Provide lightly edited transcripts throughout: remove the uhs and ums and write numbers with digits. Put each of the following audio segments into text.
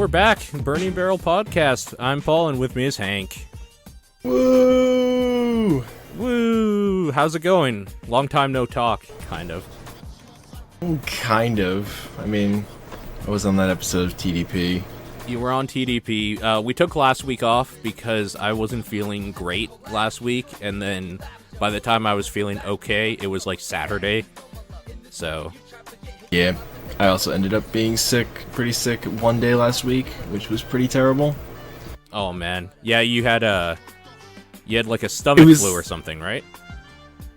we're back. Burning Barrel Podcast. I'm Paul, and with me is Hank. Woo! Woo! How's it going? Long time no talk, kind of. Kind of. I mean, I was on that episode of TDP. You were on TDP. We took last week off because I wasn't feeling great last week, and then by the time I was feeling okay, it was like Saturday. So... yeah. I also ended up being sick, pretty sick one day last week, which was pretty terrible. Oh, man. Yeah, you had like a stomach flu or something, right?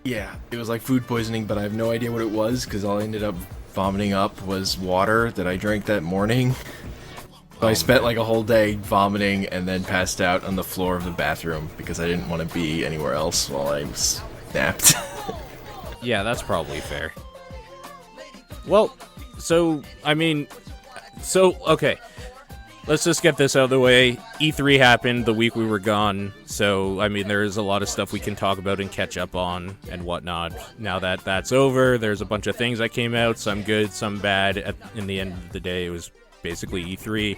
Yeah, it was like food poisoning, but I have no idea what it was, because all I ended up vomiting up was water that I drank that morning. So I spent like a whole day vomiting and then passed out on the floor of the bathroom because I didn't want to be anywhere else while I was napped. Yeah, that's probably fair. Well, okay. Let's just get this out of the way. E3 happened the week we were gone, so, there's a lot of stuff we can talk about and catch up on and whatnot. Now that that's over, there's a bunch of things that came out, some good, some bad. In the end of the day, it was basically E3.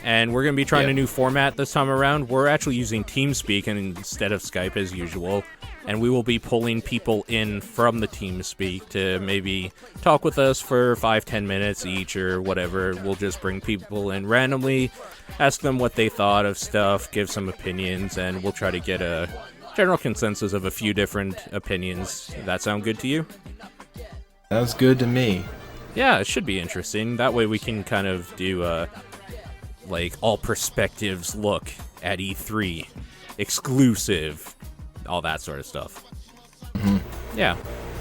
And we're going to be trying a new format this time around. We're actually using TeamSpeak instead of Skype as usual. And we will be pulling people in from the TeamSpeak to maybe talk with us for 5-10 minutes each or whatever. We'll just bring people in randomly, ask them what they thought of stuff, give some opinions, and we'll try to get a general consensus of a few different opinions. Does that sound good to you? Sounds good to me. Yeah, it should be interesting. That way we can kind of do all perspectives look at E3, exclusive, all that sort of stuff. Mm-hmm. Yeah.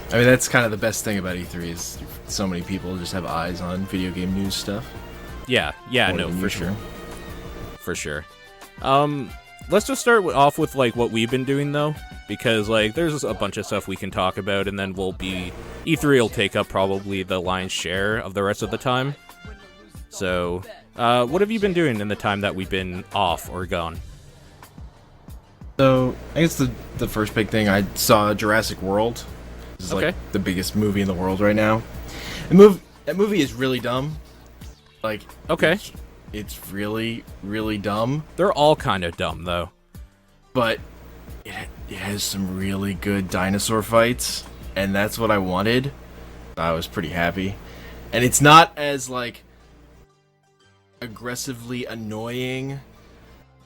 That's kind of the best thing about E3 is so many people just have eyes on video game news stuff. Yeah, no, for sure. For sure. Let's just start off with what we've been doing though, because there's a bunch of stuff we can talk about, and then E3 will take up probably the lion's share of the rest of the time. So, what have you been doing in the time that we've been off or gone? So, I guess the first big thing, I saw Jurassic World. This is the biggest movie in the world right now. That movie is really dumb. Okay. It's really, really dumb. They're all kind of dumb, though. But it has some really good dinosaur fights, and that's what I wanted. I was pretty happy. And it's not as, aggressively annoying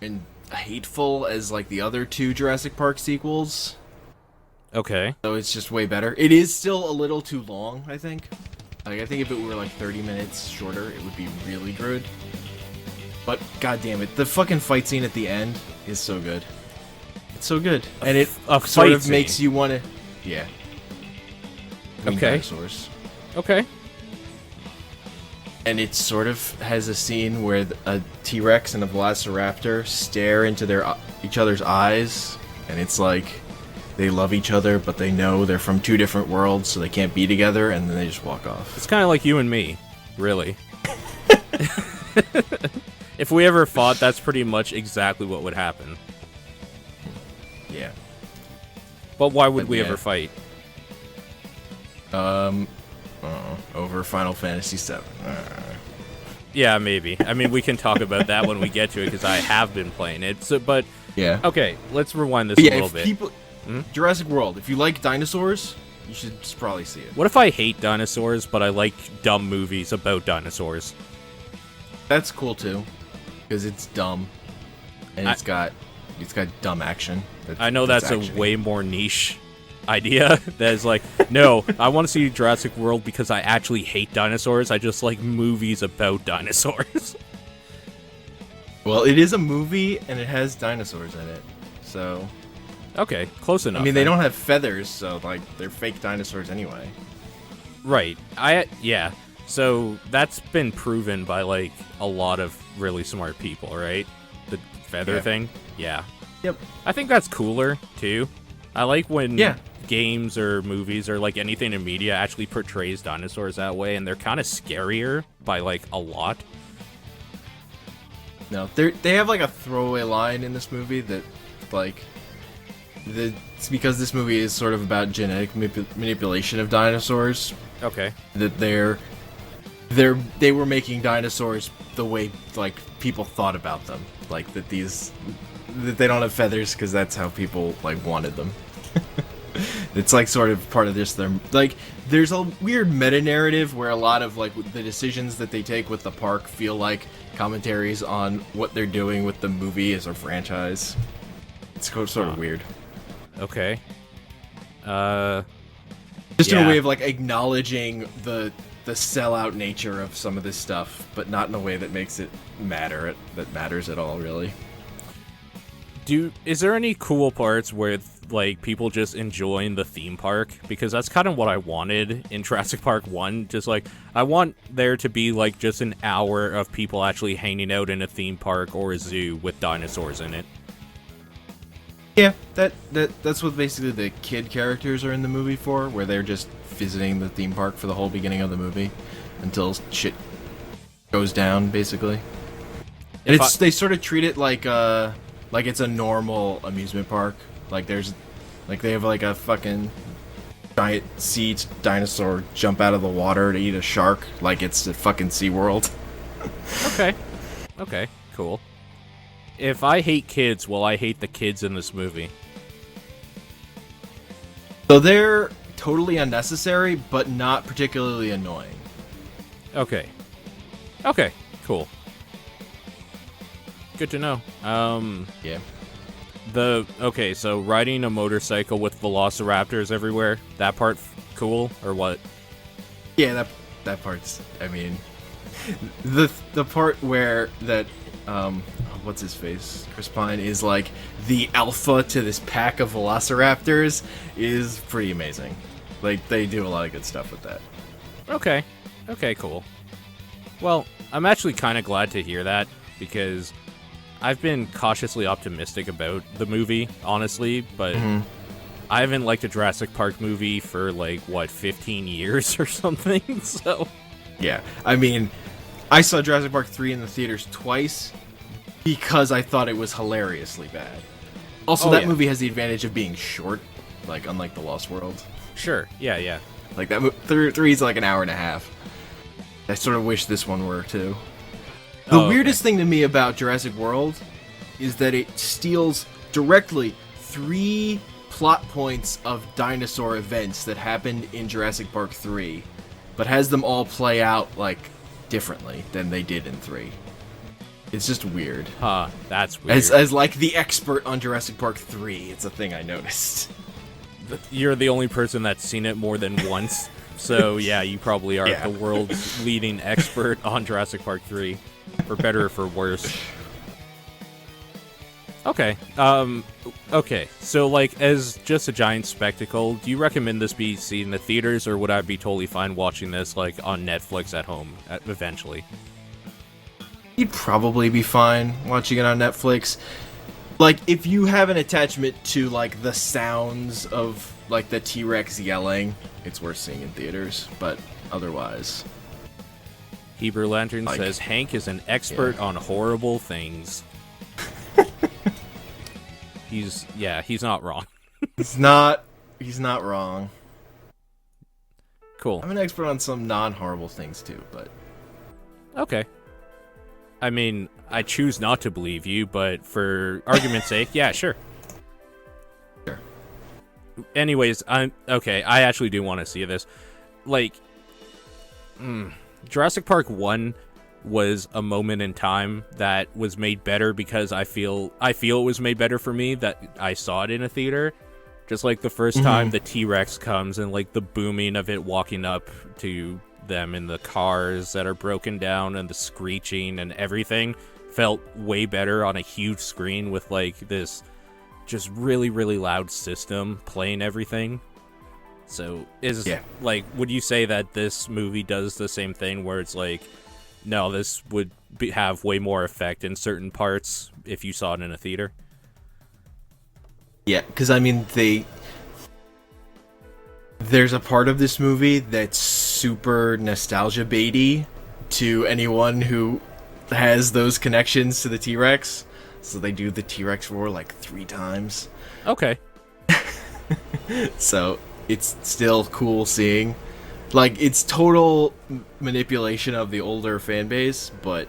and hateful as the other two Jurassic Park sequels. Okay. So it's just way better. It is still a little too long, I think. I think if it were 30 minutes shorter, it would be really good. But god damn it, the fucking fight scene at the end is so good. It's so good. And it sort of makes you want to... yeah. Okay. Dinosaurs. Okay. And it sort of has a scene where a T-Rex and a Velociraptor stare into each other's eyes, and it's they love each other, but they know they're from two different worlds, so they can't be together, and then they just walk off. It's kind of like you and me, really. If we ever fought, that's pretty much exactly what would happen. Yeah. But why would we ever fight? Over Final Fantasy VII. Yeah, maybe. We can talk about that when we get to it, because I have been playing it. So, but yeah. Okay, let's rewind this a little bit. Jurassic World. If you like dinosaurs, you should probably see it. What if I hate dinosaurs, but I like dumb movies about dinosaurs? That's cool too, because it's dumb, and it's got dumb action. I know that's a way more niche idea. That is no, I want to see Jurassic World because I actually hate dinosaurs. I just like movies about dinosaurs. Well, it is a movie and it has dinosaurs in it, so okay, close enough. They don't have feathers, so they're fake dinosaurs anyway. Right. Yeah. So that's been proven by a lot of really smart people, right? The feather thing. Yeah. Yep. I think that's cooler too. I like when games or movies or anything in media actually portrays dinosaurs that way, and they're kind of scarier by a lot. No, they have a throwaway line in this movie that it's because this movie is sort of about genetic manipulation of dinosaurs. Okay. That they're they were making dinosaurs the way like people thought about them, like that they don't have feathers because that's how people like wanted them. It's like sort of part of this. There's a weird meta narrative where a lot of like the decisions that they take with the park feel like commentaries on what they're doing with the movie as a franchise. It's sort of weird. Okay. Just in a way of like acknowledging the sellout nature of some of this stuff, but not in a way that makes it that matters at all, really. Is there any cool parts with like people just enjoying the theme park? Because that's kind of what I wanted in Jurassic Park 1. Just like I want there to be like just an hour of people actually hanging out in a theme park or a zoo with dinosaurs in it. Yeah, that's what basically the kid characters are in the movie for, where they're just visiting the theme park for the whole beginning of the movie until shit goes down, basically. And they sort of treat it like it's a normal amusement park. Like they have like a fucking giant sea dinosaur jump out of the water to eat a shark, like it's a fucking SeaWorld. Okay, cool. If I hate kids, well, I hate the kids in this movie. So they're totally unnecessary, but not particularly annoying. Okay, cool. Good to know. Yeah. So riding a motorcycle with velociraptors everywhere, that part cool, or what? Yeah, that part's, I mean, the part where that, what's his face? Chris Pine is like the alpha to this pack of velociraptors is pretty amazing. Like, they do a lot of good stuff with that. Okay, cool. Well, I'm actually kind of glad to hear that, because I've been cautiously optimistic about the movie, honestly, but I haven't liked a Jurassic Park movie for, 15 years or something, so... Yeah, I mean, I saw Jurassic Park 3 in the theaters twice because I thought it was hilariously bad. Also, that movie has the advantage of being short, unlike The Lost World. Sure, yeah. Like, that 3 is an hour and a half. I sort of wish this one were, too. The weirdest thing to me about Jurassic World is that it steals directly 3 plot points of dinosaur events that happened in Jurassic Park 3, but has them all play out, differently than they did in 3. It's just weird. Huh, that's weird. As the expert on Jurassic Park 3, it's a thing I noticed. You're the only person that's seen it more than once, so yeah, you probably are the world's leading expert on Jurassic Park 3. For better or for worse. Okay. So, as just a giant spectacle, do you recommend this be seen in the theaters, or would I be totally fine watching this, on Netflix at home, eventually? You'd probably be fine watching it on Netflix. If you have an attachment to, the sounds of, the T-Rex yelling, it's worth seeing in theaters, but otherwise... Hebrew Lantern says Hank is an expert on horrible things. He's not wrong. He's not wrong. Cool. I'm an expert on some non-horrible things too, but... Okay. I mean, I choose not to believe you, but for argument's sake, yeah, sure. Sure. Anyways, I actually do want to see this. Jurassic Park 1 was a moment in time that was made better because I feel it was made better for me that I saw it in a theater. Just the first time the T-Rex comes and the booming of it walking up to them in the cars that are broken down and the screeching and everything felt way better on a huge screen with this just really, really loud system playing everything. So, would you say that this movie does the same thing where it's no, this would have way more effect in certain parts if you saw it in a theater? Yeah, because, I mean, there's a part of this movie that's super nostalgia baity to anyone who has those connections to the T-Rex. So they do the T-Rex roar 3 times. Okay. So... it's still cool seeing. Like, it's total manipulation of the older fan base, but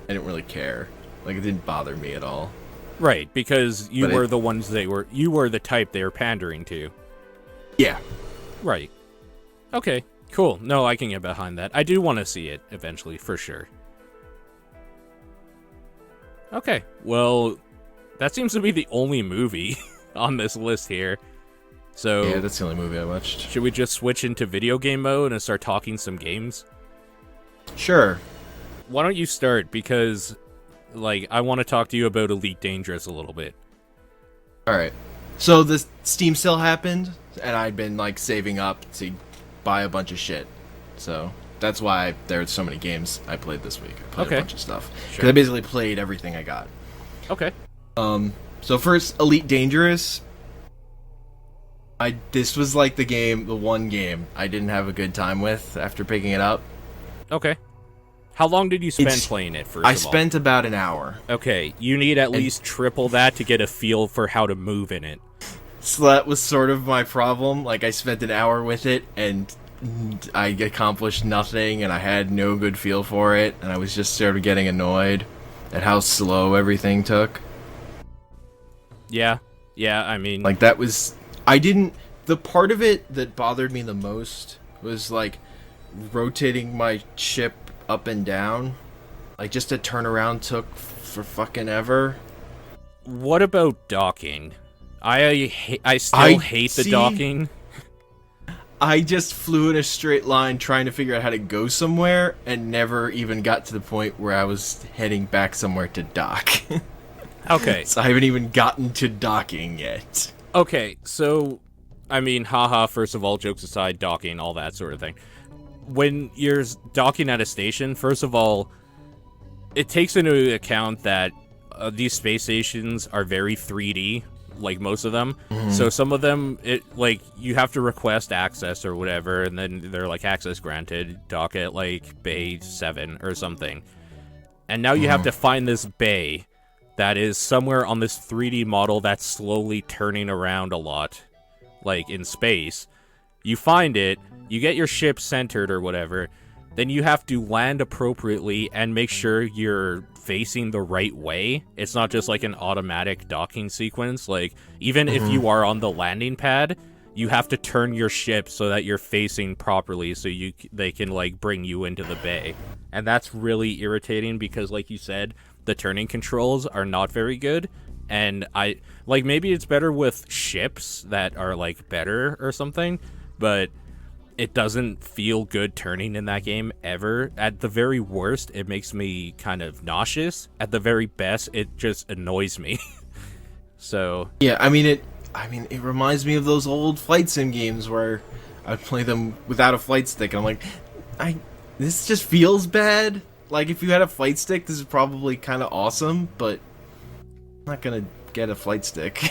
I didn't really care. Like, it didn't bother me at all. Right, because you were the type they were pandering to. Yeah. Right. Okay, cool. No, I can get behind that. I do want to see it eventually, for sure. Okay, well, that seems to be the only movie on this list here. So yeah, that's the only movie I watched. Should we just switch into video game mode and start talking some games? Sure. Why don't you start? Because, like, I want to talk to you about Elite Dangerous a little bit. Alright. So the Steam sale happened, and I'd been, like, saving up to buy a bunch of shit. So that's why there's so many games I played this week. I played a bunch of stuff. Because I basically played everything I got. Okay. So first, Elite Dangerous. This was like the one game I didn't have a good time with after picking it up. Okay. How long did you spend playing it, first of all? I spent about an hour. Okay, you need at least triple that to get a feel for how to move in it. So that was sort of my problem. Like, I spent an hour with it, and I accomplished nothing, and I had no good feel for it, and I was just sort of getting annoyed at how slow everything took. Yeah, I mean... Like, that was... The part of it that bothered me the most was, like, rotating my ship up and down. Like, just a turnaround took for fucking ever. What about docking? I still hate the docking. I just flew in a straight line trying to figure out how to go somewhere and never even got to the point where I was heading back somewhere to dock. Okay. So I haven't even gotten to docking yet. Okay, so, I mean, haha, first of all, jokes aside, docking, all that sort of thing. When you're docking at a station, first of all, it takes into account that these space stations are very 3D, like most of them. Mm-hmm. So some of them, you have to request access or whatever, and then they're like, access granted, dock at, like, Bay 7 or something. And now you have to find this bay that is somewhere on this 3D model that's slowly turning around a lot, like in space. You find it, you get your ship centered or whatever, then you have to land appropriately and make sure you're facing the right way. It's not just like an automatic docking sequence. Like, even if you are on the landing pad, you have to turn your ship so that you're facing properly so they can, like, bring you into the bay. And that's really irritating because, like you said, the turning controls are not very good, and maybe it's better with ships that are, like, better or something, but it doesn't feel good turning in that game ever. At the very worst, it makes me kind of nauseous. At the very best, it just annoys me. So yeah, I mean, it reminds me of those old flight sim games where I'd play them without a flight stick, and I'm like, this just feels bad. Like, if you had a flight stick, this is probably kind of awesome, but I'm not gonna get a flight stick.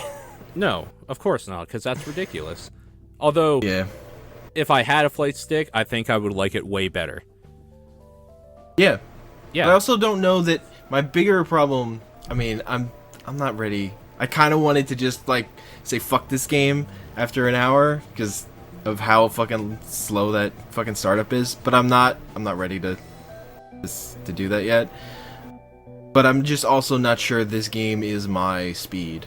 No, of course not, because that's ridiculous. Although, yeah, if I had a flight stick, I think I would like it way better. Yeah. Yeah. But I also don't know that my bigger problem, I mean, I'm not ready. I kind of wanted to just, like, say fuck this game after an hour, because of how fucking slow that fucking startup is, but I'm not ready to do that yet. But I'm just also not sure this game is my speed.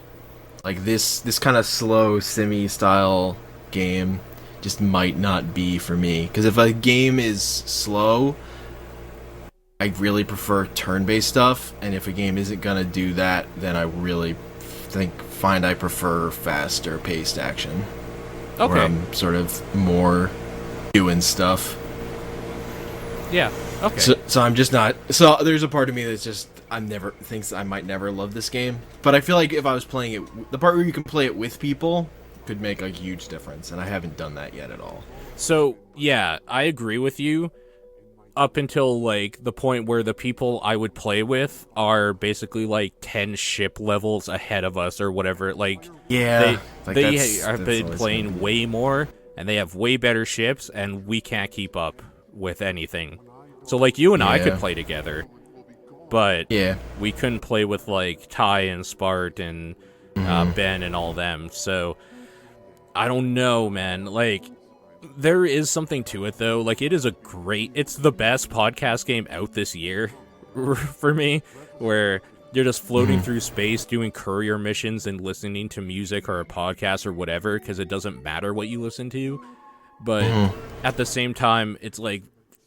Like, this kind of slow simmy style game just might not be for me, because if a game is slow, I really prefer turn-based stuff, and if a game isn't gonna do that, then I really find I prefer faster paced action. Okay. Where I'm sort of more doing stuff. Yeah. Okay. So I'm just not. So there's a part of me that's just thinks I might never love this game. But I feel like if I was playing it, the part where you can play it with people could make a huge difference, and I haven't done that yet at all. So yeah, I agree with you. Up until, like, the point where the people I would play with are basically, like, 10 ship levels ahead of us or whatever. Like, yeah, they have been playing way more, and they have way better ships, and we can't keep up with anything. So, like, you and I could play together, but we couldn't play with, like, Ty and Spart and Ben and all them. So, I don't know, man. Like, There is something to it, though. Like, it's the best podcast game out this year for me, where you're just floating through space, doing courier missions, and listening to music or a podcast or whatever, because it doesn't matter what you listen to. But at the same time, it's like,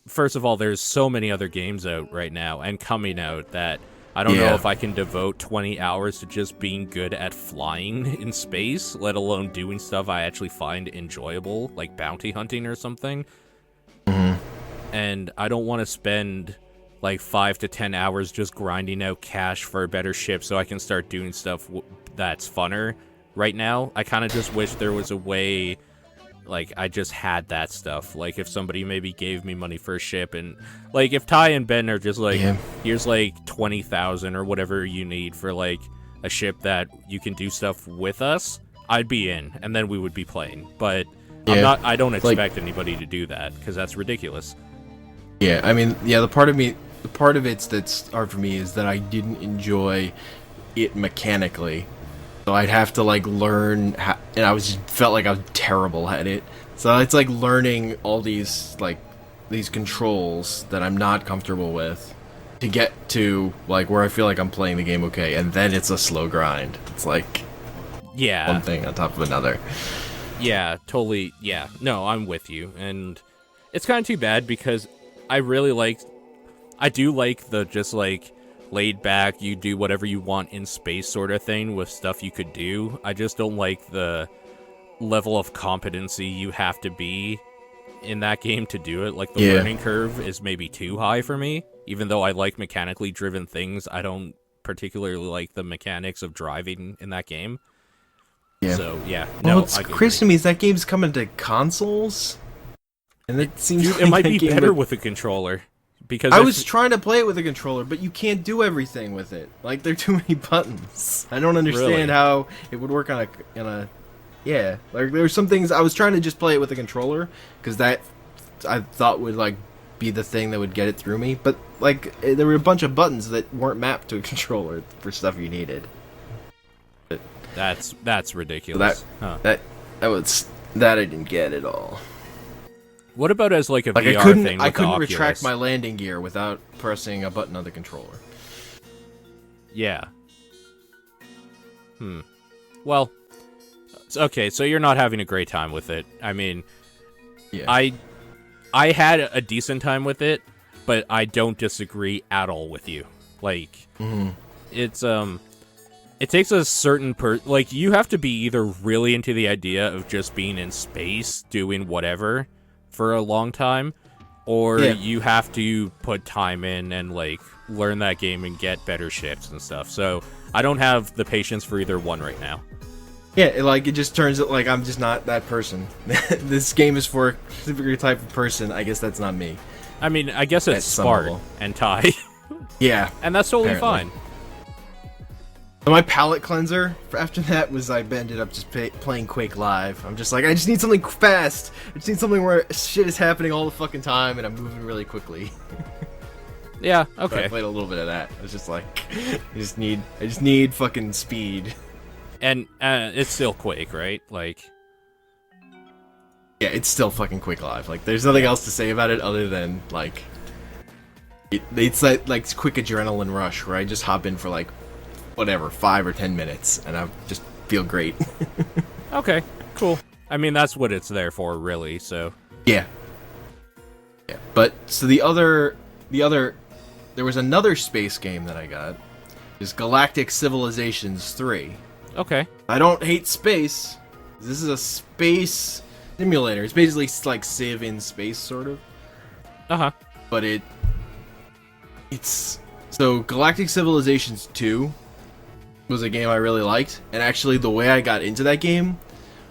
first of all, there's so many other games out right now and coming out that I don't know if I can devote 20 hours to just being good at flying in space, let alone doing stuff I actually find enjoyable, like bounty hunting or something. And I don't want to spend like 5 to 10 hours just grinding out cash for a better ship so I can start doing stuff that's funner right now. I kind of just wish there was a way, like, I just had that stuff. Like, if somebody maybe gave me money for a ship, and, like, if Ty and Ben are just like, here's, like, 20,000 or whatever you need for, like, a ship that you can do stuff with us, I'd be in, and then we would be playing. But I don't expect anybody to do that, because that's ridiculous. Yeah, I mean, the part of it that's hard for me is that I didn't enjoy it mechanically. So I'd have to, like, learn how, and I felt like I was terrible at it. So it's like learning all these controls that I'm not comfortable with to get to, like, where I feel like I'm playing the game okay, and then it's a slow grind. It's like one thing on top of another. Yeah, totally. Yeah, no, I'm with you. And it's kind of too bad because I do like the just, like, laid back, you do whatever you want in space sort of thing with stuff you could do. I just don't like the level of competency you have to be in that game to do it. Like, the learning curve is maybe too high for me. Even though I like mechanically driven things, I don't particularly like the mechanics of driving in that game. Yeah. So, yeah. Well, what's crazy to me is that game's coming to consoles, and it seems like it might be better with a controller. Because I was trying to play it with a controller, but you can't do everything with it. Like, there are too many buttons. I don't understand how it would work on a yeah. Like, there were some things I was trying to just play it with a controller because that I thought would, like, be the thing that would get it through me. But, like, there were a bunch of buttons that weren't mapped to a controller for stuff you needed. But that's ridiculous. That I didn't get at all. What about as, like, a VR thing with I couldn't Oculus? retract my landing gear without pressing a button on the controller. Yeah. Well, okay, so you're not having a great time with it. I mean, I had a decent time with it, but I don't disagree at all with you. Like, it's, it takes a certain like, you have to be either really into the idea of just being in space, doing whatever for a long time, or you have to put time in and, like, learn that game and get better ships and stuff. So I don't have the patience for either one right now. Yeah, it just turns out, like, I'm just not that person. This game is for a specific type of person. I guess that's not me. I mean, I guess it's Spart and Ty. Yeah. And that's totally fine. So my palate cleanser after that was I ended up just playing Quake Live. I'm just like, I just need something fast. I just need something where shit is happening all the fucking time and I'm moving really quickly. Yeah, okay. So I played a little bit of that. I was just like, I just need fucking speed. And it's still Quake, right? Like, yeah, it's still fucking Quake Live. Like, there's nothing else to say about it other than, like, it's like quick adrenaline rush where I just hop in for, like, whatever, 5 or 10 minutes, and I just feel great. Okay, cool. I mean, that's what it's there for, really, so. Yeah. But, so there was another space game that I got. It's Galactic Civilizations III. Okay. I don't hate space. This is a space simulator. It's basically like Civ in space, sort of. Uh-huh. But it's... So, Galactic Civilizations 2 was a game I really liked, and actually the way I got into that game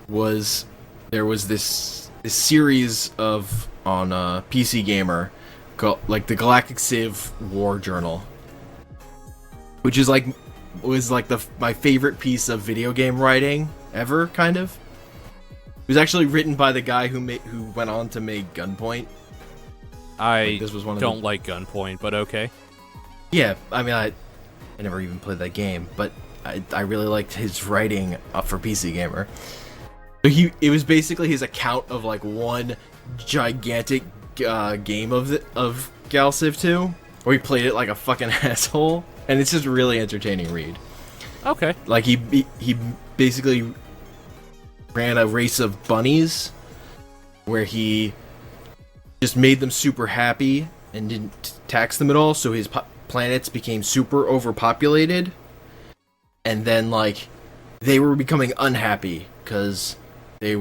was there was this series of on PC Gamer called, like, the Galactic Civ War Journal, which is like my favorite piece of video game writing ever, kind of. It was actually written by the guy who went on to make Gunpoint. This was don't like Gunpoint, but okay. Yeah, I mean, I never even played that game, but I really liked his writing for PC Gamer. So it was basically his account of like one gigantic game of Gal Civ 2, where he played it like a fucking asshole, and it's just really entertaining read. Okay. Like he basically ran a race of bunnies where he just made them super happy and didn't tax them at all, so his planets became super overpopulated, and then like they were becoming unhappy because there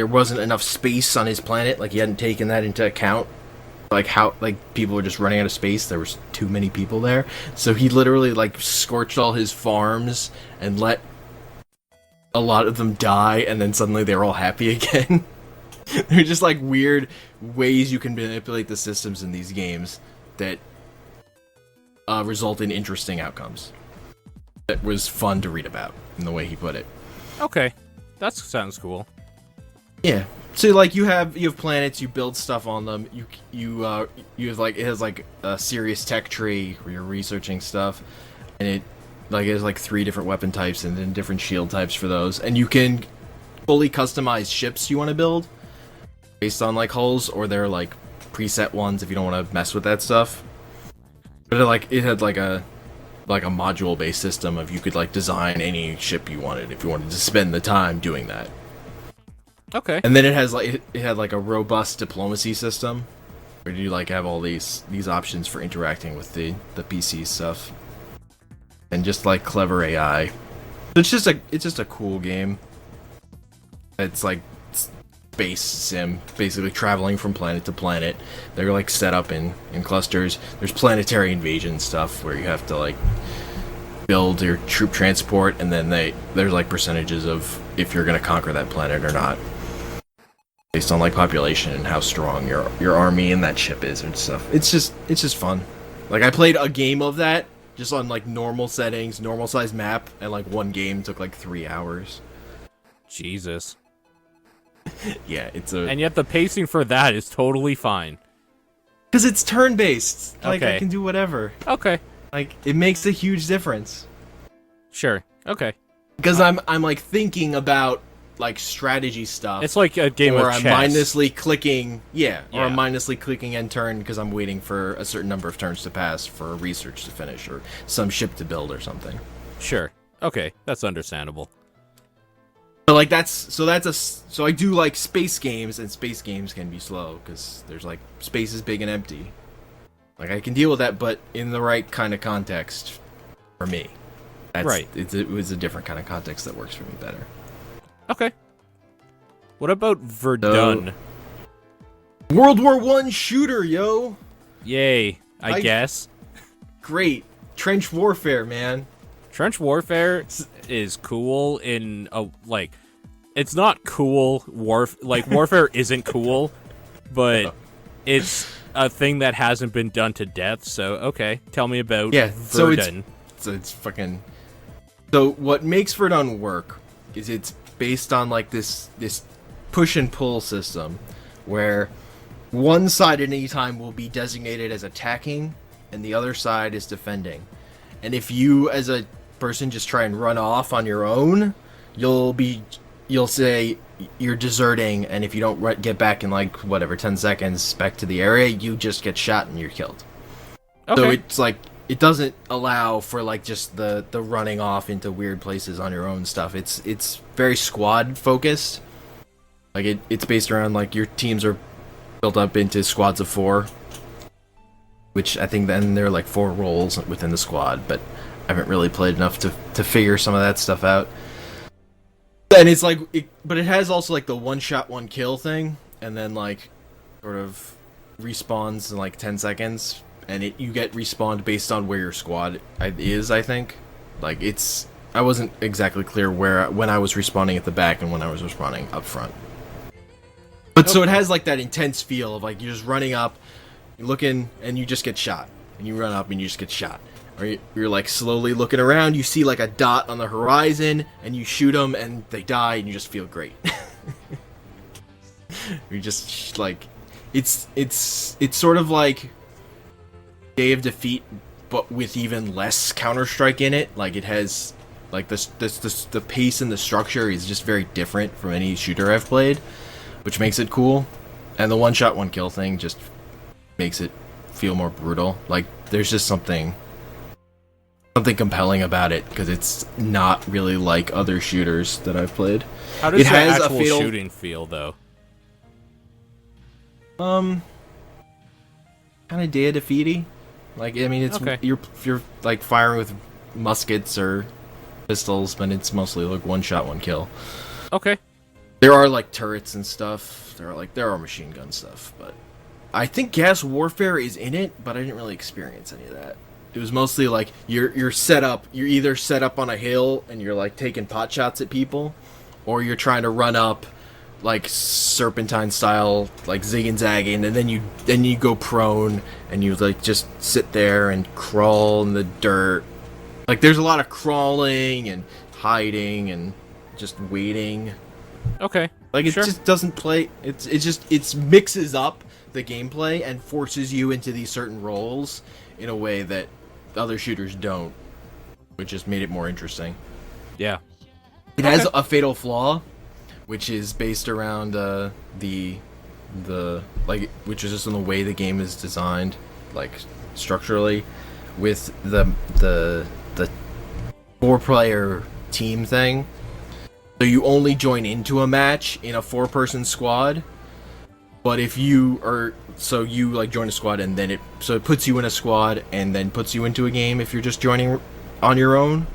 wasn't enough space on his planet. Like he hadn't taken that into account, like how like people were just running out of space. There was too many people there, so he literally like scorched all his farms and let a lot of them die, and then suddenly they were all happy again. They're just like weird ways you can manipulate the systems in these games that result in interesting outcomes. That was fun to read about in the way he put it. Okay, that sounds cool. Yeah. So like you have planets, you build stuff on them. You have like, it has like a serious tech tree where you're researching stuff, and it has like 3 different weapon types and then different shield types for those, and you can fully customize ships you want to build based on like hulls, or they're like preset ones if you don't want to mess with that stuff. But it had like a module based system of you could like design any ship you wanted if you wanted to spend the time doing that. Okay. And then it had like a robust diplomacy system where you like have all these options for interacting with the PC stuff, and just like clever AI. It's just a cool game. It's like space sim, basically traveling from planet to planet. They're like set up in clusters. There's planetary invasion stuff where you have to like build your troop transport, and then there's like percentages of if you're gonna conquer that planet or not, based on like population and how strong your army and that ship is and stuff. It's just fun. Like I played a game of that just on like normal settings, normal size map, and like one game took like 3 hours. Jesus. Yeah, and yet the pacing for that is totally fine. Because it's turn-based. Like, okay. I can do whatever. Okay. Like, it makes a huge difference. Sure. Okay. Because I'm like thinking about like strategy stuff. It's like a game of chess. Or I'm mindlessly clicking, or I'm mindlessly clicking end turn because I'm waiting for a certain number of turns to pass for research to finish or some ship to build or something. Sure. Okay, that's understandable. But like so I do like space games, and space games can be slow because there's like space is big and empty. Like I can deal with that, but in the right kind of context for me. Right. It was a different kind of context that works for me better. Okay. What about Verdun? World War I shooter, yo! Yay, I guess. Great. Trench warfare, man. Trench warfare is cool in a, like, it's not cool, warfare isn't cool, but it's a thing that hasn't been done to death, so okay, tell me about Verdun. So it's fucking... So what makes Verdun work is it's based on like this push and pull system where one side at any time will be designated as attacking and the other side is defending. And if you as a person just try and run off on your own, you'll say you're deserting, and if you don't get back in like 10 seconds back to the area, you just get shot and you're killed. Okay. So it's like it doesn't allow for like just the running off into weird places on your own stuff. It's very squad focused. Like it's based around like your teams are built up into squads of 4, which I think then there are like 4 roles within the squad, but I haven't really played enough to figure some of that stuff out. And it's like, but it has also like the one shot, one kill thing, and then like sort of respawns in like 10 seconds, and you get respawned based on where your squad is, I think. Like I wasn't exactly clear when I was respawning at the back and when I was respawning up front. But so it has like that intense feel of like you're just running up, you're looking, and you just get shot. And you run up and you just get shot. Or you're like slowly looking around, you see like a dot on the horizon, and you shoot them and they die and you just feel great. You're just like, it's sort of like Day of Defeat, but with even less Counter-Strike in it. Like it has Like the pace and the structure is just very different from any shooter I've played, which makes it cool. And the one-shot, one-kill thing just makes it feel more brutal. Like, there's just something compelling about it, because it's not really like other shooters that I've played. How does the actual shooting feel, though? Kind of Day of Defeat-y. Like, I mean, it's okay. you're like firing with muskets or pistols, but it's mostly like one-shot, one-kill. Okay. There are like turrets and stuff. There are machine gun stuff, but I think gas warfare is in it, but I didn't really experience any of that. It was mostly like you're set up. You're either set up on a hill and you're like taking pot shots at people, or you're trying to run up like serpentine style, like zig and zagging, and then you go prone and you like just sit there and crawl in the dirt. Like, there's a lot of crawling and hiding and just waiting. Okay. Like, it sure. just doesn't play. It mixes up the gameplay and forces you into these certain roles in a way that other shooters don't, which just made it more interesting. Yeah. It has a fatal flaw, which is based around the which is just in the way the game is designed, like structurally, with the 4-player team thing. So you only join into a match in a 4-person squad. But if you are, so you like join a squad and then it puts you in a squad and then puts you into a game if you're just joining on your own.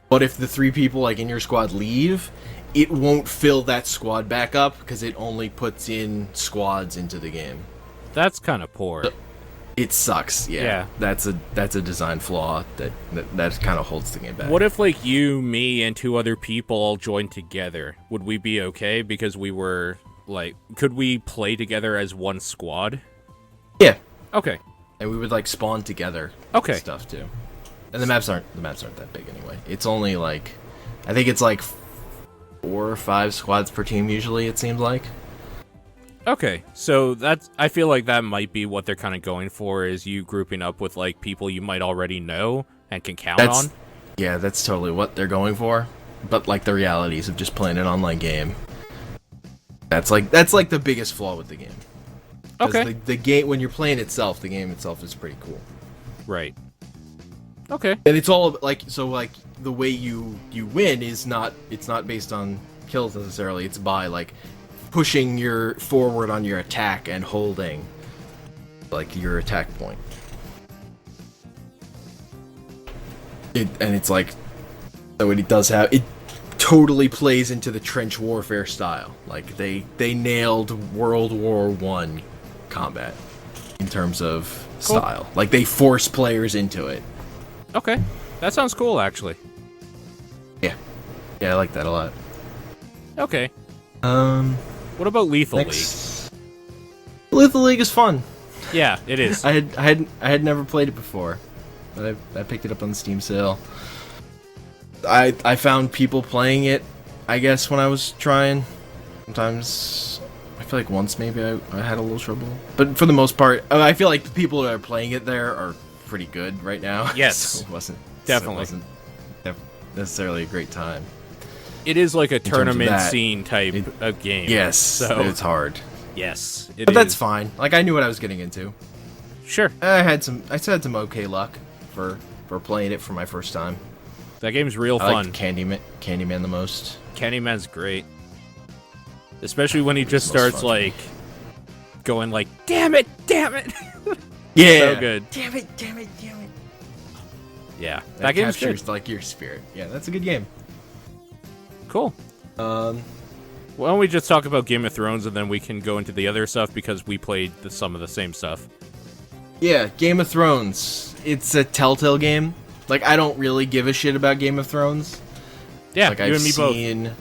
But if the 3 people like in your squad leave, it won't fill that squad back up because it only puts in squads into the game. That's kind of poor. It sucks. Yeah. That's a design flaw that kind of holds the game back. What if like you, me, and 2 other people all joined together? Would we be okay because we were like, could we play together as one squad? Yeah. Okay. And we would like spawn together. Okay. And stuff too. And the maps aren't that big anyway. It's only like, I think it's like 4 or 5 squads per team usually, it seems like. Okay, so I feel like that might be what they're kind of going for, is you grouping up with like people you might already know and can count on. Yeah, that's totally what they're going for. But like the realities of just playing an online game, that's like the biggest flaw with the game. Okay. The game, when you're playing itself, the game itself is pretty cool. Right. Okay. And it's all like, so like the way you win is not based on kills necessarily. It's by like pushing your forward on your attack and holding like your attack point. It's like, so it does have, it totally plays into the trench warfare style. Like they nailed World War I combat in terms of style. Like they force players into it. Okay. That sounds cool, actually. Yeah, I like that a lot. Okay. What about Lethal League? Lethal League is fun. Yeah, it is. I had never played it before, but I picked it up on the Steam sale. I found people playing it, I guess, when I was trying. Sometimes, I feel like once maybe I had a little trouble. But for the most part, I feel like the people that are playing it there are pretty good right now. Yes. So it wasn't necessarily a great time. It is like a tournament scene type of game. Yes, so it's hard. Yes, but that's fine. Like, I knew what I was getting into. Sure. I still had some okay luck for playing it for my first time. That game's real fun. I like Candyman the most. Candyman's great. Especially when he just starts like going like, damn it. Yeah. So good. Damn it. Yeah. That game's captures good. like your spirit. Yeah, that's a good game. Cool. Why don't we just talk about Game of Thrones and then we can go into the other stuff because we played some of the same stuff. Yeah, Game of Thrones. It's a Telltale game. Like, I don't really give a shit about Game of Thrones. Yeah, like, you and me both.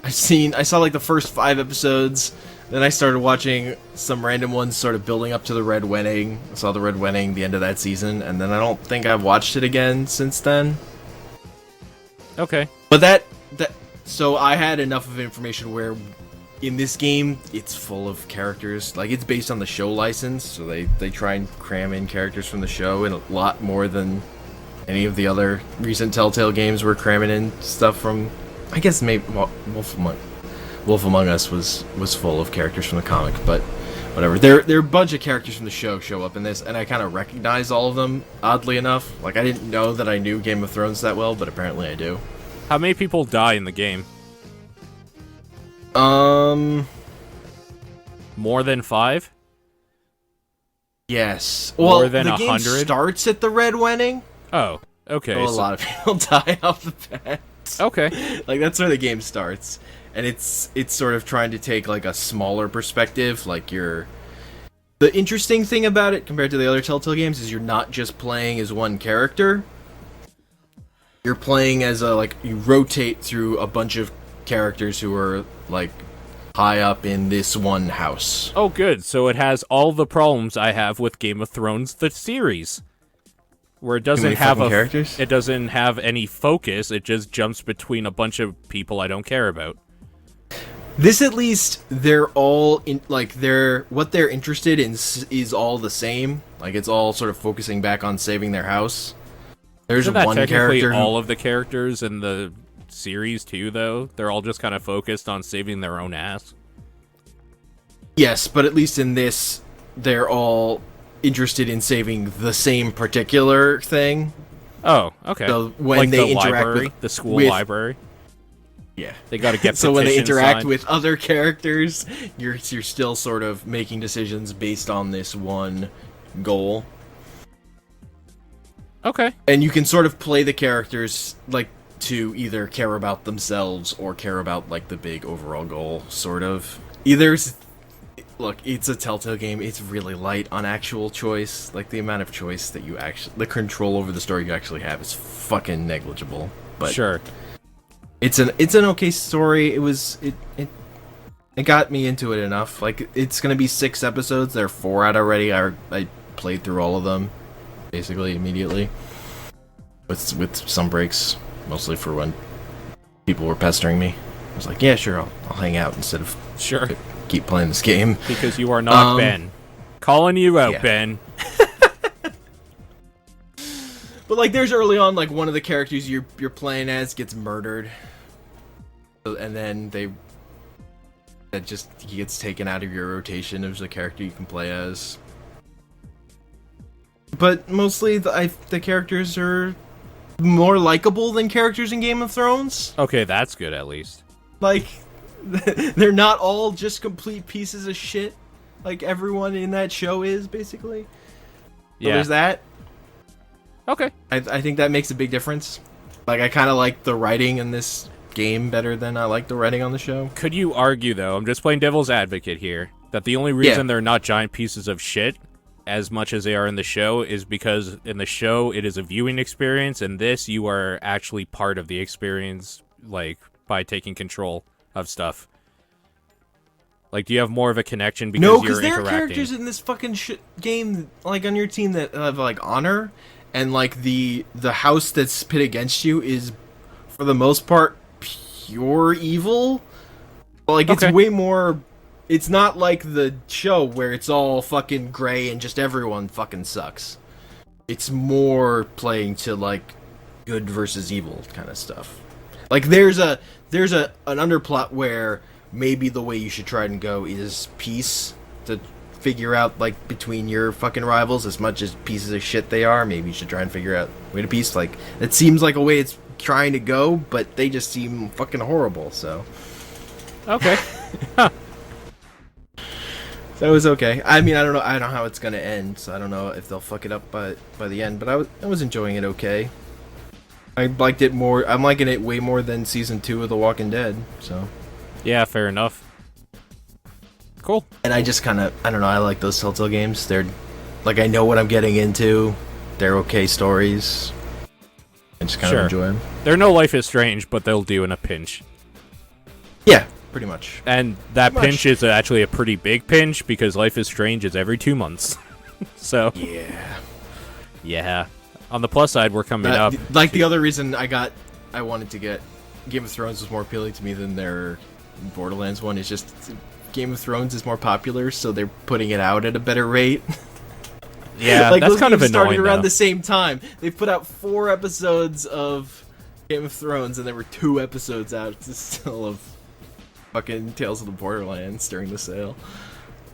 I saw like the first 5 episodes, then I started watching some random ones sort of building up to the Red Wedding. I saw the Red Wedding the end of that season, and then I don't think I've watched it again since then. Okay. But so I had enough of information where in this game, it's full of characters. Like, it's based on the show license, so they try and cram in characters from the show and a lot more than any of the other recent Telltale games were cramming in stuff from. I guess maybe Wolf Among Us was full of characters from the comic, but whatever. There are a bunch of characters from the show up in this, and I kind of recognize all of them, oddly enough. Like, I didn't know that I knew Game of Thrones that well, but apparently I do. How many people die in the game? More than 5? Yes. More Well, than the game 100? starts at the Red Wedding. Oh, okay. So a lot of people die off the bat. Okay. Like, that's where the game starts. And it's sort of trying to take, like, a smaller perspective. Like, the interesting thing about it, compared to the other Telltale games, is you're not just playing as one character. You're playing as you rotate through a bunch of characters who are, like, high up in this one house. Oh, good. So it has all the problems I have with Game of Thrones, the series. Where it doesn't have characters? It doesn't have any focus. It just jumps between a bunch of people I don't care about. This, at least, they're all in, like, what they're interested in is all the same. Like, it's all sort of focusing back on saving their house. There's Isn't that one technically character. all of the characters in the series too, though? They're all just kind of focused on saving their own ass. Yes, but at least in this, they're all interested in saving the same particular thing. Oh, okay. So when like they the interact library, with the school with- library, Yeah. they got to get So when they petitions interact signed. with other characters, you're still sort of making decisions based on this one goal. Okay. And you can sort of play the characters, like, to either care about themselves or care about, like, the big overall goal, sort of. Look, it's a Telltale game. It's really light on actual choice. Like, the amount of choice that the control over the story you actually have is fucking negligible. But Sure. it's an okay story. It got me into it enough. Like, it's gonna be 6 episodes. There are 4 out already. I played through all of them, basically immediately, with some breaks, mostly for when people were pestering me. I was like, yeah, sure, I'll hang out instead of Sure. keep playing this game. Because you are not Ben. Calling you out, yeah. Ben. But, like, there's early on, like, one of the characters you're playing as gets murdered, and then he gets taken out of your rotation as a character you can play as. But mostly the characters are more likable than characters in Game of Thrones. Okay, that's good at least. Like, they're not all just complete pieces of shit like everyone in that show is, basically. So Yeah. there's that. Okay. I think that makes a big difference. Like, I kind of like the writing in this game better than I like the writing on the show. Could you argue, though, I'm just playing devil's advocate here, that the only reason they're not giant pieces of shit as much as they are in the show is because in the show it is a viewing experience, and this you are actually part of the experience, like, by taking control of stuff. Like, do you have more of a connection because No, you're because there are interacting? characters in this fucking game, like, on your team that have, like, honor, and, like, the house that's pit against you is, for the most part, pure evil. Like, it's way more... It's not like the show where it's all fucking gray and just everyone fucking sucks. It's more playing to, like, good versus evil kind of stuff. Like, there's an underplot where maybe the way you should try and go is peace, to figure out, like, between your fucking rivals, as much as pieces of shit they are, maybe you should try and figure out a way to peace. Like, it seems like a way it's trying to go, but they just seem fucking horrible, so. Okay. Huh. So it was okay. I mean, I don't know how it's gonna end, so I don't know if they'll fuck it up by the end, but I was enjoying it okay. I liked it more. I'm liking it way more than season 2 of The Walking Dead, so. Yeah, fair enough. Cool. And I just kind of, I don't know, I like those Telltale games. They're, like, I know what I'm getting into. They're okay stories. I just kind of enjoy them. They're no Life is Strange, but they'll do in a pinch. Yeah, pretty much. And that pinch is actually a pretty big pinch, because Life is Strange is every 2 months. So. Yeah. On the plus side, we're coming up. Like, the other reason I wanted to get Game of Thrones was more appealing to me than their Borderlands one is just Game of Thrones is more popular, so they're putting it out at a better rate. Yeah, like, that's those kind of games started annoying, around though. the same time. They put out 4 episodes of Game of Thrones, and there were 2 episodes out still of fucking Tales of the Borderlands during the sale.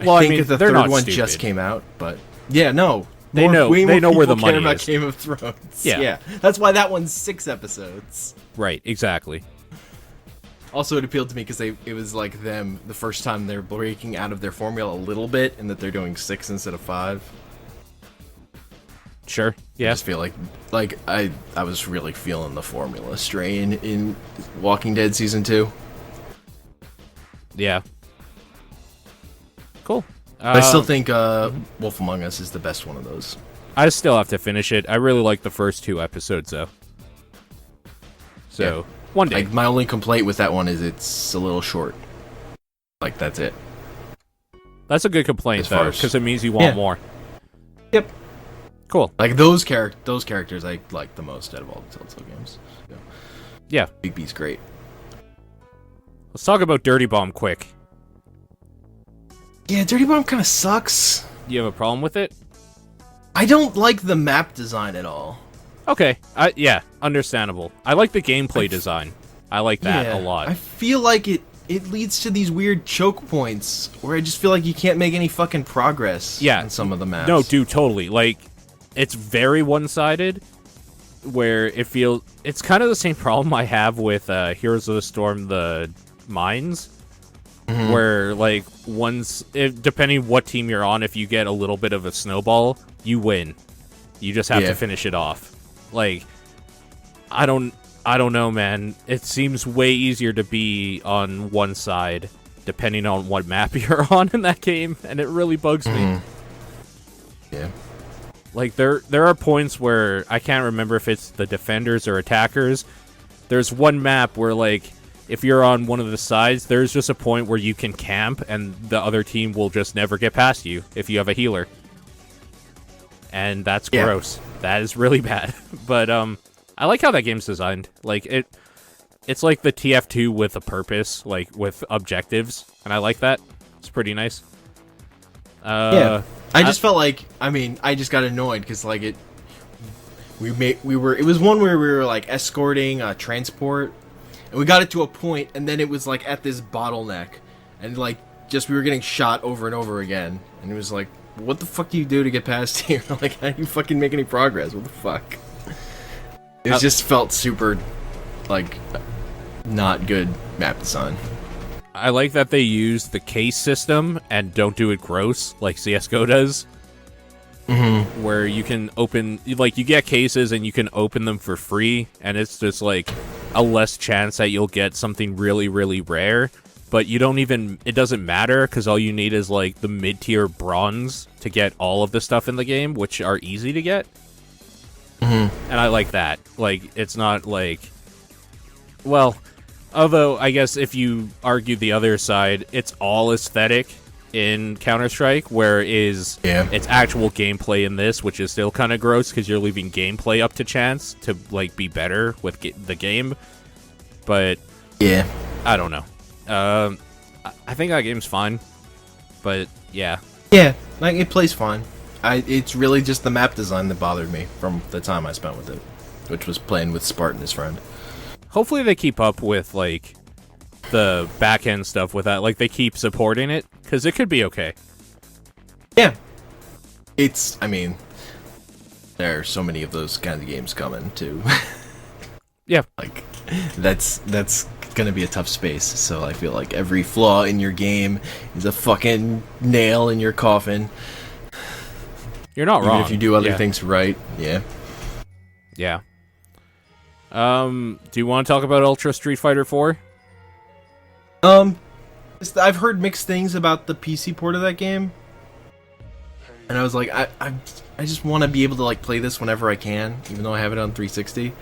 Well, I think mean, the they're third not one stupid. just came out, but yeah, no. They know way more where the people care money about is. Game of Thrones. Yeah. That's why that one's 6 episodes. Right, exactly. Also, it appealed to me because it was like them the first time they're breaking out of their formula a little bit, and that they're doing 6 instead of 5. Sure. I Yeah. just feel like I was really feeling the formula strain in Walking Dead season 2. Yeah. Cool. I still think Wolf Among Us is the best one of those. I still have to finish it. I really like the first 2 episodes, though. So, one day. Like, my only complaint with that one is it's a little short. Like, that's it. That's a good complaint, As far though, as- because it means you want more. Yep. Cool. Like, those characters I like the most out of all the Telltale games. Yeah. Big B's great. Let's talk about Dirty Bomb quick. Yeah, Dirty Bomb kind of sucks. You have a problem with it? I don't like the map design at all. Okay. Yeah, understandable. I like the gameplay design. I like that a lot. I feel like it leads to these weird choke points where I just feel like you can't make any fucking progress on some of the maps. No, dude, totally. Like, it's very one-sided, where it feels... It's kind of the same problem I have with Heroes of the Storm, the mines, where, like, depending what team you're on, if you get a little bit of a snowball, you win. You just have to finish it off. Like, I don't know, man. It seems way easier to be on one side, depending on what map you're on in that game, and it really bugs me. Yeah. Like, there are points where I can't remember if it's the defenders or attackers. There's one map where, like, if you're on one of the sides, there's just a point where you can camp, and the other team will just never get past you if you have a healer. And that's gross. That is really bad. But, I like how that game's designed. Like, it's like the TF2 with a purpose, like, with objectives, and I like that. It's pretty nice. I just felt like, I just got annoyed because, like, it was one where we were, like, escorting transport, and we got it to a point, and then it was, like, at this bottleneck, and, like, just we were getting shot over and over again, and it was like, what the fuck do you do to get past here? Like, how do you fucking make any progress? What the fuck? It just felt super, like, not good map design. I like that they use the case system and don't do it gross like CSGO does. Where you can open, like, you get cases and you can open them for free, and it's just, like, a less chance that you'll get something really, really rare. But you don't even, it doesn't matter, because all you need is, like, the mid-tier bronze to get all of the stuff in the game, which are easy to get. And I like that. Like, it's not, like... Well, although, I guess if you argue the other side, it's all aesthetic in Counter-Strike, where it's actual gameplay in this, which is still kind of gross, because you're leaving gameplay up to chance to, like, be better with the game. But... Yeah. I don't know. I think that game's fine, but yeah. Yeah, like, it plays fine. It's really just the map design that bothered me from the time I spent with it, which was playing with Spart and his friend. Hopefully they keep up with, like, the back-end stuff with that. Like, they keep supporting it, because it could be okay. Yeah. There are so many of those kinds of games coming, too. Yeah. Like, that's gonna be a tough space, so I feel like every flaw in your game is a fucking nail in your coffin. You're not wrong. Even if you do other things right, yeah. Yeah. Do you want to talk about Ultra Street Fighter 4? I've heard mixed things about the PC port of that game, and I was like, I just want to be able to, like, play this whenever I can, even though I have it on 360.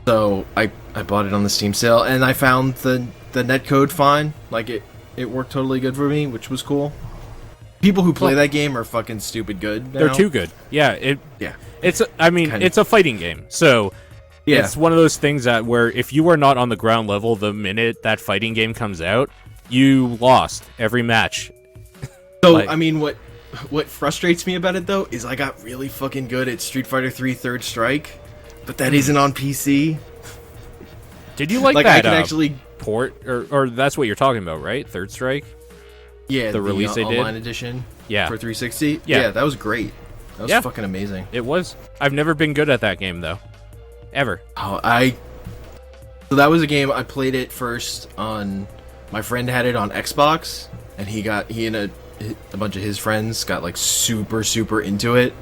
So I bought it on the Steam sale, and I found the netcode fine. Like, it worked totally good for me, which was cool. People who play that game are fucking stupid good now. They're too good. Yeah. It's a fighting game, so it's one of those things that where if you are not on the ground level the minute that fighting game comes out, you lost every match. So, like, what frustrates me about it though is I got really fucking good at Street Fighter 3 Third Strike, but that isn't on PC. Did you like that I can actually port, or that's what you're talking about, right? Third Strike? Yeah, the release they did? Online edition Yeah. for 360. Yeah. Yeah, that was great. That was fucking amazing. It was. I've never been good at that game, though. Ever. So that was a game, I played it first on... My friend had it on Xbox, and he and a bunch of his friends got, like, super, super into it.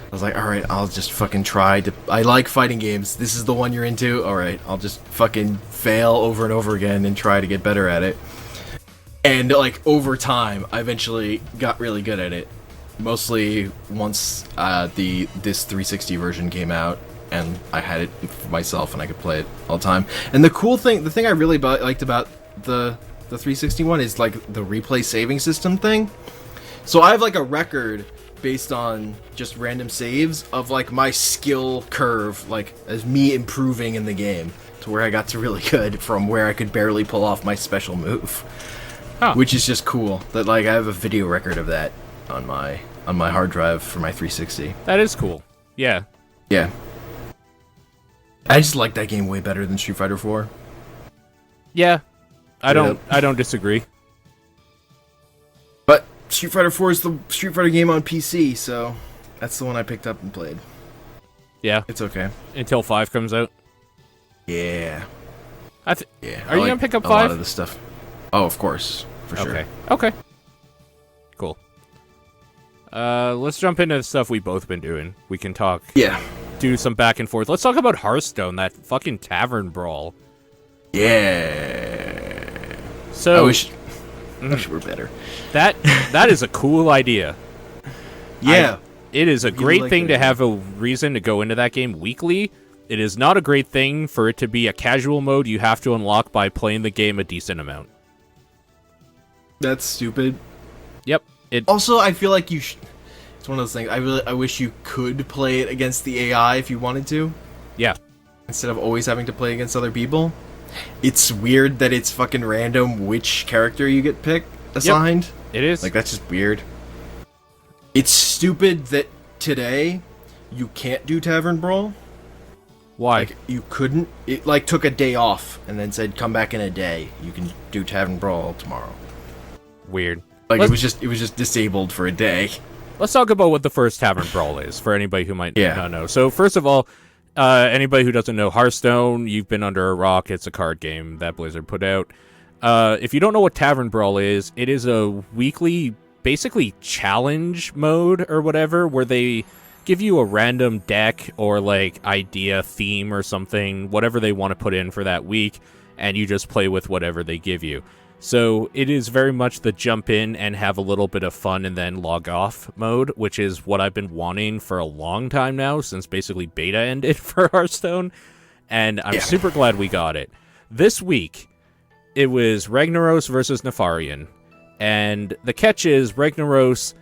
I was like, alright, I'll just fucking try to... I like fighting games. This is the one you're into? Alright, I'll just fucking fail over and over again and try to get better at it. And, like, over time, I eventually got really good at it. Mostly once this 360 version came out, and I had it for myself, and I could play it all the time. And the thing I really liked about the 360 one is, like, the replay saving system thing. So I have, like, a record based on just random saves of, like, my skill curve, like, as me improving in the game to where I got to really good from where I could barely pull off my special move. Huh. Which is just cool. That, like, I have a video record of that on my hard drive for my 360. That is cool. Yeah. Yeah. I just like that game way better than Street Fighter 4. Yeah. I don't disagree. But Street Fighter 4 is the Street Fighter game on PC, so that's the one I picked up and played. Yeah. It's okay. Until 5 comes out. Yeah. Yeah. Are you gonna pick up 5? A lot of the stuff. Oh, of course. For sure. Okay. Cool. Let's jump into the stuff we've both been doing. We can talk. Yeah. Do some back and forth. Let's talk about Hearthstone, that fucking Tavern Brawl. Yeah. So I wish we were better. That is a cool idea. Yeah. It is a great like thing it. to have a reason to go into that game weekly. It is not a great thing for it to be a casual mode you have to unlock by playing the game a decent amount. That's stupid. Yep. Also, I feel like it's one of those things. I wish you could play it against the AI if you wanted to. Yeah. Instead of always having to play against other people. It's weird that it's fucking random which character you get assigned. Yep. It is. Like, that's just weird. It's stupid that today you can't do Tavern Brawl. Why? Like, you couldn't. It, like, took a day off and then said, come back in a day. You can do Tavern Brawl tomorrow. Weird. Like, it was just disabled for a day. Let's talk about what the first Tavern Brawl is, for anybody who might not know. So, first of all, anybody who doesn't know Hearthstone, you've been under a rock. It's a card game that Blizzard put out. If you don't know what Tavern Brawl is, it is a weekly, basically, challenge mode or whatever, where they give you a random deck or, like, idea, theme or something, whatever they want to put in for that week, and you just play with whatever they give you. So it is very much the jump in and have a little bit of fun and then log off mode, which is what I've been wanting for a long time now, since basically beta ended for Hearthstone, and I'm super glad we got it. This week, it was Ragnaros versus Nefarian, and the catch is Ragnaros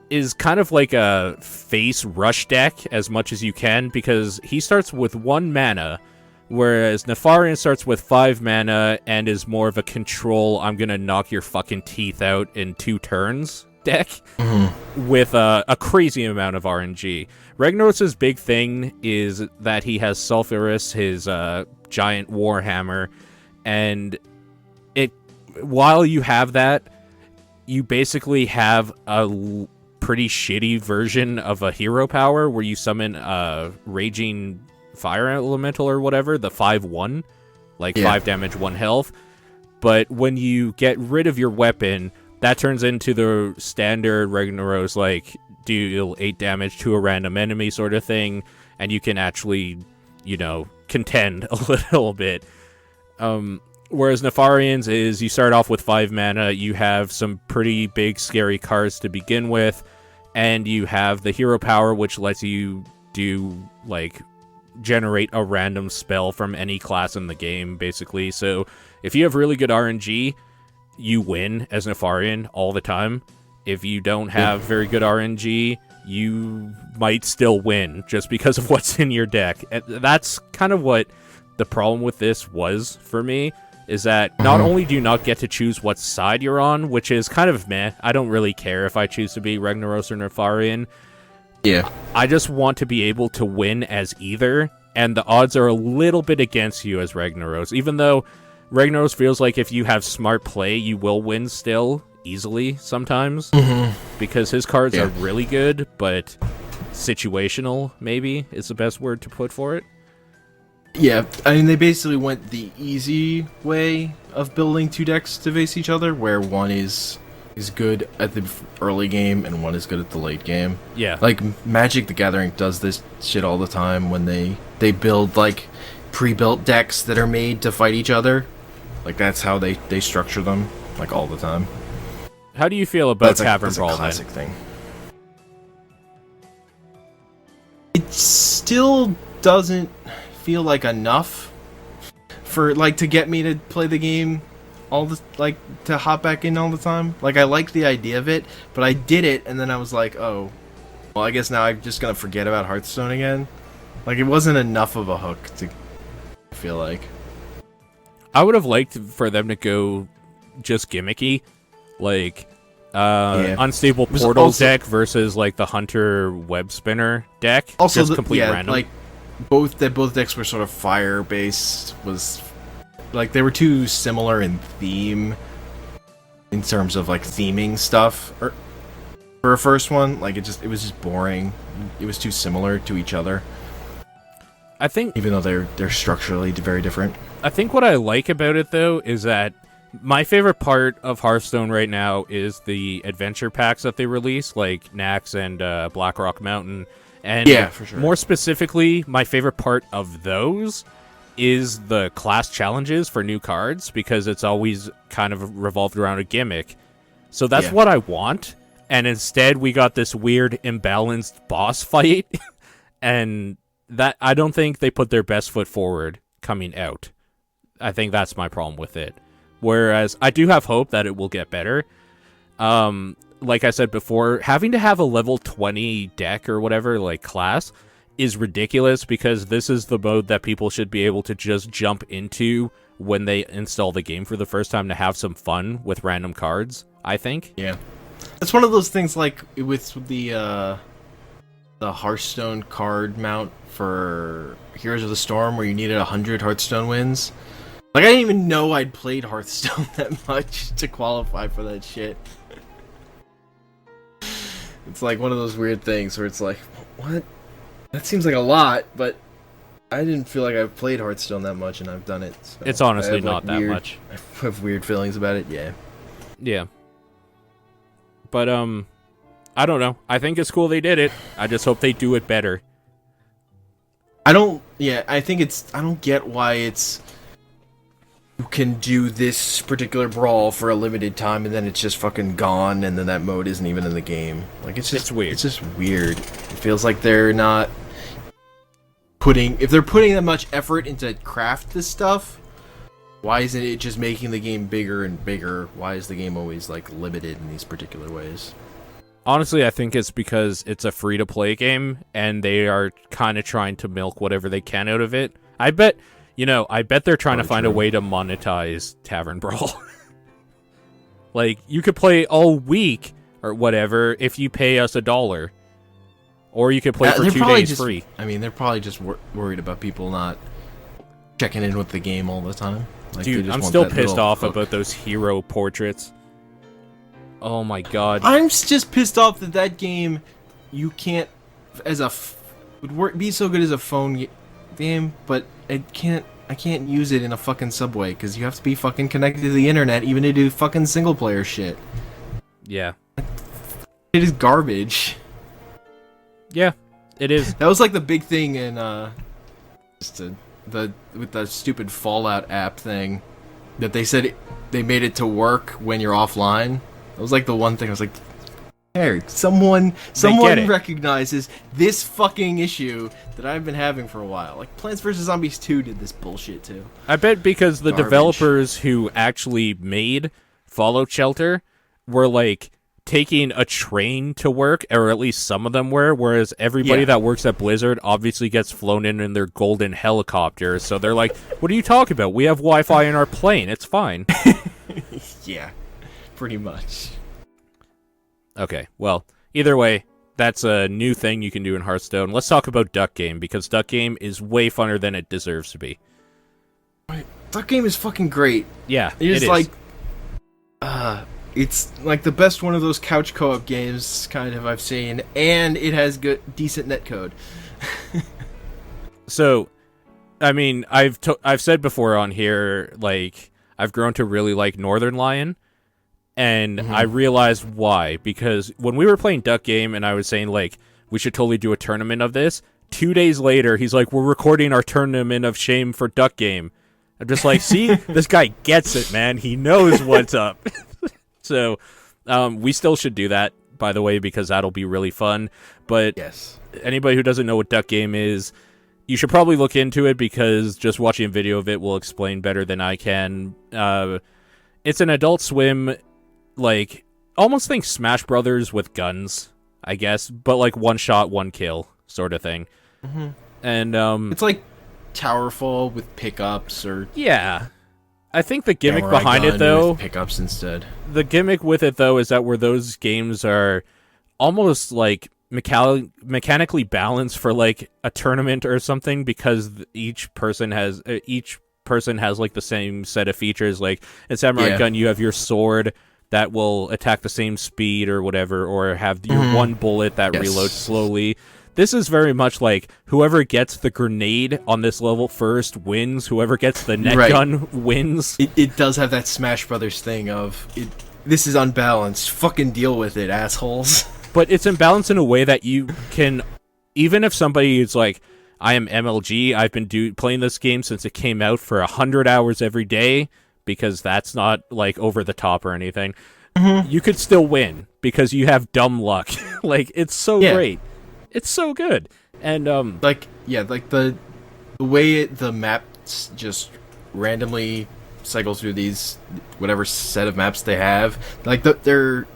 is kind of like a face rush deck as much as you can, because he starts with 1 mana, whereas Nefarian starts with 5 mana and is more of a control, I'm gonna knock your fucking teeth out in 2 turns deck, with a crazy amount of RNG. Ragnaros' big thing is that he has Sulfuras, his giant warhammer, and while you have that, you basically have a pretty shitty version of a hero power where you summon a raging fire elemental or whatever, the 5/1, like 5 damage, 1 health. But when you get rid of your weapon, that turns into the standard Ragnaros, like, deal 8 damage to a random enemy sort of thing, and you can actually, contend a little bit. Whereas Nefarian's is, you start off with 5 mana, you have some pretty big scary cards to begin with, and you have the hero power, which lets you do, like, generate a random spell from any class in the game, basically. So if you have really good RNG, you win as Nefarian all the time. If you don't have very good RNG, you might still win just because of what's in your deck. And that's kind of what the problem with this was for me, is that not only do you not get to choose what side you're on, which is kind of meh. I don't really care if I choose to be Ragnaros or Nefarian. Yeah. I just want to be able to win as either, and the odds are a little bit against you as Ragnaros, even though Ragnaros feels like if you have smart play, you will win still easily sometimes, because his cards are really good, but situational, maybe, is the best word to put for it. Yeah, I mean, they basically went the easy way of building two decks to face each other, where one is good at the early game and one is good at the late game. Yeah. Like, Magic the Gathering does this shit all the time when they build, like, pre-built decks that are made to fight each other. Like, that's how they structure them, like, all the time. How do you feel about Tavern Brawl, then? That's a classic thing. It still doesn't feel like enough for, like, to get me to play the game to hop back in all the time. Like, I like the idea of it, but I did it, and then I was like, oh, well, I guess now I'm just gonna forget about Hearthstone again. Like, it wasn't enough of a hook to feel like. I would have liked for them to go just gimmicky, like, Unstable Portals deck versus, like, the Hunter Web Spinner deck. Also, just complete random. Like, both decks were sort of fire-based, like, they were too similar in theme, in terms of, like, theming stuff, for a first one. Like, it was just boring. It was too similar to each other. I think, even though they're structurally very different. I think what I like about it, though, is that my favorite part of Hearthstone right now is the adventure packs that they release, like Nax and Blackrock Mountain. And yeah, for sure. More specifically, my favorite part of those is the class challenges for new cards, because it's always kind of revolved around a gimmick. So that's what I want, and instead we got this weird imbalanced boss fight, and that I don't think they put their best foot forward coming out. I think that's my problem with it. Whereas I do have hope that it will get better. Like I said before, having to have a level 20 deck or whatever, like, class, is ridiculous, because this is the mode that people should be able to just jump into when they install the game for the first time to have some fun with random cards, I think. Yeah. It's one of those things, like, with the Hearthstone card mount for Heroes of the Storm, where you needed 100 Hearthstone wins. Like, I didn't even know I'd played Hearthstone that much to qualify for that shit. It's like one of those weird things where it's like, what? That seems like a lot, but I didn't feel like I've played Hearthstone that much, and I've done it. So it's honestly not that much. I have weird feelings about it, yeah. Yeah. But, I don't know. I think it's cool they did it. I just hope they do it better. I don't get why you can do this particular brawl for a limited time and then it's just fucking gone, and then that mode isn't even in the game. Like, it's weird. It's just weird. It feels like they're not if they're putting that much effort into craft this stuff, why isn't it just making the game bigger and bigger? Why is the game always, like, limited in these particular ways? Honestly, I think it's because it's a free-to-play game, and they are kind of trying to milk whatever they can out of it. I bet they're trying to find a way to monetize Tavern Brawl. Like, you could play all week, or whatever, if you pay us $1. Or you could play for 2 days free. I mean, they're probably just worried about people not checking in with the game all the time. Like, dude, I'm still pissed off about those hero portraits. Oh my god. I'm just pissed off that game, you can't, would be so good as a phone game, but I can't use it in a fucking subway, because you have to be fucking connected to the internet even to do fucking single player shit. Yeah. It is garbage. Yeah, it is. That was like the big thing in, with the stupid Fallout app thing, that they said they made it to work when you're offline. That was like the one thing I was like, hey, someone recognizes this fucking issue that I've been having for a while. Like, Plants vs. Zombies 2 did this bullshit too. I bet because the developers who actually made Fallout Shelter were, like, taking a train to work, or at least some of them were, whereas everybody that works at Blizzard obviously gets flown in their golden helicopters, so they're like, what are you talking about? We have Wi-Fi in our plane, it's fine. Yeah, pretty much. Okay, well, either way, that's a new thing you can do in Hearthstone. Let's talk about Duck Game, because Duck Game is way funner than it deserves to be. Duck Game is fucking great. Yeah, it is. Like, it's like the best one of those couch co-op games kind of I've seen, and it has decent netcode. So, I mean, I've said before on here, like, I've grown to really like Northern Lion, and I realized why. Because when we were playing Duck Game, and I was saying, like, we should totally do a tournament of this, 2 days later, he's like, we're recording our tournament of shame for Duck Game. I'm just like, see, this guy gets it, man. He knows what's up. So, we still should do that, by the way, because that'll be really fun. But yes, anybody who doesn't know what Duck Game is, you should probably look into it, because just watching a video of it will explain better than I can. It's an Adult Swim, like, almost think Smash Brothers with guns, I guess, but like one shot, one kill sort of thing. And it's like Towerfall with pickups, or yeah. I think the gimmick behind it, though, pickups instead. The gimmick with it, though, is that where those games are almost like mechanically balanced for like a tournament or something, because each person has like the same set of features. Like in Samurai Gun, you have your sword that will attack the same speed or whatever, or have your one bullet that reloads slowly. This is very much like whoever gets the grenade on this level first wins. Whoever gets the net gun wins. It does have that Smash Brothers thing of, this is unbalanced. Fucking deal with it, assholes. But it's imbalanced in a way that you can, even if somebody is like, I am MLG, I've been playing this game since it came out for 100 hours every day, because that's not like over the top or anything, you could still win because you have dumb luck. Like, it's so great. It's so good. And the way the maps just randomly cycle through these whatever set of maps they have, like they're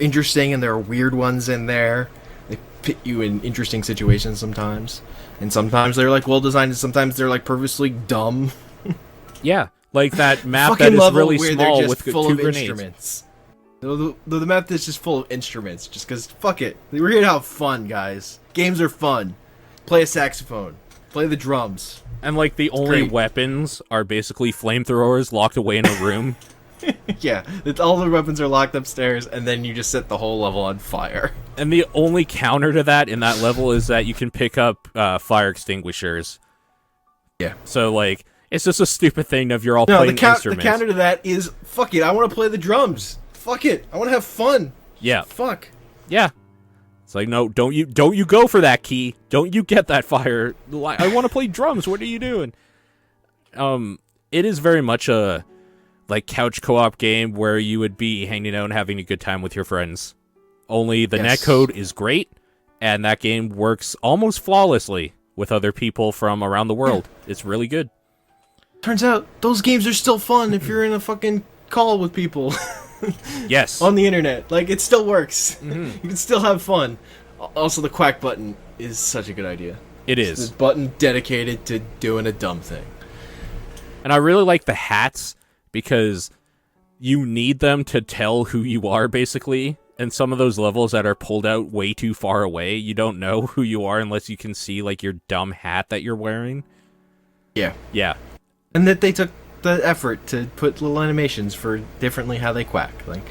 interesting, and there are weird ones in there. They put you in interesting situations sometimes, and sometimes they're like well designed, and sometimes they're like purposely dumb. Yeah, like that map that is really small with full 2 of grenades. Instruments. The map that's just full of instruments, just because, fuck it. We're here to have fun, guys. Games are fun. Play a saxophone. Play the drums. And, like, the only weapons are basically flamethrowers locked away in a room. Yeah, all the weapons are locked upstairs, and then you just set the whole level on fire. And the only counter to that in that level is that you can pick up fire extinguishers. Yeah. So, like, it's just a stupid thing of you're all playing instruments. The counter to that is, fuck it, I want to play the drums. Fuck it, I want to have fun. Yeah. Fuck. Yeah. It's like, no, don't you go for that key. Don't you get that fire. I want to play drums. What are you doing? It is very much a like couch co-op game where you would be hanging out and having a good time with your friends. Only the netcode is great, and that game works almost flawlessly with other people from around the world. It's really good. Turns out those games are still fun if you're in a fucking call with people. Yes. On the internet. Like, it still works. You can still have fun. Also, the quack button is such a good idea. It is. It's a button dedicated to doing a dumb thing. And I really like the hats, because you need them to tell who you are, basically. And some of those levels that are pulled out way too far away, you don't know who you are unless you can see, like, your dumb hat that you're wearing. Yeah. Yeah. And that they took the effort to put little animations for differently how they quack. Like,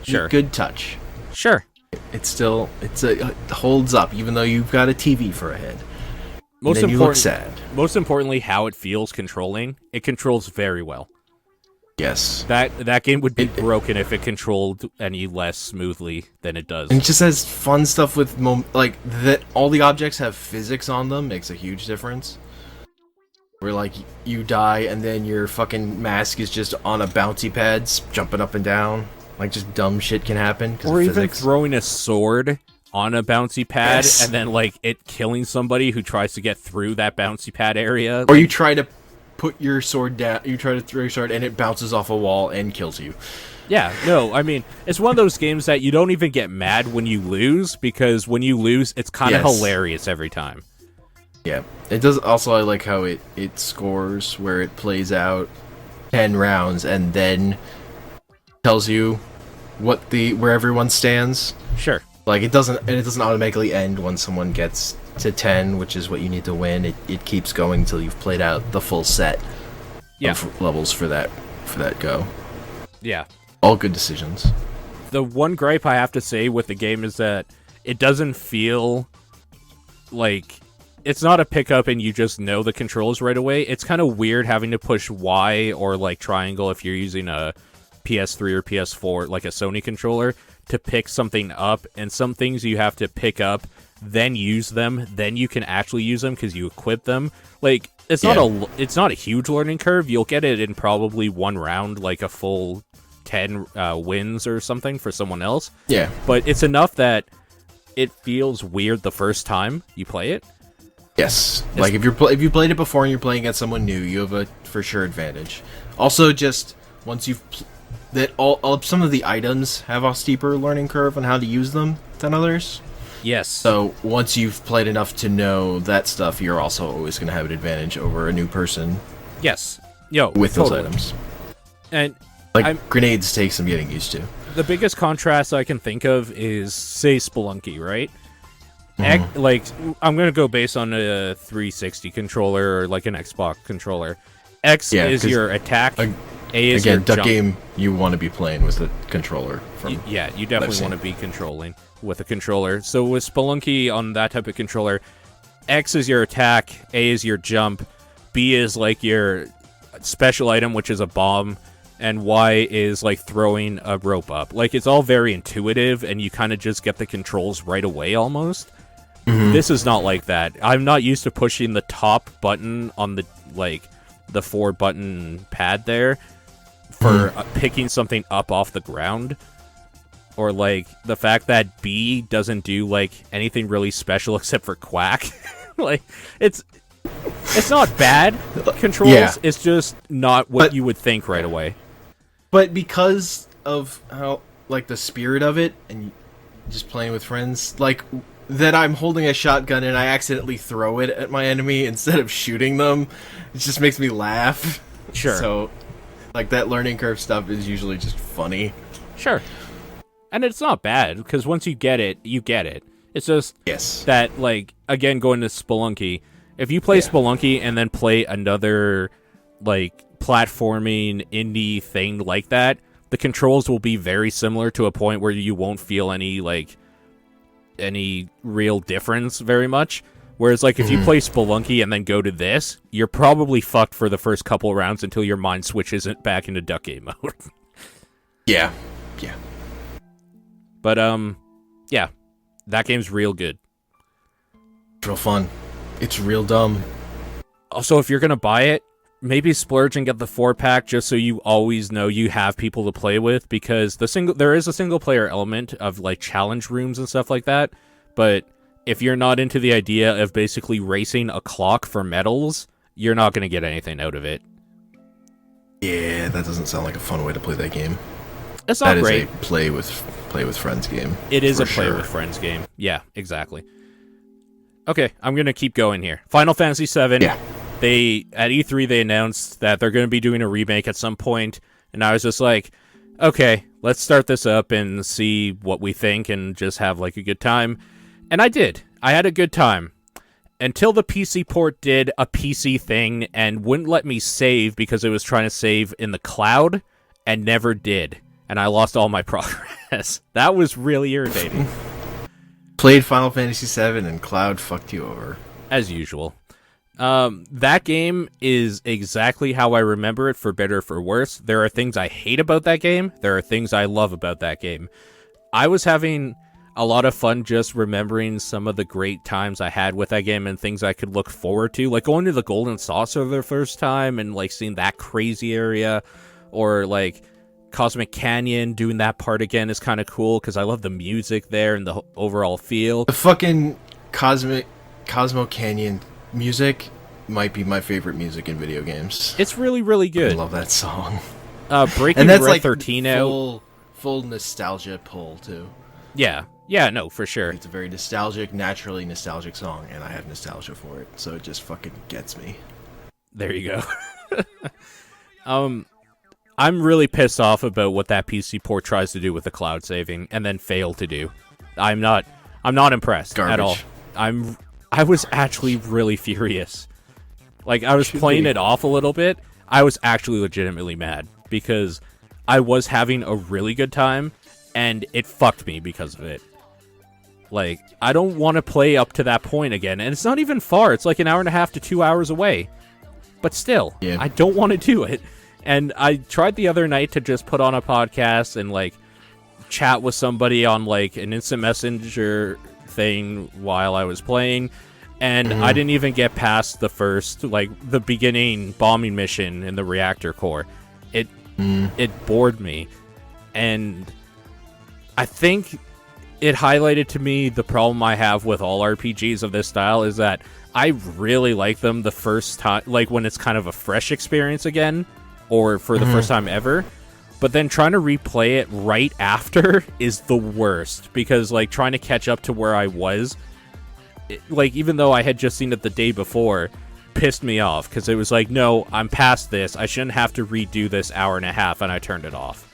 good touch. Sure. It holds up, even though you've got a TV for a head. You look sad. Most importantly, how it feels controlling. It controls very well. Yes. That game would be broken if it controlled any less smoothly than it does. And it just has fun stuff with that. All the objects have physics on them makes a huge difference. Where, like, you die and then your fucking mask is just on a bouncy pad, jumping up and down. Like, just dumb shit can happen. Or even throwing a sword on a bouncy pad and then, like, it killing somebody who tries to get through that bouncy pad area. Or you try to put your sword down, you try to throw your sword, and it bounces off a wall and kills you. Yeah, no, I mean, it's one of those games that you don't even get mad when you lose, because when you lose, it's kind of hilarious every time. Yeah, it does. Also, I like how it scores, where it plays out 10 rounds and then tells you where everyone stands. Sure. Like, it doesn't automatically end when someone gets to 10, which is what you need to win. It keeps going until you've played out the full set of levels for that go. Yeah. All good decisions. The one gripe I have to say with the game is that it doesn't feel like... It's not a pickup and you just know the controls right away. It's kind of weird having to push Y or like triangle if you're using a PS3 or PS4, like a Sony controller, to pick something up. And some things you have to pick up, then use them, then you can actually use them because you equip them. Like, it's not a huge learning curve. You'll get it in probably one round, like a full 10 wins or something for someone else. Yeah. But it's enough that it feels weird the first time you play it. Yes, like if you played it before and you're playing against someone new, you have a for sure advantage. Also, just once you've some of the items have a steeper learning curve on how to use them than others. Yes. So once you've played enough to know that stuff, you're also always going to have an advantage over a new person. Yes. With those items. And grenades take some getting used to. The biggest contrast I can think of is, say, Spelunky, right? Like, I'm going to go based on a 360 controller or like an Xbox controller. X is your attack. A is your jump. Game you want to be playing with a controller. You definitely want to be controlling with a controller. So with Spelunky on that type of controller, X is your attack, A is your jump, B is like your special item, which is a bomb, and Y is like throwing a rope up. Like, it's all very intuitive, and you kind of just get the controls right away almost. This is not like that. I'm not used to pushing the top button on the 4-button pad there for picking something up off the ground. Or, like, the fact that B doesn't do, like, anything really special except for quack. Like, it's not bad controls. Yeah. It's just not what you would think right away. But because of how, like, the spirit of it, and just playing with friends, like... that I'm holding a shotgun and I accidentally throw it at my enemy instead of shooting them, it just makes me laugh. Sure. So, like, that learning curve stuff is usually just funny. Sure. And it's not bad, because once you get it, you get it. It's just that, like, again, going to Spelunky, if you play Spelunky and then play another, like, platforming indie thing like that, the controls will be very similar to a point where you won't feel any real difference very much. Whereas, like, if you play Spelunky and then go to this, you're probably fucked for the first couple rounds until your mind switches it back into duck game mode. Yeah. But, that game's real good. It's real fun. It's real dumb. Also, if you're gonna buy it, maybe splurge and get the 4-pack just so you always know you have people to play with, because there is a single-player element of, like, challenge rooms and stuff like that, but if you're not into the idea of basically racing a clock for medals, you're not going to get anything out of it. Yeah, that doesn't sound like a fun way to play that game. It's not great. That is a play with friends game. It is a play with friends game. Yeah, exactly. Okay, I'm going to keep going here. Final Fantasy VII. Yeah. At E3, they announced that they're going to be doing a remake at some point, and I was just like, okay, let's start this up and see what we think and just have, like, a good time. And I did. I had a good time. Until the PC port did a PC thing and wouldn't let me save because it was trying to save in the cloud and never did. And I lost all my progress. That was really irritating. Played Final Fantasy VII and cloud fucked you over. As usual. That game is exactly how I remember it, for better or for worse. There are things I hate about that game. There are things I love about that game. I was having a lot of fun just remembering some of the great times I had with that game and things I could look forward to. Like going to the Golden Saucer the first time and, like, seeing that crazy area. Or, like, Cosmic Canyon, doing that part again is kind of cool because I love the music there and the overall feel. The fucking Cosmo Canyon music might be my favorite music in video games. It's really, really good. I love that song. Breaking and that's Red like 13 out. Full nostalgia pull, too. Yeah. Yeah, no, for sure. It's a very nostalgic, naturally nostalgic song, and I have nostalgia for it, so it just fucking gets me. There you go. I'm really pissed off about what that PC port tries to do with the cloud saving and then fail to do. I'm not impressed at all. I was actually really furious. Like, I was playing it off a little bit. I was actually legitimately mad because I was having a really good time and it fucked me because of it. Like, I don't want to play up to that point again, and it's not even far. It's like an hour and a half to 2 hours away. But still, yeah. I don't want to do it. And I tried the other night to just put on a podcast and, like, chat with somebody on, like, an instant messenger thing while I was playing, and I didn't even get past the first, like, the beginning bombing mission in the reactor core. It bored me. And I think it highlighted to me the problem I have with all RPGs of this style is that I really like them the first time, like when it's kind of a fresh experience again, or for the first time ever. But then trying to replay it right after is the worst, because like trying to catch up to where I was, like even though I had just seen it the day before, pissed me off, because it was like, no, I'm past this. I shouldn't have to redo this hour and a half, and I turned it off.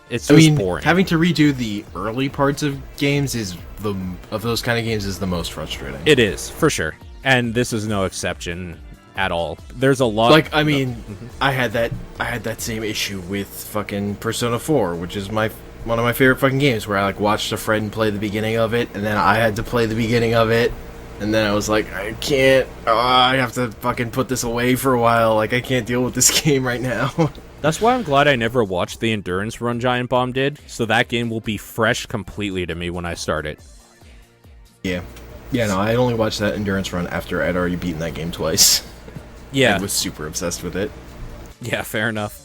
It's just boring. Having to redo the early parts of games of those kind of games is the most frustrating. It is, for sure. And this is no exception at all. There's a lot. Like, I mean, I had that same issue with fucking Persona 4, which is one of my favorite fucking games, where I like watched a friend play the beginning of it, and then I had to play the beginning of it, and then I was like, I can't. I have to fucking put this away for a while. Like, I can't deal with this game right now. That's why I'm glad I never watched the endurance run Giant Bomb did, so that game will be fresh completely to me when I start it. Yeah. Yeah, no, I only watched that endurance run after I'd already beaten that game twice. Yeah. I was super obsessed with it. Yeah, fair enough.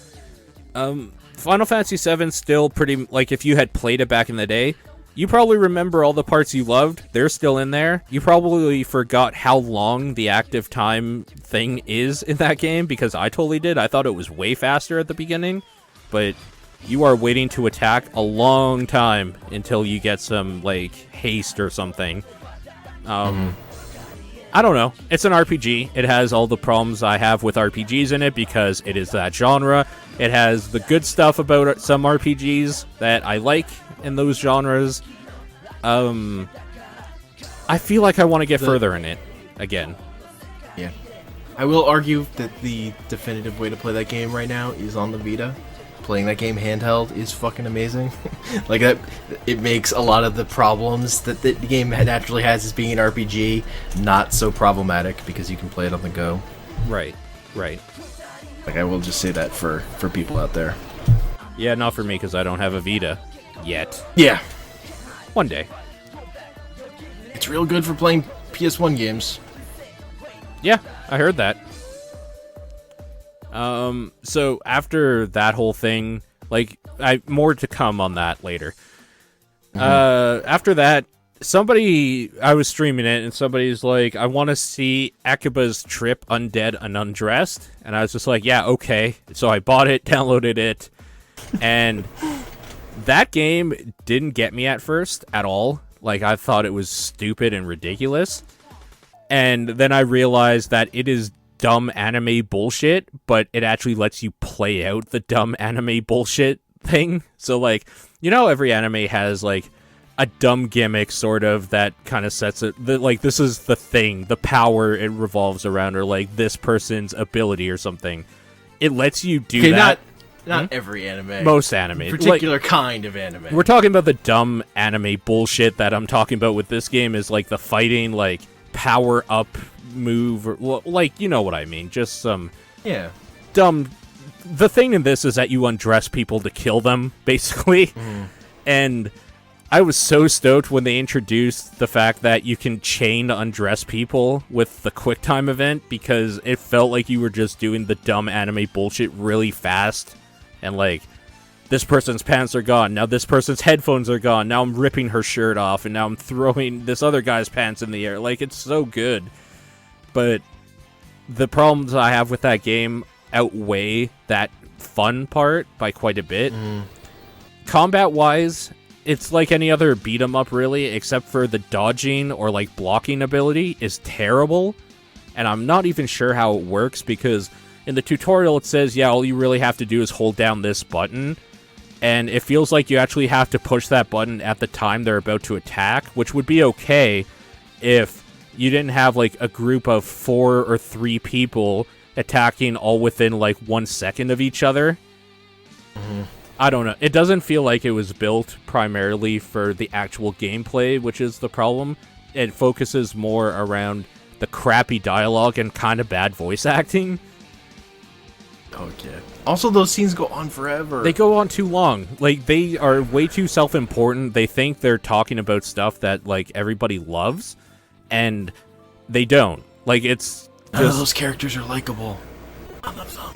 Final Fantasy VII still pretty, like, if you had played it back in the day, you probably remember all the parts you loved. They're still in there. You probably forgot how long the active time thing is in that game, because I totally did. I thought it was way faster at the beginning, but you are waiting to attack a long time until you get some, like, haste or something. I don't know. It's an RPG. It has all the problems I have with RPGs in it because it is that genre. It has the good stuff about some RPGs that I like in those genres. I feel like I want to get further in it again. Yeah. I will argue that the definitive way to play that game right now is on the Vita. Playing that game handheld is fucking amazing. Like, that, it makes a lot of the problems that the game naturally has as being an RPG not so problematic, because you can play it on the go. Right. Like, I will just say that for people out there. Yeah, not for me, because I don't have a Vita yet. Yeah. One day. It's real good for playing PS1 games. Yeah, I heard that. So after that whole thing, like, more to come on that later. After that, I was streaming it, and somebody's like, I want to see AKIBA'S Trip, Undead and Undressed. And I was just like, yeah, okay. So I bought it, downloaded it, and that game didn't get me at first at all. Like, I thought it was stupid and ridiculous. And then I realized that it is dumb anime bullshit, but it actually lets you play out the dumb anime bullshit thing. So, like, you know, every anime has, like, a dumb gimmick, sort of, that kind of sets it, like, this is the thing, the power it revolves around, or, like, this person's ability or something. It lets you do that. Not every anime. Most anime. Particular kind of anime. We're talking about the dumb anime bullshit that I'm talking about with this game is, like, the fighting, like, power up move, or, like, you know what I mean, just some dumb. The thing in this is that you undress people to kill them, basically. And I was so stoked when they introduced the fact that you can chain undress people with the QuickTime event, because it felt like you were just doing the dumb anime bullshit really fast, and like, this person's pants are gone, now this person's headphones are gone, now I'm ripping her shirt off, and now I'm throwing this other guy's pants in the air. Like, it's so good. But the problems I have with that game outweigh that fun part by quite a bit. Combat-wise, it's like any other beat-em-up, really, except for the dodging or, like, blocking ability is terrible. And I'm not even sure how it works, because in the tutorial it says, yeah, all you really have to do is hold down this button. And it feels like you actually have to push that button at the time they're about to attack, which would be okay if you didn't have, like, a group of 4 or 3 people attacking all within, like, 1 second of each other. I don't know. It doesn't feel like it was built primarily for the actual gameplay, which is the problem. It focuses more around the crappy dialogue and kind of bad voice acting. Okay. Also, those scenes go on forever. They go on too long. Like, they are way too self-important. They think they're talking about stuff that, like, everybody loves, and they don't. Like, it's none of those characters are likable. None of them.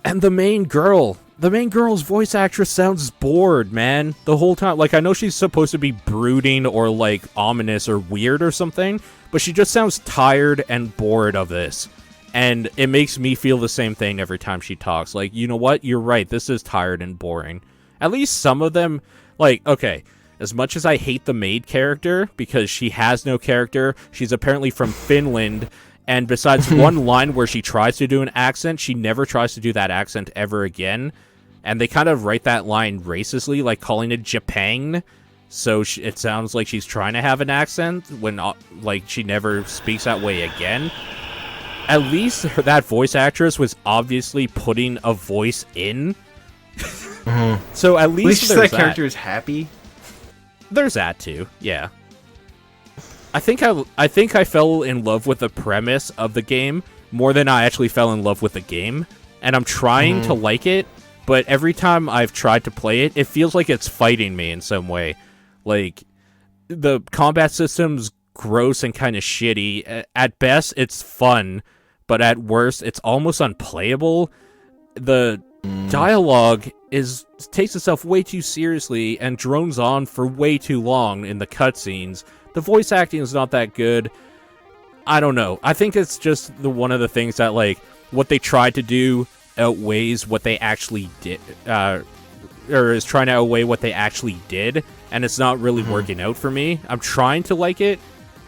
And the main girl's voice actress sounds bored, man, the whole time. Like, I know she's supposed to be brooding or, like, ominous or weird or something, but she just sounds tired and bored of this. And it makes me feel the same thing every time she talks. Like, you know what? You're right. This is tired and boring. At least some of them, like, okay, as much as I hate the maid character, because she has no character, she's apparently from Finland, and besides one line where she tries to do an accent, she never tries to do that accent ever again. And they kind of write that line racistly, like calling it Japan. So it sounds like she's trying to have an accent when, like, she never speaks that way again. At least that voice actress was obviously putting a voice in. So at least that character is happy. There's that too, yeah. I think I fell in love with the premise of the game more than I actually fell in love with the game, and I'm trying to like it, but every time I've tried to play it, it feels like it's fighting me in some way. Like, the combat system's gross and kind of shitty. At best, it's fun, but at worst, it's almost unplayable. The dialogue takes itself way too seriously and drones on for way too long in the cutscenes. The voice acting is not that good. I don't know. I think it's just one of the things that, like, what they tried to do outweighs what they actually did, or is trying to outweigh what they actually did, and it's not really working out for me. I'm trying to like it,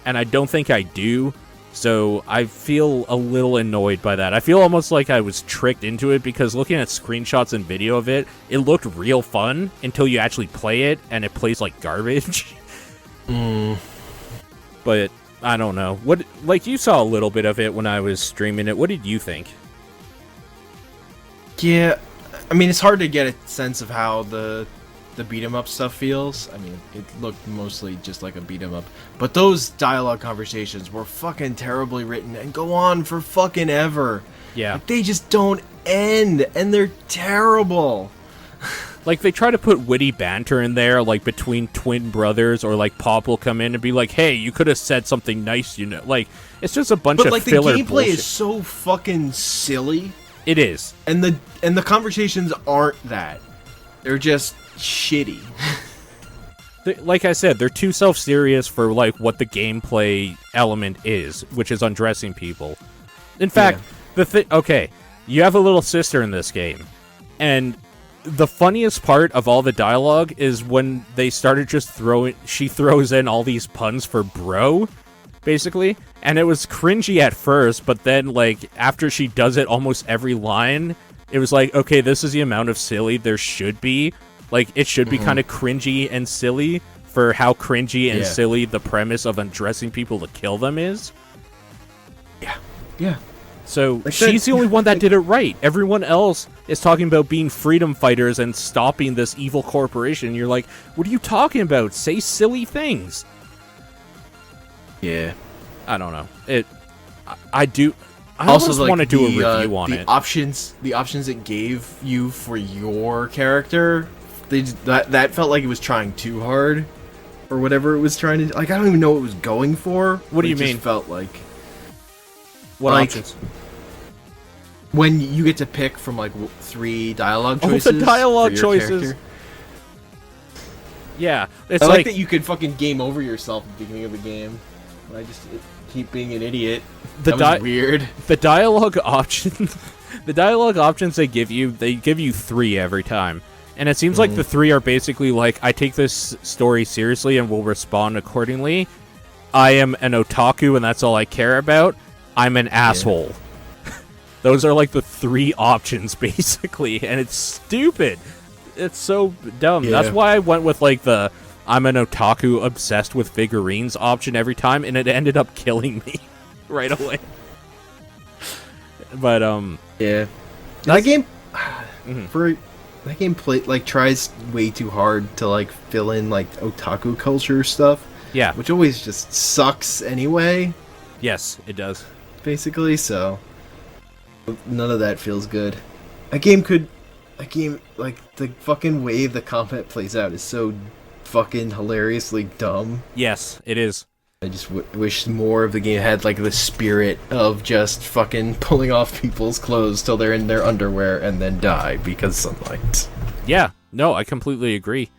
and I don't think I do, so I feel a little annoyed by that. I feel almost like I was tricked into it, because looking at screenshots and video of it, it looked real fun until you actually play it, and it plays like garbage. But I don't know. What, like, you saw a little bit of it when I was streaming it. What did you think? Yeah, I mean, it's hard to get a sense of how the beat 'em up stuff feels. I mean, it looked mostly just like a beat 'em up, but those dialogue conversations were fucking terribly written and go on for fucking ever. Yeah, like, they just don't end, and they're terrible. Like, they try to put witty banter in there, like, between twin brothers, or, like, Pop will come in and be like, hey, you could have said something nice, you know. Like, it's just a bunch of filler the gameplay bullshit. is so fucking silly. It is. And the conversations aren't that. They're just shitty. Like I said, they're too self-serious for, like, what the gameplay element is, which is undressing people. In fact, okay, you have a little sister in this game, and the funniest part of all the dialogue is when they started just she throws in all these puns for bro, basically, and it was cringy at first, but then, like, after she does it almost every line, it was like, okay, this is the amount of silly there should be. Like, it should be kind of cringy and silly for how cringy and silly the premise of undressing people to kill them is. Yeah. So, like, she's the only one that did it right. Everyone else is talking about being freedom fighters and stopping this evil corporation. You're like, what are you talking about? Say silly things. Yeah. I don't know. I also, like, want to do a review on it. The options it gave you for your character, that felt like it was trying too hard, or whatever it was trying to. Like, I don't even know what it was going for. What do you mean? It just felt like. What options? When you get to pick from, like, 3 dialogue choices. Oh, the dialogue choices. Character. Yeah, I like that you could fucking game over yourself at the beginning of the game. keep being an idiot. The That was weird. The dialogue options, they give you 3 every time. And it seems like the 3 are basically like, I take this story seriously and will respond accordingly. I am an otaku and that's all I care about. I'm an asshole. Those are like the 3 options, basically. And it's stupid. It's so dumb. Yeah. That's why I went with like the I'm an otaku obsessed with figurines option every time, and it ended up killing me right away. But yeah, that game that game tries way too hard to like fill in like otaku culture stuff. Yeah, which always just sucks anyway. Yes, it does. Basically, so none of that feels good. A game like the fucking way the combat plays out is so fucking hilariously dumb. Yes, it is. I just wish more of the game had like the spirit of just fucking pulling off people's clothes till they're in their underwear and then die because sunlight. Yeah, no, I completely agree.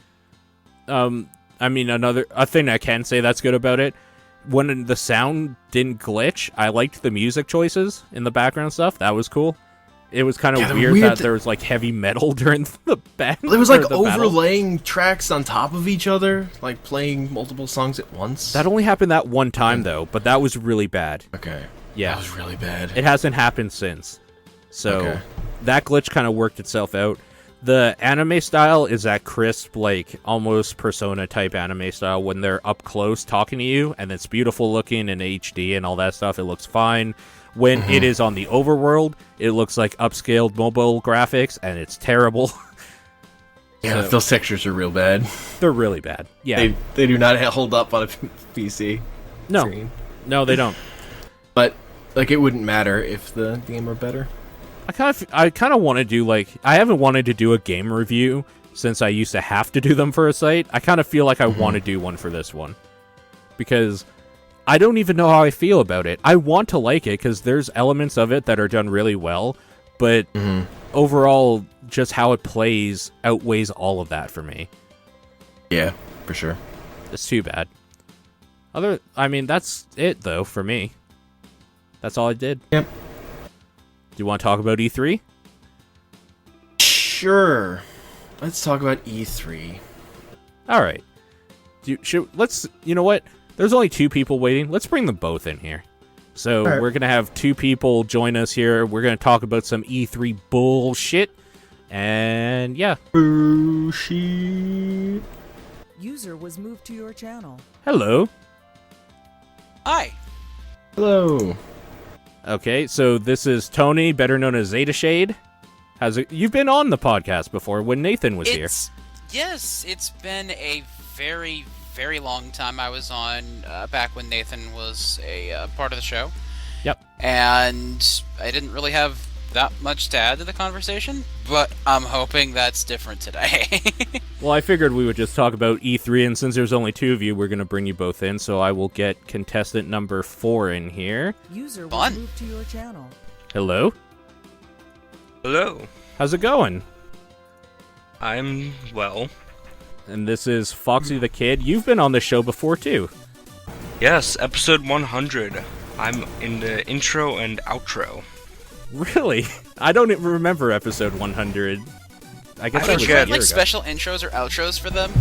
I mean, a thing I can say that's good about it, when the sound didn't glitch, I liked the music choices in the background stuff. That was cool. It was kind of weird that there was like heavy metal during the battle. It was like overlaying tracks on top of each other, like playing multiple songs at once. That only happened that one time though, but that was really bad. Okay. Yeah. That was really bad. It hasn't happened since. So that glitch kind of worked itself out. The anime style is that crisp, like almost Persona type anime style when they're up close talking to you, and it's beautiful looking in HD and all that stuff. It looks fine. When it is on the overworld, it looks like upscaled mobile graphics, and it's terrible. Yeah, so, those textures are real bad. They're really bad. Yeah, they do not hold up on a PC. No, screen. No, they don't. But like, it wouldn't matter if the game were better. I kind of want to do I haven't wanted to do a game review since I used to have to do them for a site. I kind of feel like I want to do one for this one because I don't even know how I feel about it. I want to like it because there's elements of it that are done really well, but overall, just how it plays outweighs all of that for me. Yeah, for sure. It's too bad. I mean, that's it though for me. That's all I did. Yep. Do you want to talk about E3? Sure. Let's talk about E3. All right. You know what? There's only 2 people waiting. Let's bring them both in here. So we're going to have 2 people join us here. We're going to talk about some E3 bullshit. And yeah. Bullshit. User was moved to your channel. Hello. Hi. Hello. Okay, so this is Tony, better known as Zeta Shade. You've been on the podcast before when Nathan was here. Yes, it's been a very, very long time. I was on back when Nathan was a part of the show. Yep. And I didn't really have that much to add to the conversation, but I'm hoping that's different today. Well, I figured we would just talk about E3, and since there's only 2 of you, we're going to bring you both in, so I will get contestant number 4 in here. User was moved to your channel. Hello? Hello. How's it going? I'm well. And this is Foxy the Kid. You've been on the show before, too. Yes, episode 100. I'm in the intro and outro. Really? I don't even remember episode 100. I guess that was Did you have a year ago. special intros or outros for them?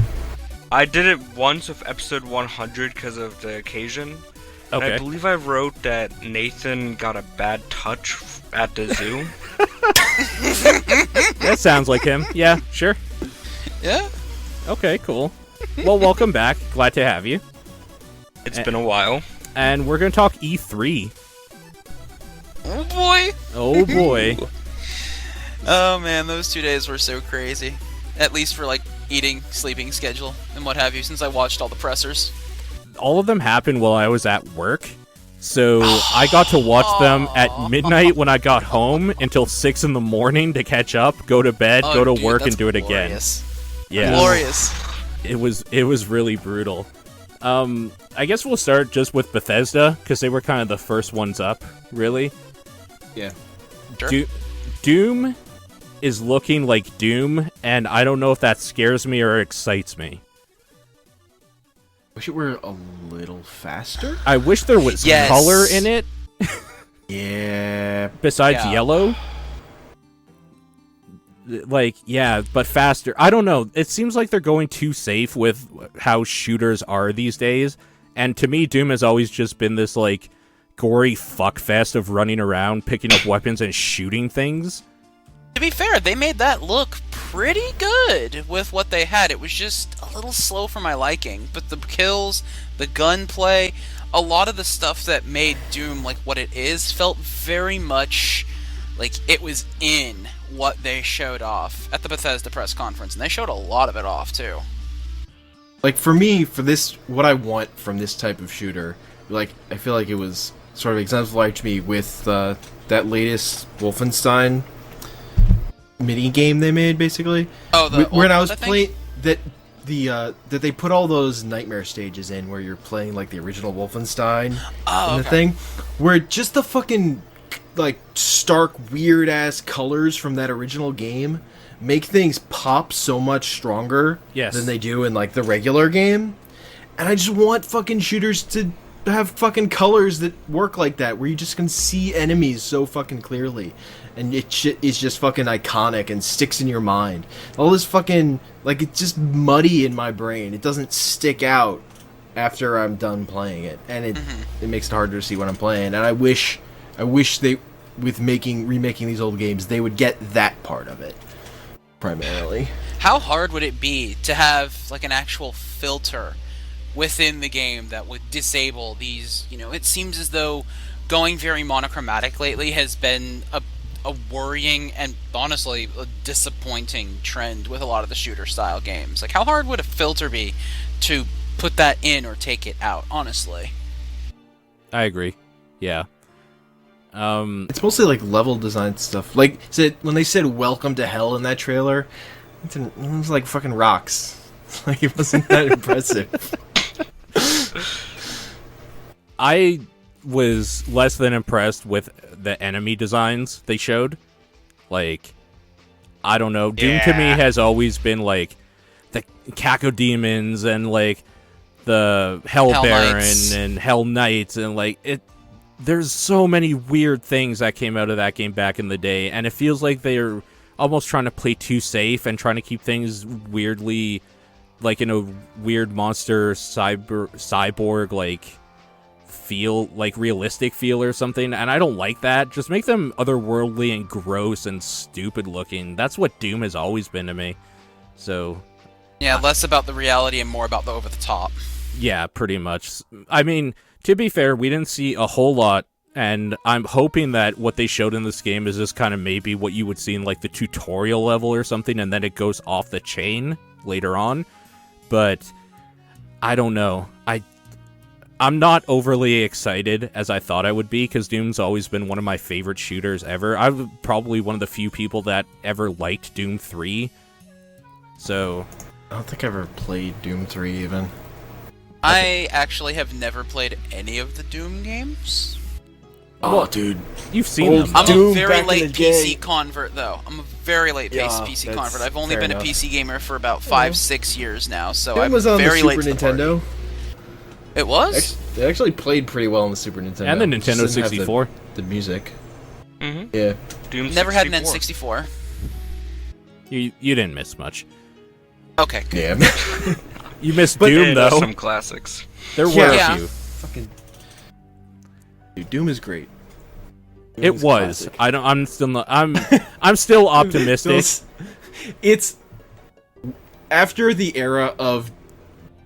I did it once with episode 100 because of the occasion. And Okay. I believe I wrote that Nathan got a bad touch at the zoo. That sounds like him. Yeah, sure. Yeah. Okay, cool. Well, welcome back. Glad to have you. It's been a while. And we're going to talk E3. Oh boy. Oh boy. Oh man, those 2 days were so crazy. At least for like eating, sleeping schedule, and what have you, since I watched all the pressers. All of them happened while I was at work. So I got to watch them at midnight when I got home until 6 in the morning to catch up, go to bed, go to work, and do it glorious. again. Yeah. Glorious. It was really brutal. I guess we'll start just with Bethesda, because they were kind of the first ones up, really. Yeah. Sure. Doom is looking like Doom, and I don't know if that scares me or excites me. Wish it were a little faster. I wish there was Yes. color in it Yeah. besides Yeah. yellow. Like, yeah, but faster. I don't know. It seems like they're going too safe with how shooters are these days. And to me, Doom has always just been this, like, gory fuckfest of running around, picking up weapons, and shooting things. To be fair, they made that look pretty good with what they had. It was just a little slow for my liking, but the kills, the gunplay, a lot of the stuff that made Doom like what it is felt very much like it was in what they showed off at the Bethesda press conference, and they showed a lot of it off too. Like, for me, for this, what I want from this type of shooter, like, I feel like it was sort of exemplified to me with that latest Wolfenstein mini game they made, basically. Oh, the when I was Ultimate, playing that they put all those nightmare stages in where you're playing like the original Wolfenstein and the thing, where just the fucking like stark weird ass colors from that original game make things pop so much stronger than they do in like the regular game. And I just want fucking shooters to have fucking colors that work like that, where you just can see enemies so fucking clearly, and it is just fucking iconic and sticks in your mind. All this fucking, like, it's just muddy in my brain. It doesn't stick out after I'm done playing it, and it makes it harder to see what I'm playing. And I wish they, with remaking these old games, they would get that part of it primarily. How hard would it be to have like an actual filter within the game that would disable these, it seems as though going very monochromatic lately has been a worrying and honestly a disappointing trend with a lot of the shooter style games. Like, how hard would a filter be to put that in or take it out, honestly? I agree. Yeah. It's mostly like level design stuff. Like, when they said "Welcome to Hell" in that trailer, it was like fucking rocks. Like, it wasn't that impressive. I was less than impressed with the enemy designs they showed. Like, I don't know. Doom to me has always been like the Cacodemons and like the Hell Baron Knights. and Hell Knights, and like it. There's so many weird things that came out of that game back in the day, and it feels like they're almost trying to play too safe and trying to keep things weirdly, like, in a weird monster cyborg like feel, like realistic feel or something, and I don't like that. Just make them otherworldly and gross and stupid looking. That's what Doom has always been to me. So Yeah, less about the reality and more about the over the top. yeah, pretty much. I mean, to be fair, we didn't see a whole lot, and I'm hoping that what they showed in this game is just kind of maybe what you would see in like the tutorial level or something, and then it goes off the chain later on. But I don't know. I'm not overly excited as I thought I would be, because Doom's always been one of my favorite shooters ever. I'm probably one of the few people that ever liked Doom 3. So I don't think I ever played Doom 3 even. I actually have never played any of the Doom games. Oh, dude. you've seen Old them. I'm Doom a very back in late the day. PC convert, though. I'm a very late Yeah, PC that's convert. I've only fair been enough. a PC gamer for about 5-6 years now, so Doom I'm was on very the late Super to the party. Nintendo. It was? They actually played pretty well on the Super Nintendo. And the Just Nintendo didn't have 64. The music. Mm-hmm. Yeah. Doom Never had an 64. N64. You didn't miss much. Okay, good. Yeah. You missed But Doom, there's though. some classics. There were Yeah. a few. Fucking. Dude, Doom is great. Doom It is was. classic. I'm still not. I'm still optimistic. It's after the era of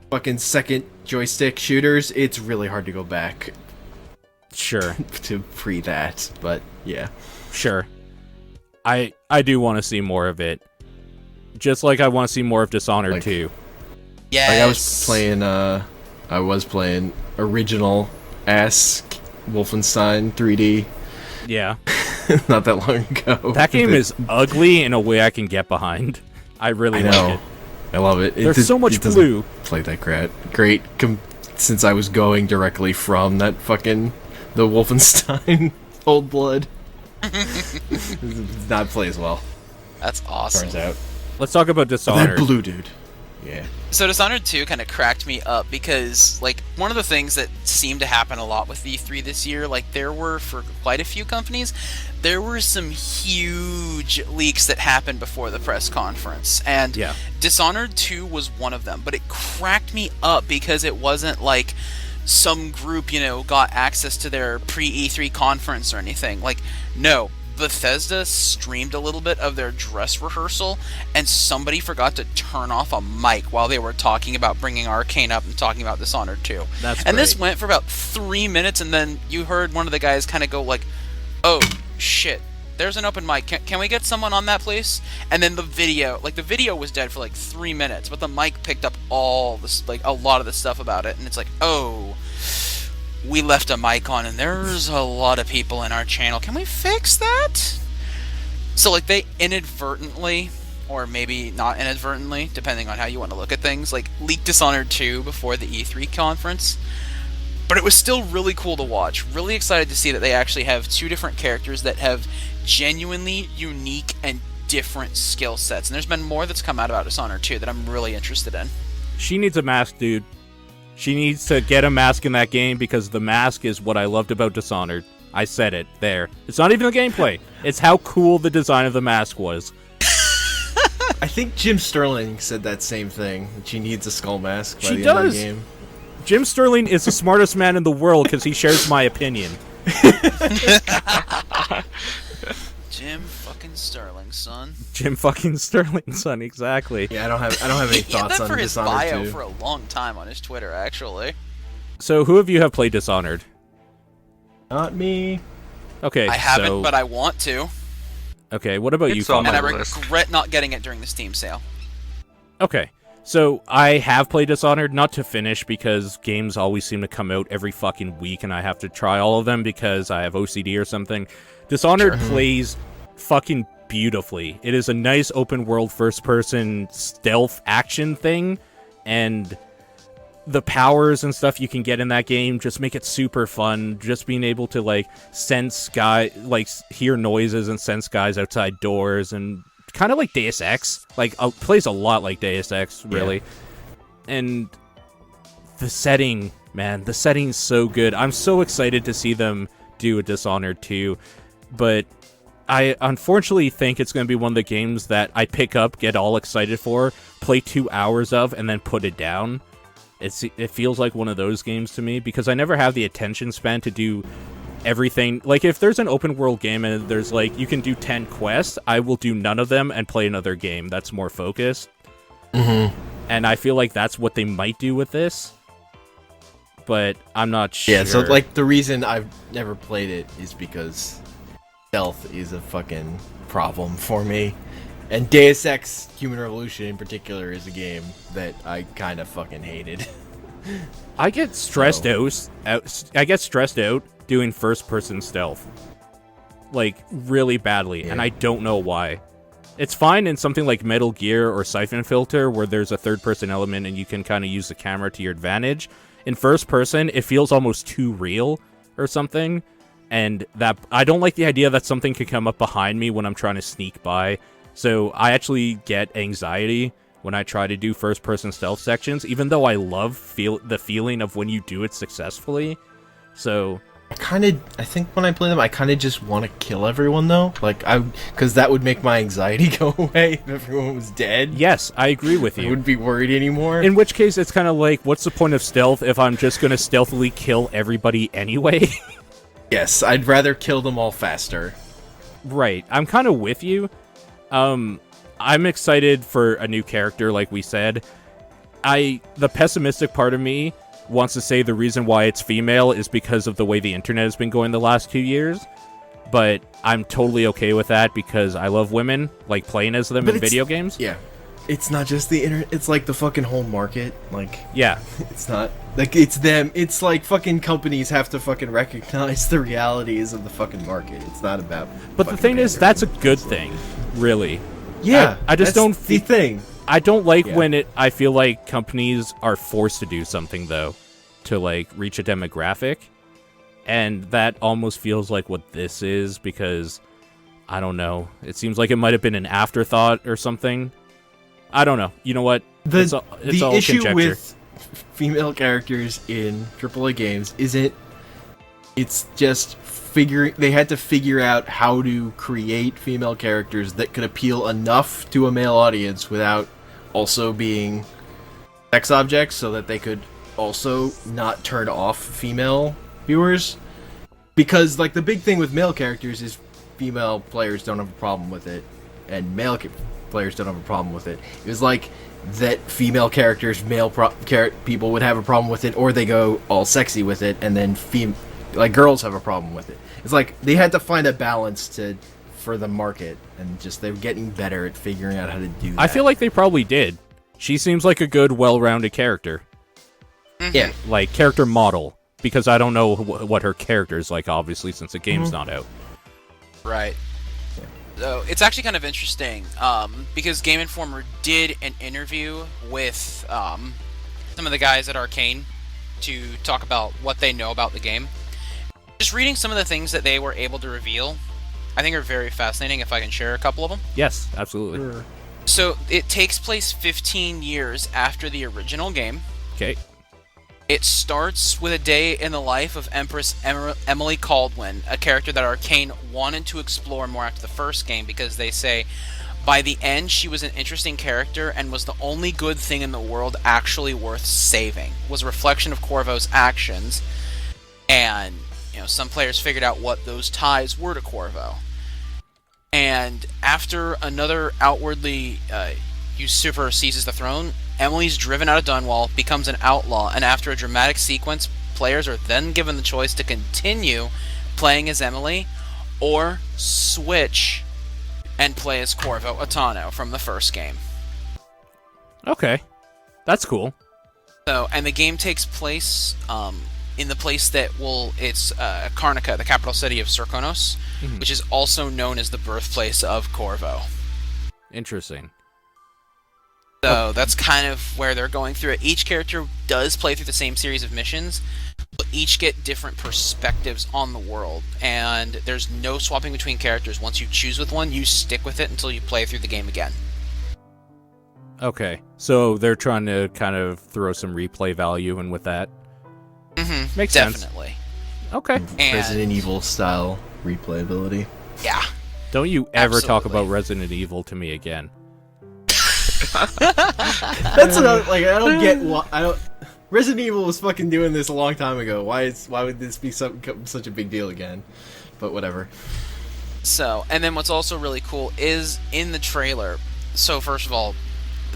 fucking second joystick shooters. It's really hard to go back Sure, to pre that, but yeah. sure. I do want to see more of it. Just like I want to see more of Dishonored Like- 2. Yes. Like I was playing original ass Wolfenstein 3D Yeah. not that long ago. That game is ugly in a way I can get behind. I really I like know. it. I love it. There's so much it doesn't blue. Play that great since I was going directly from that fucking the Wolfenstein Old Blood. Does not play as well. That's awesome. Turns out. Let's talk about That Dishonored. blue dude. Yeah. So Dishonored 2 kind of cracked me up because, like, one of the things that seemed to happen a lot with E3 this year, like, there were, for quite a few companies, there were some huge leaks that happened before the press conference. And Dishonored 2 was one of them. But it cracked me up because it wasn't like some group, got access to their pre-E3 conference or anything. Like, no. Bethesda streamed a little bit of their dress rehearsal, and somebody forgot to turn off a mic while they were talking about bringing Arcane up and talking about Dishonored 2. And this went for about 3 minutes, and then you heard one of the guys kind of go like, "Oh, shit, there's an open mic. Can we get someone on that, please?" And then the video was dead for like 3 minutes, but the mic picked up all this, like, a lot of the stuff about it, and it's like, oh, we left a mic on and there's a lot of people in our channel. Can we fix that? So, like, they inadvertently, or maybe not inadvertently, depending on how you want to look at things, like, leaked Dishonored 2 before the E3 conference. But it was still really cool to watch. Really excited to see that they actually have two different characters that have genuinely unique and different skill sets. And there's been more that's come out about Dishonored 2 that I'm really interested in. She needs a mask, dude. She needs to get a mask in that game because the mask is what I loved about Dishonored. I said it there. It's not even the gameplay. It's how cool the design of the mask was. I think Jim Sterling said that same thing. She needs a skull mask by She the does. end of the game. Jim Sterling is the smartest man in the world because he shares my opinion. Jim fucking Sterling, son. Jim fucking Sterling, son, exactly. Yeah, I don't have any He had thoughts that on for his Dishonored bio 2. for a long time on his Twitter, actually. So who of you have played Dishonored? Not me. Okay, I haven't, so, but I want to. Okay, what about you, It's on Tom? And my I list. regret not getting it during the Steam sale. Okay, so I have played Dishonored, not to finish, because games always seem to come out every fucking week, and I have to try all of them because I have OCD or something. Dishonored plays fucking beautifully. It is a nice open-world first-person stealth action thing, and the powers and stuff you can get in that game just make it super fun. Just being able to, like, hear noises and sense guys outside doors, and kind of like Deus Ex. Like, plays a lot like Deus Ex, really. Yeah. And the setting, man, the setting's so good. I'm so excited to see them do a Dishonored 2, but I unfortunately think it's going to be one of the games that I pick up, get all excited for, play 2 hours of, and then put it down. It feels like one of those games to me, because I never have the attention span to do everything. Like, if there's an open world game and there's, like, you can do 10 quests, I will do none of them and play another game that's more focused. Mm-hmm. And I feel like that's what they might do with this, but I'm not sure. Yeah, so, like, the reason I've never played it is because stealth is a fucking problem for me. And Deus Ex Human Revolution in particular is a game that I kind of fucking hated. I get stressed out. I get stressed out doing first-person stealth, like, really badly, and I don't know why. It's fine in something like Metal Gear or Siphon Filter, where there's a third-person element and you can kind of use the camera to your advantage. In first-person, it feels almost too real or something, and that I don't like the idea that something could come up behind me when I'm trying to sneak by. So I actually get anxiety when I try to do first-person stealth sections, even though I love the feeling of when you do it successfully. So I think when I play them, I kind of just want to kill everyone, though. Like, because that would make my anxiety go away if everyone was dead. yes, I agree with I you. wouldn't be worried anymore. In which case, it's kind of like, what's the point of stealth if I'm just going to stealthily kill everybody anyway? Yes, I'd rather kill them all faster. Right, I'm kind of with you. I'm excited for a new character, like we said. The pessimistic part of me wants to say the reason why it's female is because of the way the internet has been going the last 2 years. But I'm totally okay with that because I love women, like playing as them in video games. Yeah. It's not just the internet, it's like the fucking whole market. Like, Yeah. it's not, like, it's them. It's like fucking companies have to fucking recognize the realities of the fucking market. It's not about. But the thing is, that's a good thing, really. Yeah. I just that's don't the thing. I don't like when I feel like companies are forced to do something, though, to, like, reach a demographic. And that almost feels like what this is, because, I don't know, it seems like it might have been an afterthought or something. I don't know. You know what? It's all issue conjecture. with female characters in AAA games isn't. It's just they had to figure out how to create female characters that could appeal enough to a male audience without also being sex objects, so that they could also not turn off female viewers. Because like the big thing with male characters is female players don't have a problem with it, and male players don't have a problem with it. It was like that female characters, people would have a problem with it, or they go all sexy with it, and then like girls have a problem with it. It's like they had to find a balance for the market, and just they're getting better at figuring out how to do that. I feel like they probably did. She seems like a good, well-rounded character. Yeah. Like, character model. Because I don't know what her character is like, obviously, since the game's not out. Right. So it's actually kind of interesting, because Game Informer did an interview with some of the guys at Arcane to talk about what they know about the game. Just reading some of the things that they were able to reveal, I think are very fascinating, if I can share a couple of them. Yes, absolutely. Sure. So it takes place 15 years after the original game. Okay. It starts with a day in the life of Empress Emily Caldwin, a character that Arcane wanted to explore more after the first game, because they say by the end she was an interesting character and was the only good thing in the world actually worth saving. Was a reflection of Corvo's actions, and some players figured out what those ties were to Corvo. And after another outwardly usurper seizes the throne, Emily's driven out of Dunwall, becomes an outlaw, and after a dramatic sequence, players are then given the choice to continue playing as Emily, or switch and play as Corvo Attano from the first game. Okay. That's cool. So, and the game takes place in the place that it's Karnaca, the capital city of Serkonos, which is also known as the birthplace of Corvo. Interesting. So that's kind of where they're going through it. Each character does play through the same series of missions, but each get different perspectives on the world, and there's no swapping between characters. Once you choose with one, you stick with it until you play through the game again. Okay, so they're trying to kind of throw some replay value in with that. Mm-hmm. Makes sense. Definitely. Okay. And Resident Evil style replayability. yeah. Don't you ever talk Absolutely. about Resident Evil to me again. That's another, like, I don't get why. Resident Evil was fucking doing this a long time ago. Why would this be such a big deal again? But whatever. So, and then what's also really cool is in the trailer. So first of all,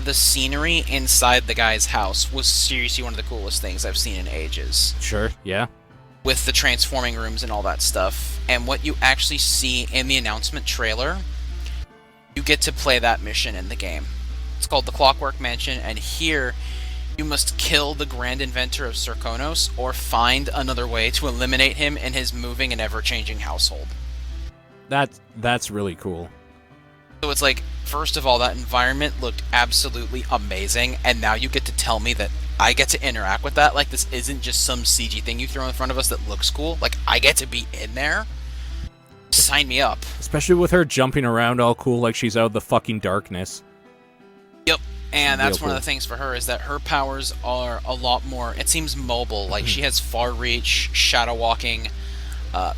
the scenery inside the guy's house was seriously one of the coolest things I've seen in ages. Sure, yeah. With the transforming rooms and all that stuff. And what you actually see in the announcement trailer, you get to play that mission in the game. It's called the Clockwork Mansion, and here you must kill the Grand Inventor of Serkonos or find another way to eliminate him in his moving and ever-changing household. That's really cool. So it's like, first of all, that environment looked absolutely amazing, and now you get to tell me that I get to interact with that. Like, this isn't just some CG thing you throw in front of us that looks cool. Like, I get to be in there. Sign me up. Especially with her jumping around all cool like she's out of the fucking darkness. Yep. And that's Real one of cool. the things for her, is that her powers are a lot more, it seems, mobile. Like, she has far reach, shadow walking,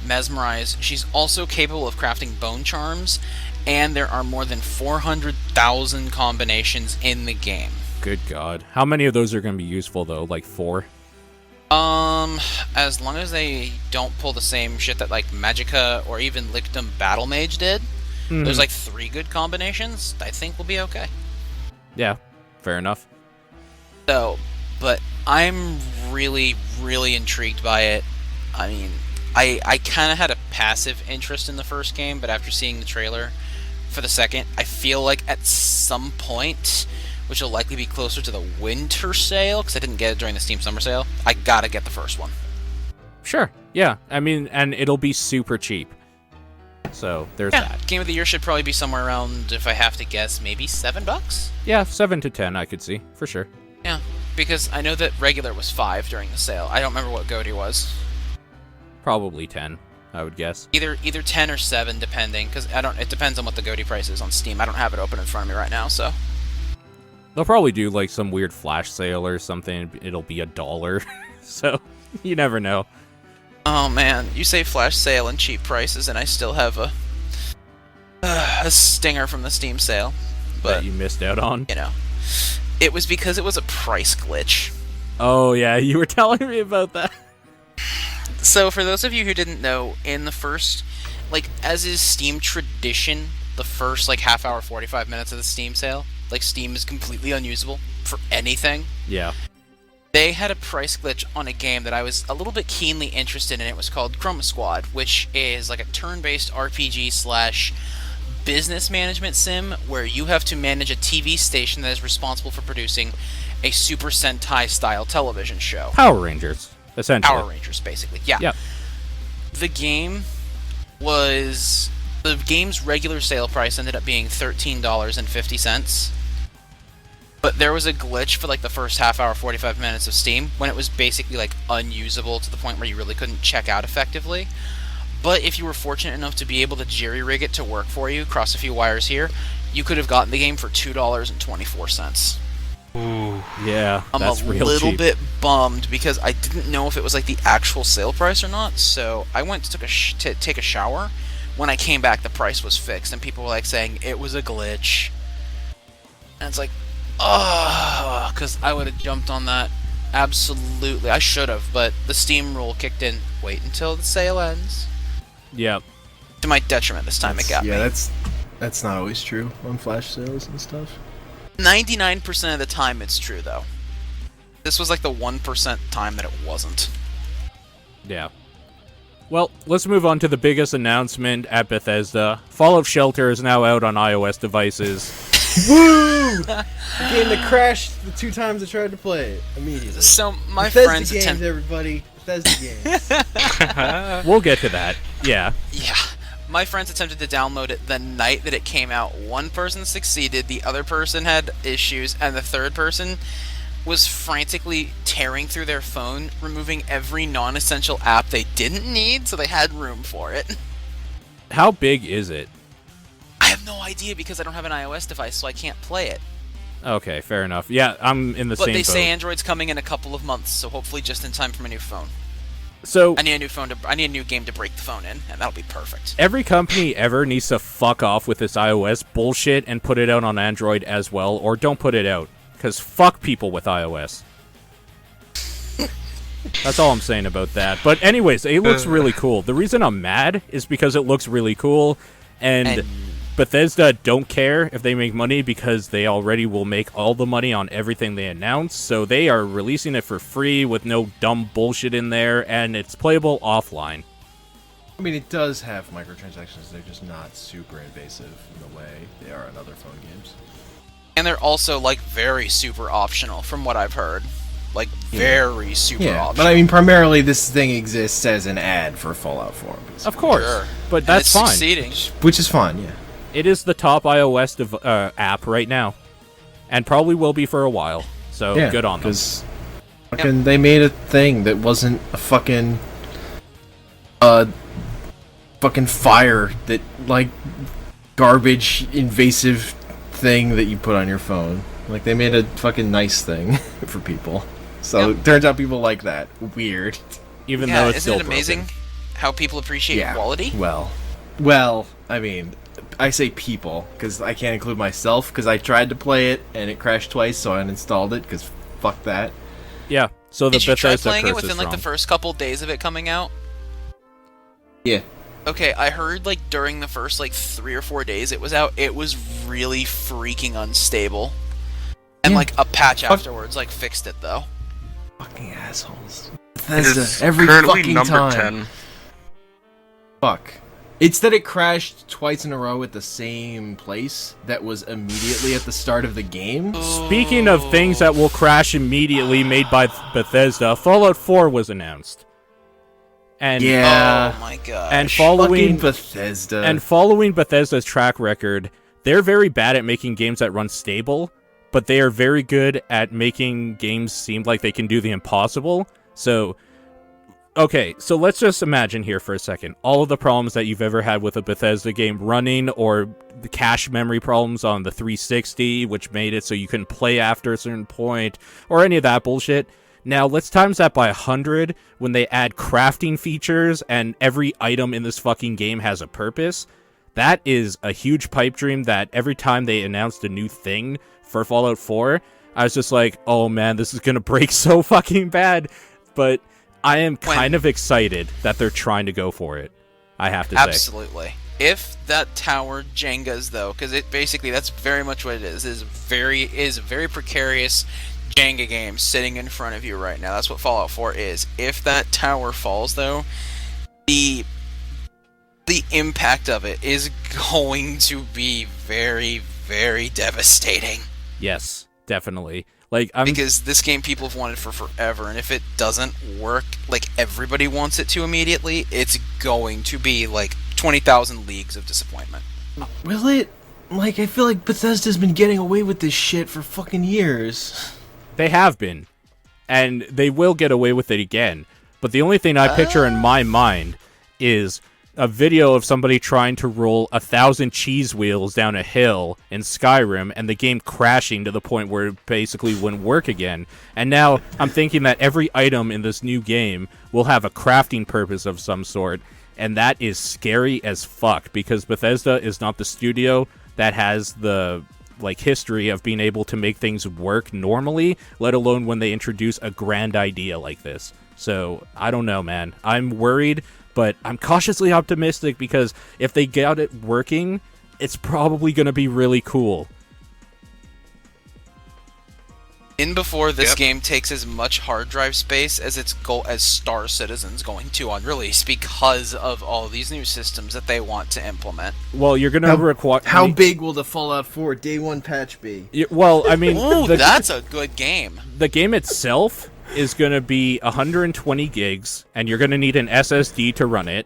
mesmerize. She's also capable of crafting bone charms, and there are more than 400,000 combinations in the game. Good God. How many of those are going to be useful, though? Like 4? As long as they don't pull the same shit that, like, Magicka or even Lictum Battle Mage did, there's, like, 3 good combinations, I think we'll be okay. Yeah, fair enough. So, but I'm really, really intrigued by it. I mean, I kind of had a passive interest in the first game, but after seeing the trailer for the second, I feel like at some point, which will likely be closer to the winter sale, because I didn't get it during the Steam Summer Sale, I gotta get the first one. Sure, yeah. I mean, and it'll be super cheap. So, there's that. Game of the Year should probably be somewhere around, if I have to guess, maybe $7? Yeah, 7 to 10 I could see, for sure. Yeah, because I know that regular was 5 during the sale. I don't remember what GOTY was. Probably 10, I would guess. Either 10 or 7, depending, because it depends on what the GOTY price is on Steam. I don't have it open in front of me right now, so. They'll probably do like some weird flash sale or something. It'll be $1. So you never know. Oh man, you say flash sale and cheap prices, and I still have a stinger from the Steam sale. But That you missed out on. you know, it was because it was a price glitch. Oh yeah, you were telling me about that. So for those of you who didn't know, in the first, like, as is Steam tradition, the first like half hour, 45 minutes of the Steam sale, like, Steam is completely unusable for anything. Yeah. They had a price glitch on a game that I was a little bit keenly interested in. It was called Chroma Squad, which is like a turn-based RPG slash business management sim where you have to manage a TV station that is responsible for producing a Super Sentai-style television show. Power Rangers, essentially. Power Rangers, basically. Yeah. Yep. The game's regular sale price ended up being $13.50. But there was a glitch for like the first half hour, 45 minutes of Steam when it was basically like unusable to the point where you really couldn't check out effectively. But if you were fortunate enough to be able to jerry-rig it to work for you, cross a few wires here, you could have gotten the game for $2.24. Ooh. Yeah, I'm that's a real little cheap. bit bummed because I didn't know if it was like the actual sale price or not. So I went to take a shower. When I came back, the price was fixed, and people were like saying it was a glitch. And it's like, oh, because I would have jumped on that. Absolutely, I should have, but the Steam rule kicked in. Wait until the sale ends. Yep. To my detriment, this time it got me. That's not always true on flash sales and stuff. 99% of the time, it's true though. This was like the 1% time that it wasn't. Yeah. Well, let's move on to the biggest announcement at Bethesda. Fallout Shelter is now out on iOS devices. Woo! The game that crashed the 2 times I tried to play it immediately. So my Bethesda friends games, attempt. everybody. Bethesda games. We'll get to that. Yeah. Yeah. My friends attempted to download it the night that it came out. One person succeeded, the other person had issues, and the third person was frantically tearing through their phone, removing every non-essential app they didn't need, so they had room for it. How big is it? I have no idea because I don't have an iOS device, so I can't play it. Okay, fair enough. Yeah, I'm in the But same they boat. say Android's coming in a couple of months, so hopefully just in time for my new phone. So I need a new game to break the phone in, and that'll be perfect. every company ever needs to fuck off with this iOS bullshit and put it out on Android as well, or don't put it out. Because fuck people with iOS. That's all I'm saying about that. But anyways, it looks really cool. The reason I'm mad is because it looks really cool, and Bethesda don't care if they make money because they already will make all the money on everything they announce, so they are releasing it for free with no dumb bullshit in there, and it's playable offline. I mean, it does have microtransactions. They're just not super invasive in the way they are on other phone games. And they're also, like, very super optional, from what I've heard. Like, very super optional. But I mean, primarily this thing exists as an ad for Fallout 4. Basically. Of course, Sure. but And that's it's fine. succeeding. Which is fun, yeah. It is the top iOS app right now, and probably will be for a while. So Yeah, good on them. Because they made a thing that wasn't a fucking fire that, like, garbage invasive thing that you put on your phone. Like, they made a fucking nice thing for people. So it turns out people like that. Weird. Even Yeah, though it's isn't still it amazing broken. how people appreciate Yeah. quality? Well, I mean, I say people, because I can't include myself, because I tried to play it, and it crashed twice, so I uninstalled it, because fuck that. Yeah. So the Did you try Bethesda playing it curse is within, like, the strong. first couple days of it coming out? Yeah. Okay, I heard, like, during the first, like, 3 or 4 days it was out, it was really freaking unstable. And, Yeah. like, a patch afterwards, like, fixed it, though. Fucking assholes. It Bethesda, is every currently fucking number time. 10. Fuck. It's that it crashed twice in a row at the same place that was immediately at the start of the game. Speaking of things that will crash immediately made by Bethesda, Fallout 4 was announced. And Yeah. Oh my god. and Fucking following Bethesda. and following Bethesda's track record, they're very bad at making games that run stable, but they are very good at making games seem like they can do the impossible. So okay, so let's just imagine here for a second all of the problems that you've ever had with a Bethesda game running, or the cache memory problems on the 360, which made it so you couldn't play after a certain point, or any of that bullshit. Now, let's times that by 100 when they add crafting features and every item in this fucking game has a purpose. That is a huge pipe dream that every time they announced a new thing for Fallout 4, I was just like, oh man, this is gonna break so fucking bad. But I am kind of excited that they're trying to go for it, I have to say. Absolutely. If that tower Jengas, though, because it basically, that's very much what it is a very precarious Jenga game sitting in front of you right now. That's what Fallout 4 is. If that tower falls, though, the impact of it is going to be very, very devastating. Yes, definitely. Because this game people have wanted for forever, and if it doesn't work like everybody wants it to immediately, it's going to be like 20,000 leagues of disappointment. Will it? Like, I feel like Bethesda's been getting away with this shit for fucking years. They have been, and they will get away with it again. But the only thing I picture in my mind is a video of somebody trying to roll 1,000 cheese wheels down a hill in Skyrim, and the game crashing to the point where it basically wouldn't work again. And now I'm thinking that every item in this new game will have a crafting purpose of some sort, and that is scary as fuck, because Bethesda is not the studio that has the history of being able to make things work normally, let alone when they introduce a grand idea like this. So, I don't know, man. I'm worried, but I'm cautiously optimistic, because if they get it working, it's probably going to be really cool. In before this game takes as much hard drive space as as Star Citizen's going to on release, because of all these new systems that they want to implement. Well, you're going to require... How big will the Fallout 4 Day 1 patch be? Well, I mean... Ooh, that's a good game. The game itself is going to be 120 gigs, and you're going to need an SSD to run it.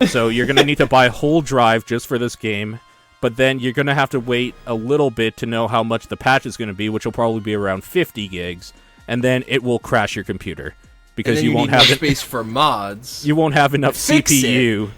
So you're going to need to buy a whole drive just for this game. But then you're going to have to wait a little bit to know how much the patch is going to be, which will probably be around 50 gigs. And then it will crash your computer, because you won't have space for mods. You won't have enough CPU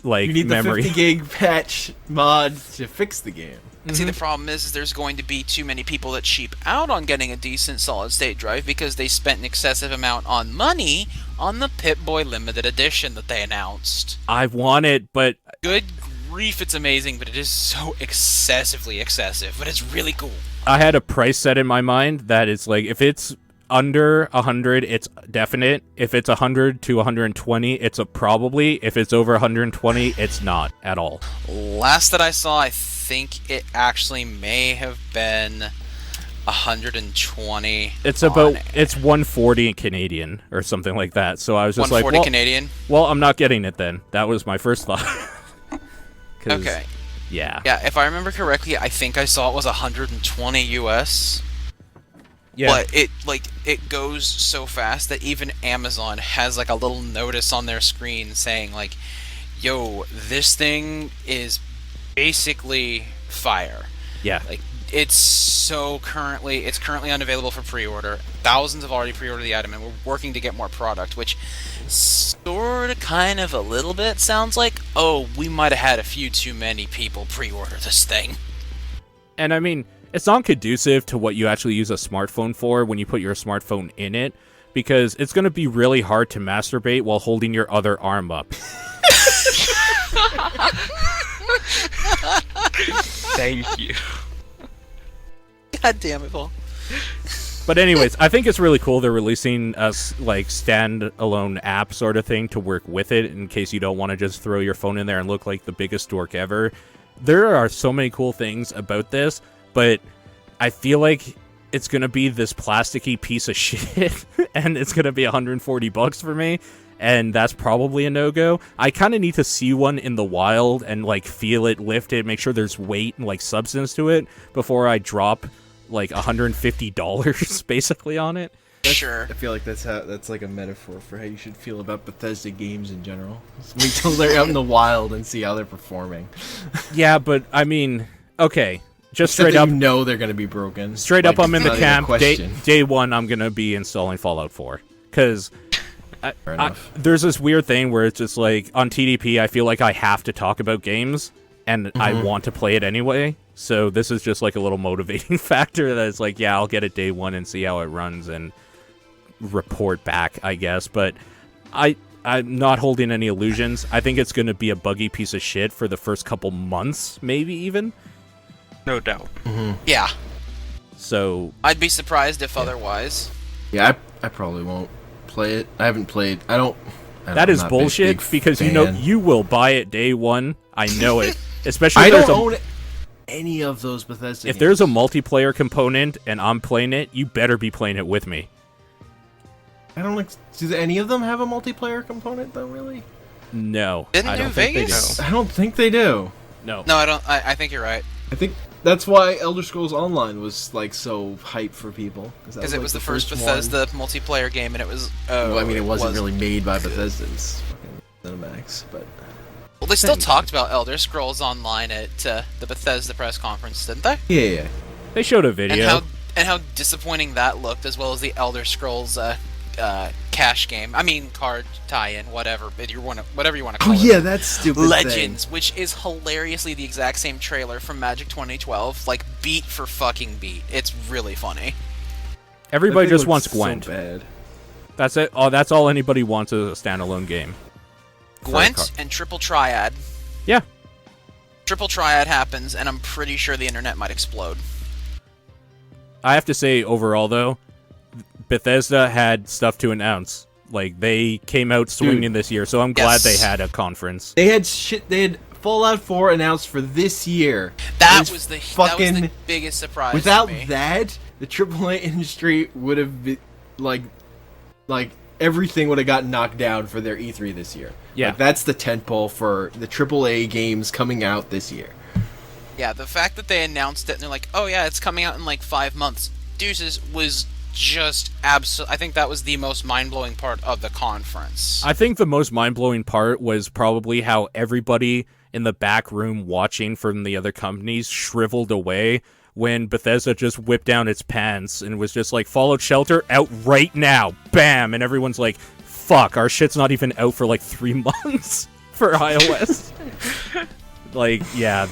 you need memory. The 50 gig patch mod to fix the game. And see, the problem is there's going to be too many people that cheap out on getting a decent solid-state drive because they spent an excessive amount on money on the Pip-Boy Limited Edition that they announced. I want it, but... Good grief, it's amazing, but it is so excessively excessive, but it's really cool. I had a price set in my mind that is like, if it's under 100, it's definite. If it's 100 to 120, it's a probably. If it's over 120, it's not at all. Last that I saw, I think it actually may have been 120. It's 140 in Canadian or something like that. So I was just 140 like, well, Canadian? Well, I'm not getting it then. That was my first thought. Okay. Yeah. Yeah, if I remember correctly, I think I saw it was 120 US. Yeah. But it goes so fast that even Amazon has like a little notice on their screen saying like, yo, this thing is basically fire. Yeah. Like, it's currently unavailable for pre-order. Thousands have already pre-ordered the item, and we're working to get more product, which sort of kind of a little bit sounds like, oh, we might have had a few too many people pre-order this thing. And I mean, it's not conducive to what you actually use a smartphone for when you put your smartphone in it, because it's going to be really hard to masturbate while holding your other arm up. Thank you. God damn it, Paul. But anyways, I think it's really cool they're releasing a standalone app sort of thing to work with it in case you don't want to just throw your phone in there and look like the biggest dork ever. There are so many cool things about this, but I feel like it's going to be this plasticky piece of shit, and it's going to be $140 for me, and that's probably a no-go. I kind of need to see one in the wild and feel it, lift it, make sure there's weight and substance to it before I drop $150 basically on it. Sure. I feel like that's like a metaphor for how you should feel about Bethesda games in general. Wait till they're out in the wild and see how they're performing. Yeah, but I mean, okay, just Except straight up, they're gonna be broken. Straight up, I'm in the not even a camp. question. Day one, I'm gonna be installing Fallout 4 because Fair enough. There's this weird thing where it's just like on TDP, I feel like I have to talk about games, and I want to play it anyway. So this is just like a little motivating factor that it's like, yeah, I'll get it day one and see how it runs and report back, I guess. But I'm not holding any illusions. I think it's going to be a buggy piece of shit for the first couple months, maybe even. No doubt. Yeah. So I'd be surprised if otherwise. Yeah, I probably won't play it. I haven't played. That is bullshit because you will buy it day one. I know it. Especially I don't own any of those Bethesda If games. there's a multiplayer component and I'm playing it, you better be playing it with me. I don't like. Do any of them have a multiplayer component though? Really? No. Didn't I New don't think they Vegas? do. I don't think they do. No. No, I don't. I think you're right. I think that's why Elder Scrolls Online was like so hype for people Because it was the first Bethesda multiplayer game, and it was. Well, I mean, it wasn't really made by Bethesda. It's fucking ZeniMax, but. Well, they still talked about Elder Scrolls Online at the Bethesda press conference, didn't they? Yeah. They showed a video. And how disappointing that looked, as well as the Elder Scrolls cash game. I mean, card tie-in, whatever. Whatever you want to call it. Oh yeah, that's stupid. Legends, which is hilariously the exact same trailer from Magic 2012, like beat for fucking beat. It's really funny. Everybody just wants Gwent. So bad. That's it. Oh, that's all anybody wants is a standalone game. Gwent and Triple Triad. Yeah. Triple Triad happens, and I'm pretty sure the internet might explode. I have to say, overall, though, Bethesda had stuff to announce. Like, they came out swinging this year, so I'm glad they had a conference. They had Fallout 4 announced for this year. That was the biggest surprise. Without to me. that, the AAA industry would have been like everything would have gotten knocked down for their E3 this year. Yeah, like, that's the tentpole for the AAA games coming out this year. Yeah, the fact that they announced it and they're like, "Oh yeah, it's coming out in like 5 months." Deuces was just I think that was the most mind-blowing part of the conference. I think the most mind-blowing part was probably how everybody in the back room watching from the other companies shriveled away when Bethesda just whipped down its pants and was just like, Fallout Shelter out right now, bam, and everyone's like, fuck, our shit's not even out for like 3 months for iOS. Like, yeah,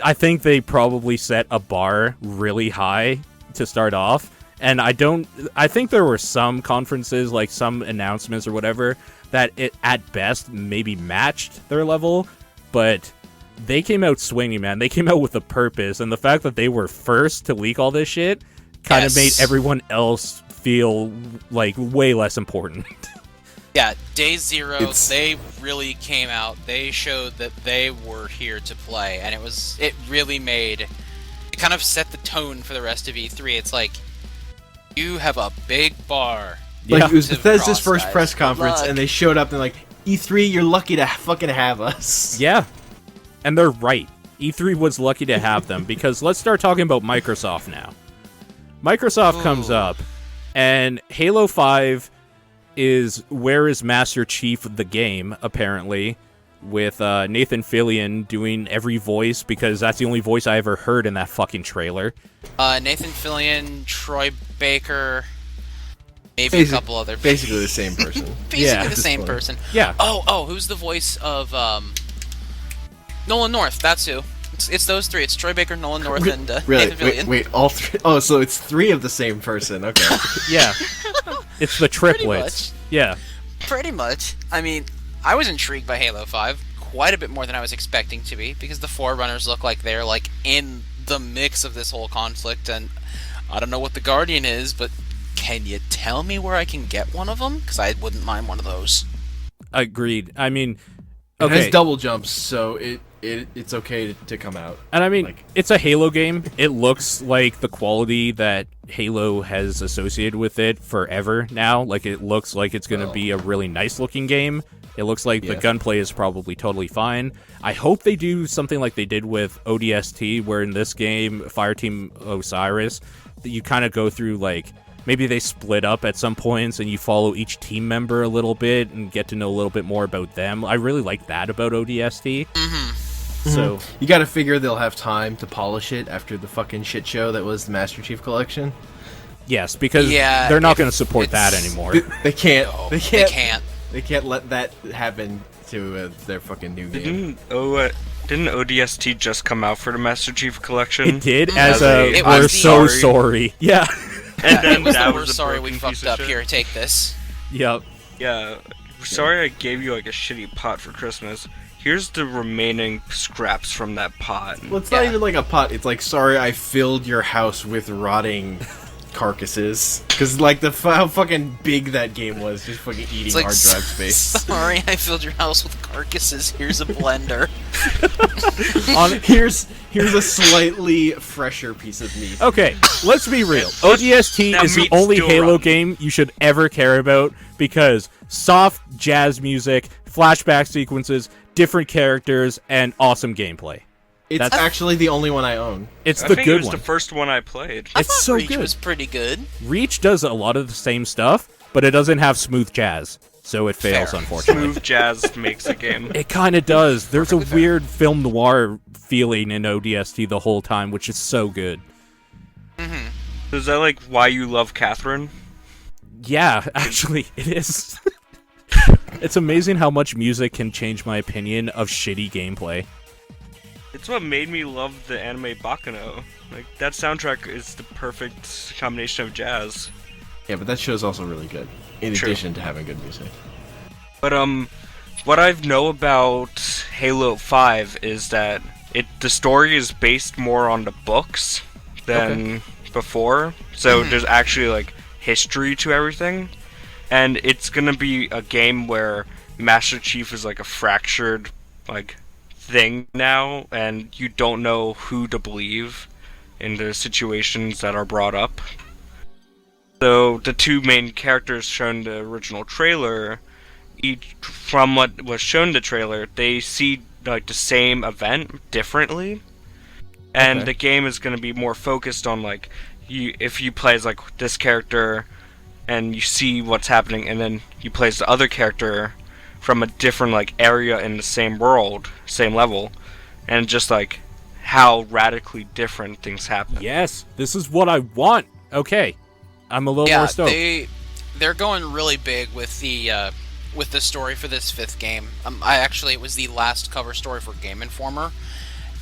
I think they probably set a bar really high to start off. And I think there were some conferences, like some announcements or whatever, that it at best maybe matched their level, but they came out swinging, man. They came out with a purpose, and the fact that they were first to leak all this shit kind of made everyone else feel like way less important. Yeah, day zero, they really came out. They showed that they were here to play, and it kind of set the tone for the rest of E3. It's like, you have a big bar. Like, it was Bethesda's first guys. press conference, and they showed up and like, E3, you're lucky to fucking have us. Yeah. And they're right. E3 was lucky to have them, because let's start talking about Microsoft now. Microsoft comes up, and Halo 5 is Where is Master Chief of the game, apparently, with Nathan Fillion doing every voice, because that's the only voice I ever heard in that fucking trailer. Nathan Fillion, Troy Baker, maybe a couple other people. Basically the same person. Basically the same person. Yeah. Oh, who's the voice of Nolan North? That's who. It's those three. It's Troy Baker, Nolan North, and Nathan Fillion. Wait, all three? Oh, so it's 3 of the same person. Okay. Yeah. It's the triplets. Yeah. Pretty much. I mean, I was intrigued by Halo 5 quite a bit more than I was expecting to be, because the Forerunners look like they're like in the mix of this whole conflict, and I don't know what the Guardian is, but can you tell me where I can get one of them? Because I wouldn't mind one of those. Agreed. I mean, It okay. has double jumps, so it's okay to come out. And I mean, it's a Halo game. It looks like the quality that Halo has associated with it forever now. Like, it looks like it's going to be a really nice looking game. It looks like the gunplay is probably totally fine. I hope they do something like they did with ODST, where in this game, Fireteam Osiris, that you kind of go through, like, maybe they split up at some points and you follow each team member a little bit and get to know a little bit more about them. I really like that about ODST. So you got to figure they'll have time to polish it after the fucking shit show that was the Master Chief Collection. Yes, because Yeah, they're not going to support that it's- anymore. They can't. No, They they can't. can't. They can't let that happen to their fucking new game. Didn't ODST just come out for the Master Chief Collection? It did, Mhm. as It we're was so sorry. sorry. Yeah. And then it was that the was we're a sorry we broken piece fucked of up. shit. Here, take this. Yep. Yeah, sorry I gave you like a shitty pot for Christmas. Here's the remaining scraps from that pot. Well, it's not Yeah. even like a pot. It's like, sorry, I filled your house with rotting carcasses. Because, like, how fucking big that game was, just fucking eating It's like, hard drive space. sorry, I filled your house with carcasses. Here's a blender. Here's a slightly fresher piece of meat. Okay, let's be real. ODST That is the meat's only still Halo rotten. game you should ever care about because soft jazz music, flashback sequences, different characters, and awesome gameplay. It's That's- actually the only one I own. It's I the think it good was one. the first one I played. I It's thought so Reach good. was pretty good. Reach does a lot of the same stuff, but it doesn't have smooth jazz, so it fails, Fair. unfortunately. Smooth jazz makes a game. It kind of does. There's a Perfectly fair. weird film noir feeling in ODST the whole time, which is so good. Is that like why you love Catherine? Yeah, actually, it is. It's amazing how much music can change my opinion of shitty gameplay. It's what made me love the anime Baccano. Like, that soundtrack is the perfect combination of jazz. Yeah, but that show's also really good. In True. addition to having good music. But what I know about Halo 5 is that the story is based more on the books than before. So there's actually like history to everything. And it's gonna be a game where Master Chief is like a fractured like thing now, and you don't know who to believe in the situations that are brought up. So the two main characters shown in the original trailer, each from what was shown in the trailer, they see like the same event differently, and Okay. the game is going to be more focused on like if you play as like this character and you see what's happening, and then you play as the other character from a different like area in the same world, same level, and just like how radically different things happen. Yes, this is what I want. Okay, I'm a little Yeah, more stoked. they're going really big with the story for this fifth game. It was the last cover story for Game Informer,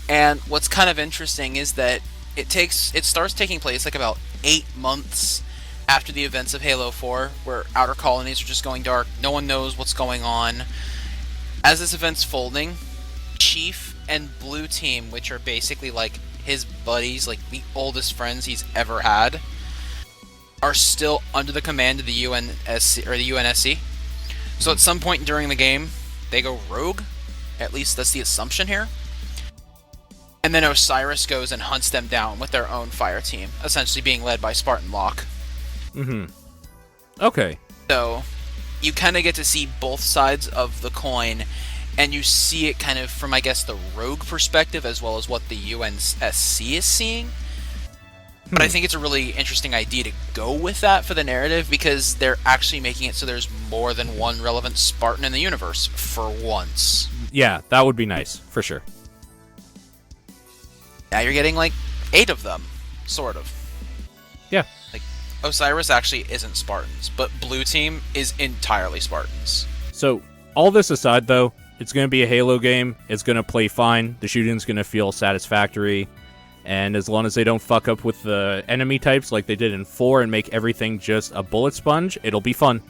and what's kind of interesting is that it starts taking place like about 8 months after the events of Halo 4, where outer colonies are just going dark. No one knows what's going on. As this event's folding, Chief and Blue Team, which are basically like his buddies, like the oldest friends he's ever had, are still under the command of the UNSC or the UNSC. So at some point during the game, they go rogue. At least that's the assumption here. And then Osiris goes and hunts them down with their own fire team, essentially being led by Spartan Locke. Okay. So you kind of get to see both sides of the coin, and you see it kind of from, I guess, the rogue perspective as well as what the UNSC is seeing. But I think it's a really interesting idea to go with that for the narrative, because they're actually making it so there's more than one relevant Spartan in the universe for once. Yeah, that would be nice, for sure. Now you're getting like 8 of them, sort of. Yeah. Like Osiris actually isn't Spartans, but Blue Team is entirely Spartans. So, all this aside, though, it's going to be a Halo game. It's going to play fine. The shooting's going to feel satisfactory. And as long as they don't fuck up with the enemy types like they did in 4 and make everything just a bullet sponge, it'll be fun.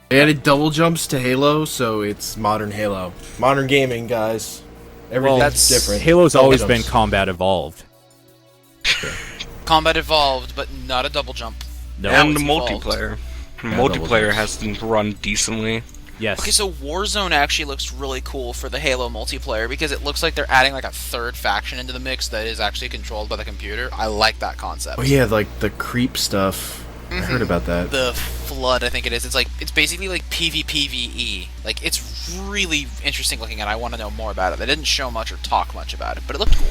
They added double jumps to Halo, so it's modern Halo. Modern gaming, guys. Everything's that's- different. Halo's Double always jumps. been combat evolved. Combat evolved, but not a double jump. No. Now And the it's evolved. multiplayer. double Multiplayer jumps. has to run decently. Yes. Okay, so Warzone actually looks really cool for the Halo multiplayer, because it looks like they're adding like a third faction into the mix that is actually controlled by the computer. I like that concept. Oh yeah, like the creep stuff. I heard about that. The Flood, I think it is. It's basically like PvPvE. Like, it's really interesting looking, and I want to know more about it. They didn't show much or talk much about it, but it looked cool.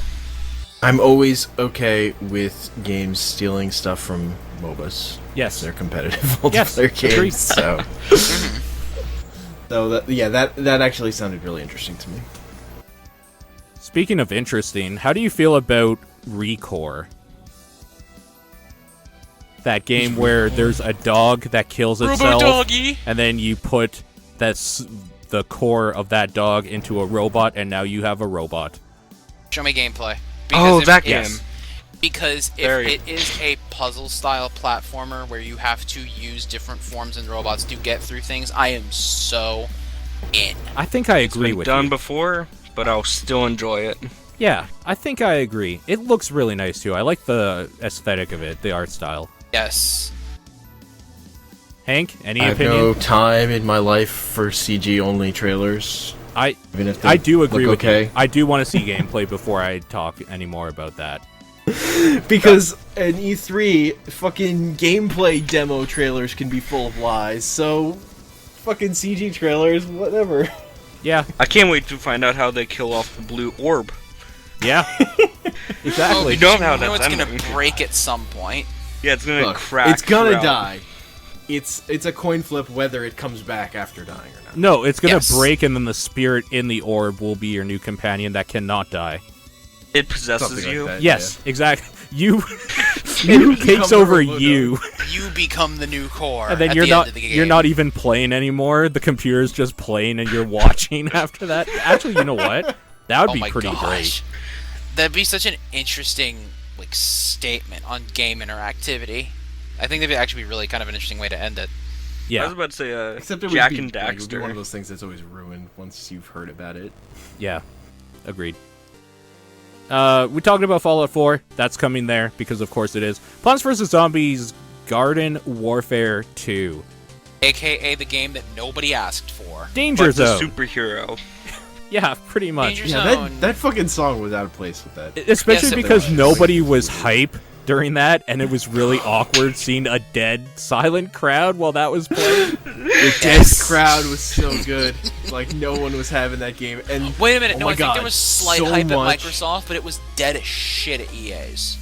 I'm always okay with games stealing stuff from MOBAs. Yes. They're competitive Yes, multiplayer agreed. games, so. So that actually sounded really interesting to me. Speaking of interesting, how do you feel about Recore? That game where there's a dog that kills Robo itself, doggy. and then you put the core of that dog into a robot, and now you have a robot. Show me gameplay. That game. Because if it is a puzzle-style platformer where you have to use different forms and robots to get through things, I am so in. I think I agree with Done you. before, but I'll still enjoy it. Yeah, I think I agree. It looks really nice too. I like the aesthetic of it, the art style. Yes. Hank, any I have opinion? no time in my life for CG-only trailers. Even if they I do agree look with okay. you. I do want to see gameplay before I talk any more about that. Because an E3 fucking gameplay demo trailers can be full of lies, so fucking CG trailers, whatever. Yeah, I can't wait to find out how they kill off the blue orb. yeah, exactly. You don't know how You know that's it's gonna ending. break at some point. Yeah, it's gonna Look, crack. it's gonna throughout. die. It's a coin flip whether it comes back after dying or not. No, it's gonna Yes. break, and then the spirit in the orb will be your new companion that cannot die. It possesses Something like you. that. Yes, exactly. You takes becomes over a robot. you, You become the new core. and then at you're the end not of the game. you're not even playing anymore. The computer's just playing, and you're watching after that. Actually, you know what? That would Oh be my pretty gosh. great. That'd be such an interesting statement on game interactivity. I think that'd actually be really kind of an interesting way to end it. I was Yeah, about to say, Except it Jack would be, and like, it would be Daxter. one of those things that's always ruined once you've heard about it. yeah, agreed. We talked about Fallout 4. That's coming there because, of course, it is. Plants vs Zombies: Garden Warfare 2. AKA the game that nobody asked for. Danger but the Zone. superhero. Yeah, pretty much. Danger Yeah, Zone. that fucking song was out of place with that. Especially Yes, it because was. nobody was hype during that, and it was really awkward seeing a dead, silent crowd while that was playing. The dead crowd was so good. Like, no one was having that game. And Wait a minute, oh no, my I think God, there was slight so hype much. at Microsoft, but it was dead as shit at EA's.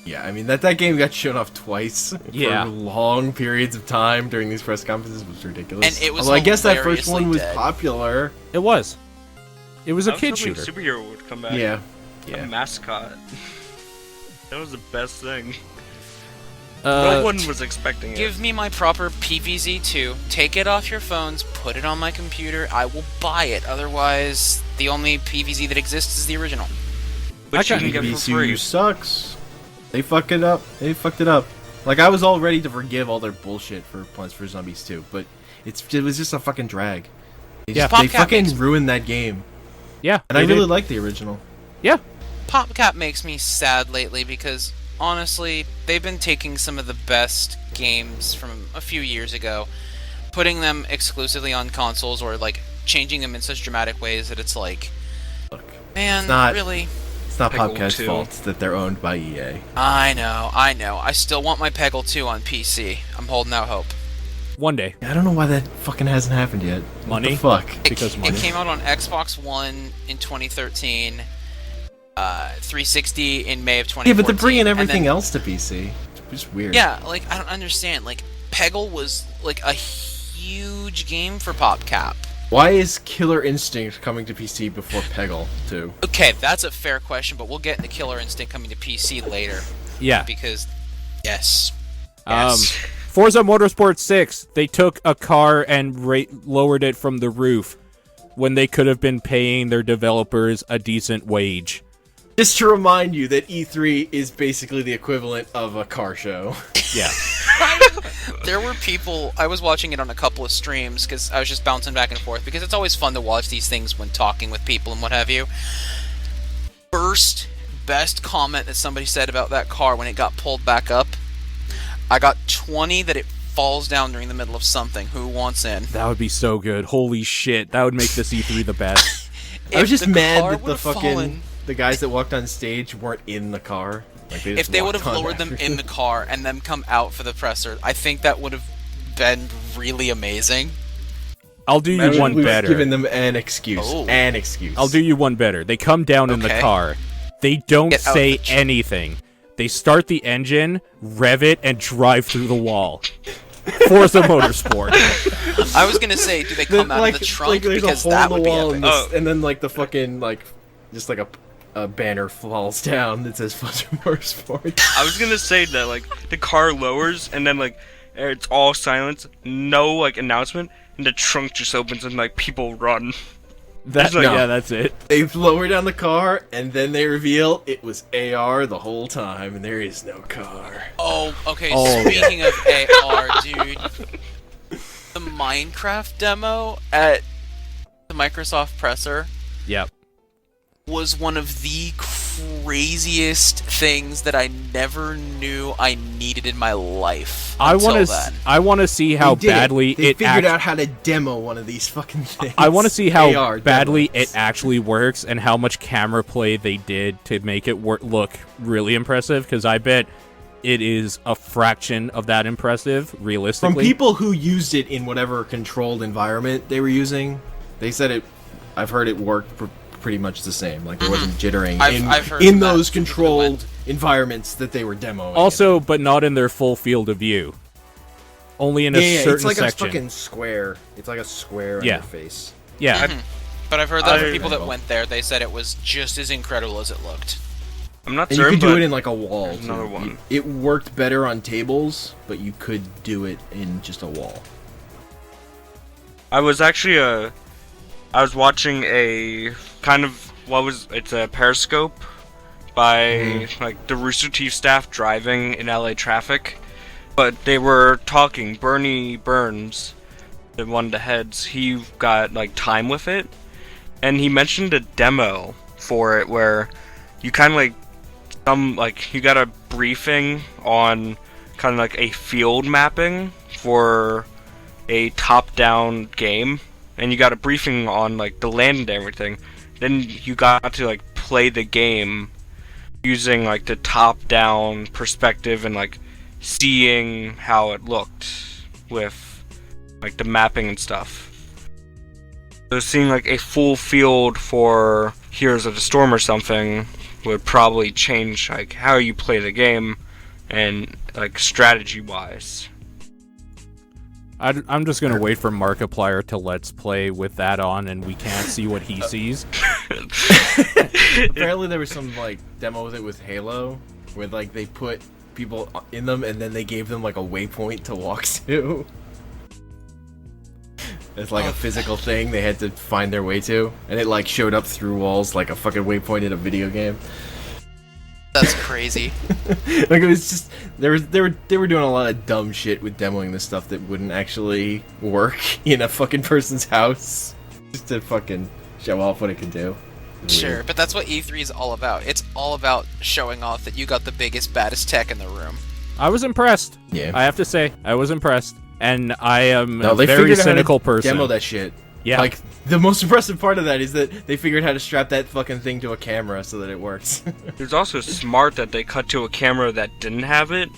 yeah, I mean, that game got shown off twice Yeah. for long periods of time during these press conferences was ridiculous. And it was Although I guess that first hilariously one was dead. popular. It was. It was a I was kid hoping shooter. Superhero would come back. Yeah. A Yeah. mascot. That was the best thing. No one was expecting it. Give me my proper PVZ2, take it off your phones, put it on my computer, I will buy it. Otherwise, the only PVZ that exists is the original. Which I you can got get for VCU free. sucks. They fucked it up. They fucked it up. Like, I was all ready to forgive all their bullshit for Plants vs Zombies 2, but it was just a fucking drag. Yeah. They PopCap fucking makes- ruined that game. Yeah, And I they really did. like the original. Yeah, PopCap makes me sad lately because, honestly, they've been taking some of the best games from a few years ago, putting them exclusively on consoles or, like, changing them in such dramatic ways that it's like, Look, man, not- really? it's not Peggle PopCap's 2. fault that they're owned by E EA. I know. I still want my Peggle 2 on PC. I'm holding out hope. one day. I don't know why that fucking hasn't happened yet. Money? What the fuck? Because It money. came out on Xbox One in 2013, 360 in May of 2014. Yeah, but they're bringing and everything then- else to PC. It's just weird. Yeah, like, I don't understand. Like, Peggle was, like, a huge game for PopCap. Why is Killer Instinct coming to PC before Peggle, too? Okay, that's a fair question, but we'll get into Killer Instinct coming to PC later. Yeah. Because, yes. Um, Forza Motorsport 6, they took a car and lowered it from the roof when they could have been paying their developers a decent wage. Just to remind you that E3 is basically the equivalent of a car show. Yeah. There were people, I was watching it on a couple of streams because I was just bouncing back and forth because it's always fun to watch these things when talking with people and what have you. First, best comment that somebody said about that car when it got pulled back up, I got 20 that it falls down during the middle of something. Who wants in? That would be so good. Holy shit. That would make this E3 the best. I was If just the mad car that the would've fucking fallen- the guys that walked on stage weren't in the car. Like, they just If they would walked have on lowered them after. in the car and then come out for the presser, I think that would have been really amazing. I'll do you Imagine one we've better. given them an excuse. Oh. An excuse. I'll do you one better. They come down in the Okay. car. They don't Get out say of the anything. They start the engine, rev it, and drive through the wall. Forza Motorsport. I was gonna say, do they come out of the trunk there's because a hole that in would the be wall epic. and, and then like the fucking like just like a a banner falls down that says Fuzz Motorsports. I was gonna say that, like, the car lowers, and then, like, it's all silence, no, like, announcement, and the trunk just opens and, like, people run. That's No. Yeah, that's it. They lower down the car, and then they reveal it was AR the whole time, and there is no car. Oh, okay. Oh, Speaking of AR, dude, the Minecraft demo at the Microsoft presser Yep. was one of the craziest things that I never knew I needed in my life. I until want then. to. I want to see how They did badly They it. figured out how to demo one of these fucking things. I want to see how AR badly demos. it actually works and how much camera play they did to make it look really impressive. Because I bet it is a fraction of that impressive, realistically. From people who used it in whatever controlled environment they were using, they said it. I've heard it worked pretty much the same. Like there wasn't jittering I've heard in that those from people that controlled went. environments that they were demoing. Also, but not in their full field of view. Only in a yeah, certain it's like section. a fucking square. It's like a square Yeah. on your face. Yeah. But I've heard that from I- people that went there. They said it was just as incredible as it looked. I'm not And you certain, could do but it in like a wall. there's too. another one. It worked better on tables, but you could do it in just a wall. I was actually I was watching a kind of it's a Periscope by like the Rooster Teeth staff driving in LA traffic, but they were talking. Bernie Burns, one of the heads, he got like time with it, and he mentioned a demo for it where you kind of you got a briefing on kind of like a field mapping for a top-down game, and you got a briefing on like the land and everything. Then you got to like play the game using like the top-down perspective and like seeing how it looked with like the mapping and stuff. So seeing like a full field for Heroes of the Storm or something would probably change like how you play the game and like strategy-wise. I'm just gonna wait for Markiplier to let's play with that on, and we can't see what he sees. Apparently there was some like demo with it with Halo, where like they put people in them and then they gave them like a waypoint to walk to. It's like a physical thing they had to find their way to, and it like showed up through walls like a fucking waypoint in a video game. That's crazy. Like it was just they were doing a lot of dumb shit with demoing this stuff that wouldn't actually work in a fucking person's house, just to fucking show off what it could do. Sure, but that's what E3 is all about. It's all about showing off that you got the biggest, baddest tech in the room. I was impressed. Yeah. I have to say, I was impressed, and I am No, a they very figured out how to cynical person. Demo that shit. Yeah. Like the most impressive part of that is that they figured how to strap that fucking thing to a camera so that it works. It was also smart that they cut to a camera that didn't have it.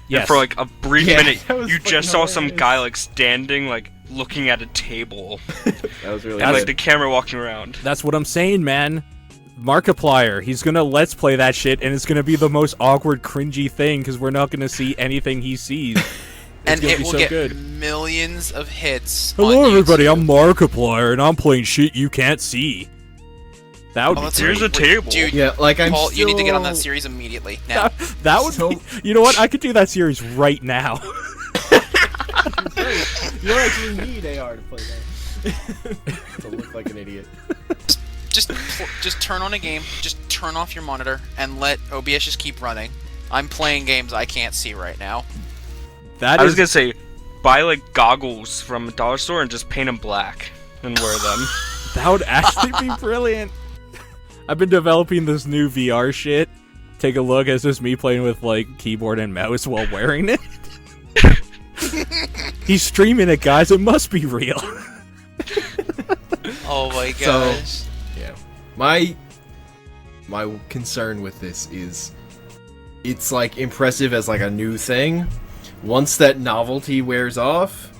Yes. And for like a brief Yeah, minute, that was you fucking just saw some hilarious. guy like standing, like looking at a table, That was really and like good. the camera walking around. That's what I'm saying, man. Markiplier, he's gonna let's play that shit, and it's gonna be the most awkward, cringy thing because we're not gonna see anything he sees. And gonna it be will so get good. millions of hits. Hello, on everybody. YouTube. I'm Markiplier, and I'm playing shit you can't see. That would Oh, be that's Here's great. a table. Dude, Yeah, like I'm Paul, still... you need to get on that series immediately. Now. That would So- be. You know what? I could do that series right now. You don't actually need AR to play that. To look like an idiot. Just turn on a game, just turn off your monitor, and let OBS just keep running. I'm playing games I can't see right now. That I was is. gonna say, buy like goggles from a dollar store and just paint them black and wear them. That would actually be brilliant. I've been developing this new VR shit. Take a look. It's just me playing with like keyboard and mouse while wearing it. He's streaming it, guys. It must be real. Oh my So- gosh. Yeah. My concern with this is it's like impressive as like a new thing. Once that novelty wears off,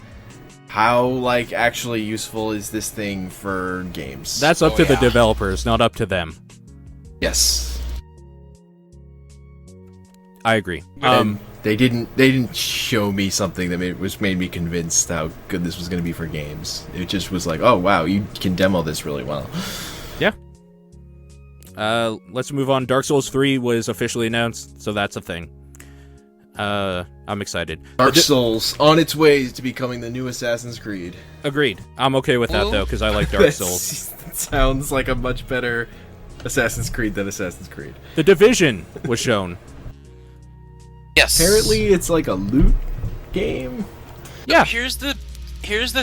how like actually useful is this thing for games? That's up Oh, to the yeah. developers, not up to them. yes. I agree. And they didn't show me something that made me convinced how good this was going to be for games. It just was like, oh wow, you can demo this really well. Yeah. Let's move on. Dark Souls 3 was officially announced, so that's a thing. I'm excited. Dark Souls on its way to becoming the new Assassin's Creed. Agreed. I'm okay with that, though, because I like Dark Souls. That sounds like a much better Assassin's Creed than Assassin's Creed. The Division was shown. Yes. Apparently, it's like a loot game. Yeah. Here's the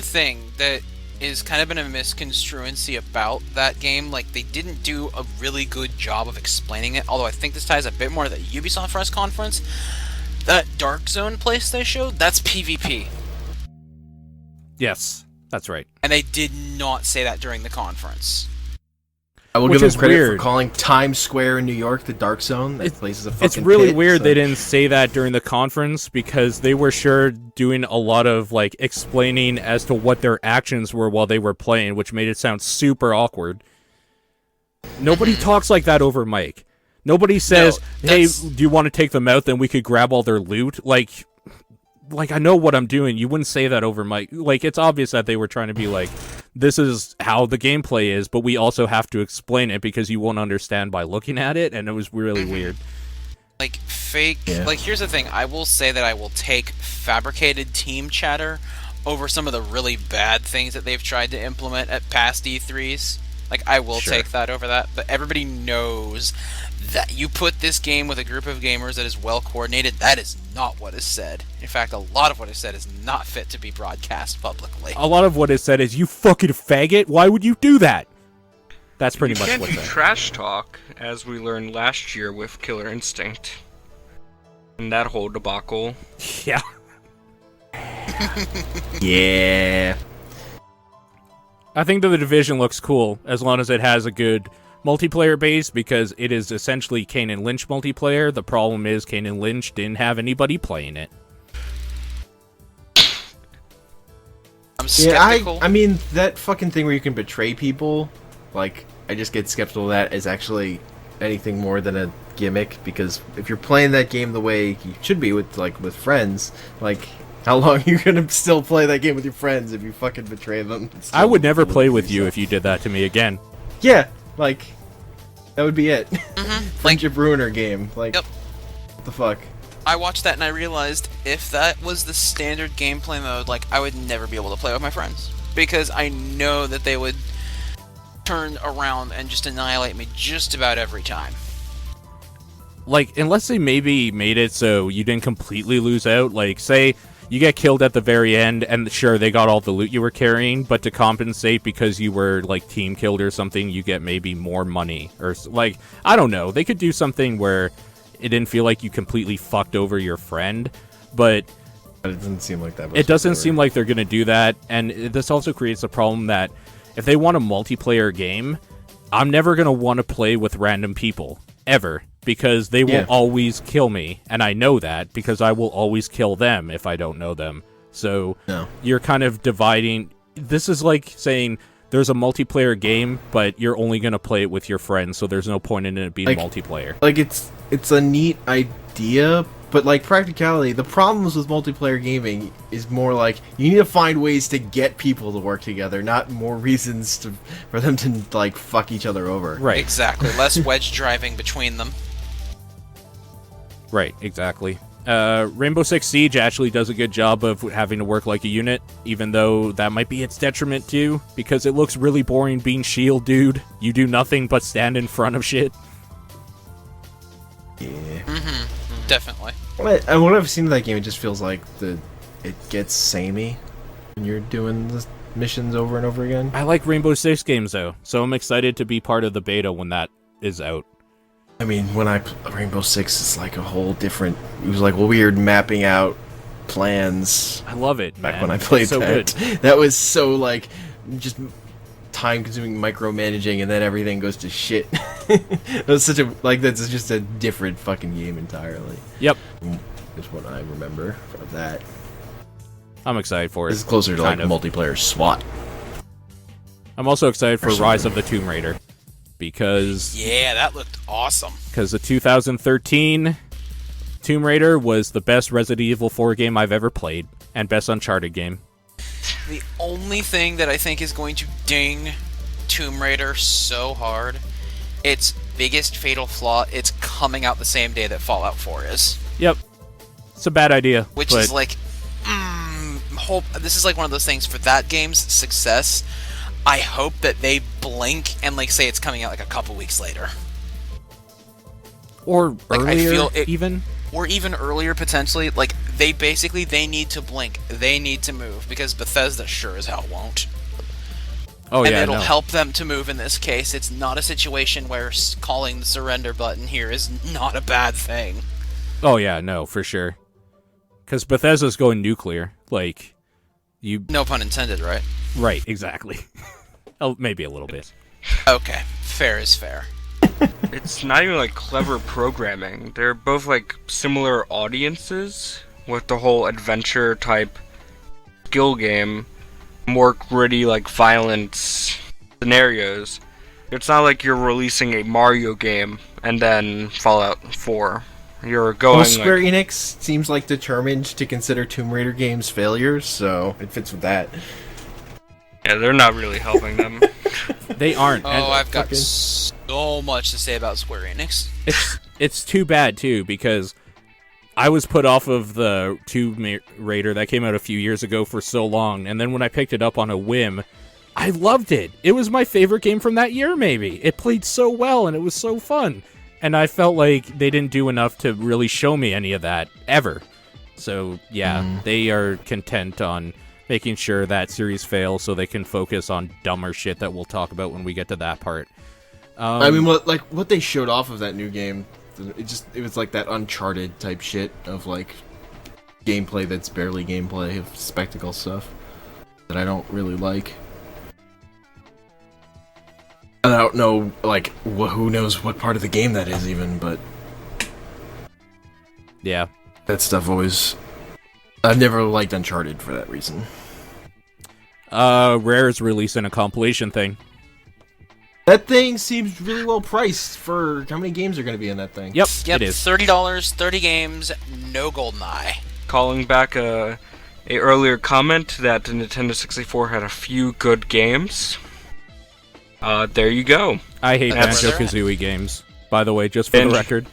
thing that is kind of been a misconstruency about that game. Like, they didn't do a really good job of explaining it, although I think this ties a bit more to the Ubisoft press conference. That Dark Zone place they showed, that's PvP. Yes, that's right. And they did not say that during the conference. I will Which give is them credit weird. for calling Times Square in New York the Dark Zone. That place is a fucking It's really pit, weird so- they didn't say that during the conference, because they were sure doing a lot of, like, explaining as to what their actions were while they were playing, which made it sound super awkward. Nobody talks like that over mic. Nobody says, hey, do you want to take them out? Then we could grab all their loot. Like, I know what I'm doing. You wouldn't say that over mic. Like, it's obvious that they were trying to be like, this is how the gameplay is, but we also have to explain it because you won't understand by looking at it, and it was really weird. Like, fake... Yeah. Like, here's the thing. I will say that I will take fabricated team chatter over some of the really bad things that they've tried to implement at past E3s. Like, I will take that over that, but everybody knows that you put this game with a group of gamers that is well coordinated, that is not what is said. In fact, a lot of what is said is not fit to be broadcast publicly. A lot of what is said is, you fucking faggot, why would you do that? That's pretty You much can't what's do said. trash talk, as we learned last year with Killer Instinct. And that whole debacle. Yeah. Yeah. I think that the Division looks cool, as long as it has a good multiplayer base, because it is essentially Kane and Lynch multiplayer. The problem is Kane and Lynch didn't have anybody playing it. I'm skeptical. I mean, that fucking thing where you can betray people, like, I just get skeptical of that as actually anything more than a gimmick, because if you're playing that game the way you should be with friends, like, how long are you gonna still play that game with your friends if you fucking betray them? I would never play with you if you did that to me again. Yeah, like, that would be it. Mm-hmm. Friendship ruiner game. Like, Yep. what the fuck? I watched that and I realized if that was the standard gameplay mode, like, I would never be able to play with my friends. Because I know that they would turn around and just annihilate me just about every time. Like, unless they maybe made it so you didn't completely lose out, like, say you get killed at the very end, and sure, they got all the loot you were carrying, but to compensate because you were, like, team killed or something, you get maybe more money. Or, like, I don't know. They could do something where it didn't feel like you completely fucked over your friend, but It doesn't seem like that. it doesn't seem like they're going to do that, and this also creates a problem that if they want a multiplayer game, I'm never going to want to play with random people, ever, because they will always kill me, and I know that, because I will always kill them if I don't know them. So you're kind of dividing. This is like saying there's a multiplayer game, but you're only going to play it with your friends, so there's no point in it being multiplayer. Like, it's a neat idea, but, like, practicality, the problems with multiplayer gaming is more like you need to find ways to get people to work together, not more reasons for them to, like, fuck each other over. Right. Exactly. Less wedge driving between them. Right, exactly. Rainbow Six Siege actually does a good job of having to work like a unit, even though that might be its detriment too, because it looks really boring being shield, dude. You do nothing but stand in front of shit. Yeah. Mm-hmm. Definitely. And what I've seen of that game, it just feels like it gets samey when you're doing the missions over and over again. I like Rainbow Six games though, so I'm excited to be part of the beta when that is out. I mean, when Rainbow Six is like a whole different. It was like weird mapping out plans. I love it, Back man. when I played It's so that, good. that was so like just time-consuming micromanaging, and then everything goes to shit. It was such a that's just a different fucking game entirely. Yep, Is what I remember of that. I'm excited for it. This is closer to like kind of. multiplayer SWAT. I'm also excited for Rise of the Tomb Raider, because Yeah, that looked awesome. the 2013 Tomb Raider was the best Resident Evil 4 game I've ever played, and best Uncharted game. The only thing that I think is going to ding Tomb Raider so hard, it's biggest fatal flaw, it's coming out the same day that Fallout 4 is. Yep. It's a bad idea. Which but is like, this is like one of those things for that game's success. I hope that they blink and like say it's coming out like a couple weeks later. Or Like, I earlier, feel it- even. Or even earlier, potentially. Like, they need to blink. They need to move, because Bethesda sure as hell won't. Oh, And yeah, it'll no. help them to move in this case. It's not a situation where calling the surrender button here is not a bad thing. Oh, yeah, no, for sure. Because Bethesda's going nuclear. Like, you... No pun intended, right? Right, exactly. Oh, maybe a little bit. Okay, fair is fair. It's not even like clever programming. They're both like similar audiences with the whole adventure type skill game, more gritty like violent scenarios. It's not like you're releasing a Mario game and then Fallout 4. You're going Well, Square like, Enix seems like determined to consider Tomb Raider games failures, so it fits with that. yeah, they're not really helping them. They aren't. Oh, and I've got fucking- so much to say about Square Enix. it's too bad, too, because I was put off of the Tomb Raider that came out a few years ago for so long, and then when I picked it up on a whim, I loved it. It was my favorite game from that year, maybe. It played so well, and it was so fun. And I felt like they didn't do enough to really show me any of that, ever. So, yeah, they are content on making sure that series fails so they can focus on dumber shit that we'll talk about when we get to that part. I mean, what they showed off of that new game, it was like that Uncharted type shit of like gameplay that's barely gameplay, of spectacle stuff that I don't really like. I don't know, like, who knows what part of the game that is even, but Yeah. that stuff always... I've never liked Uncharted for that reason. Rare's releasing a compilation thing. That thing seems really well priced for how many games are going to be in that thing. Yep, Yep, it is. $30, 30 games, no GoldenEye. Calling back a earlier comment that the Nintendo 64 had a few good games. There you go. I hate That's where they're Banjo-Kazooie games, by the way, just for the record.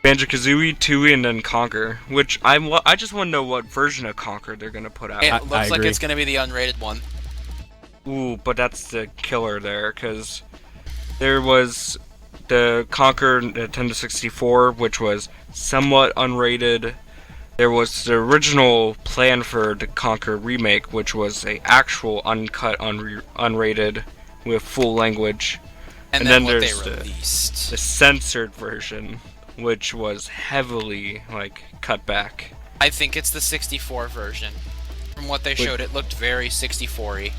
Banjo-Kazooie, Tooie, and then Conker. Which I just want to know what version of Conker they're gonna put out. It I looks like agree. it's going to be the unrated one. Ooh, but that's the killer there, because there was the Conker Nintendo 64, which was somewhat unrated. There was the original plan for the Conker remake, which was a actual uncut, unrated with full language. And then then what there's they released. The censored version, which was heavily cut back. I think it's the 64 version. From what they showed, it looked very 64-y.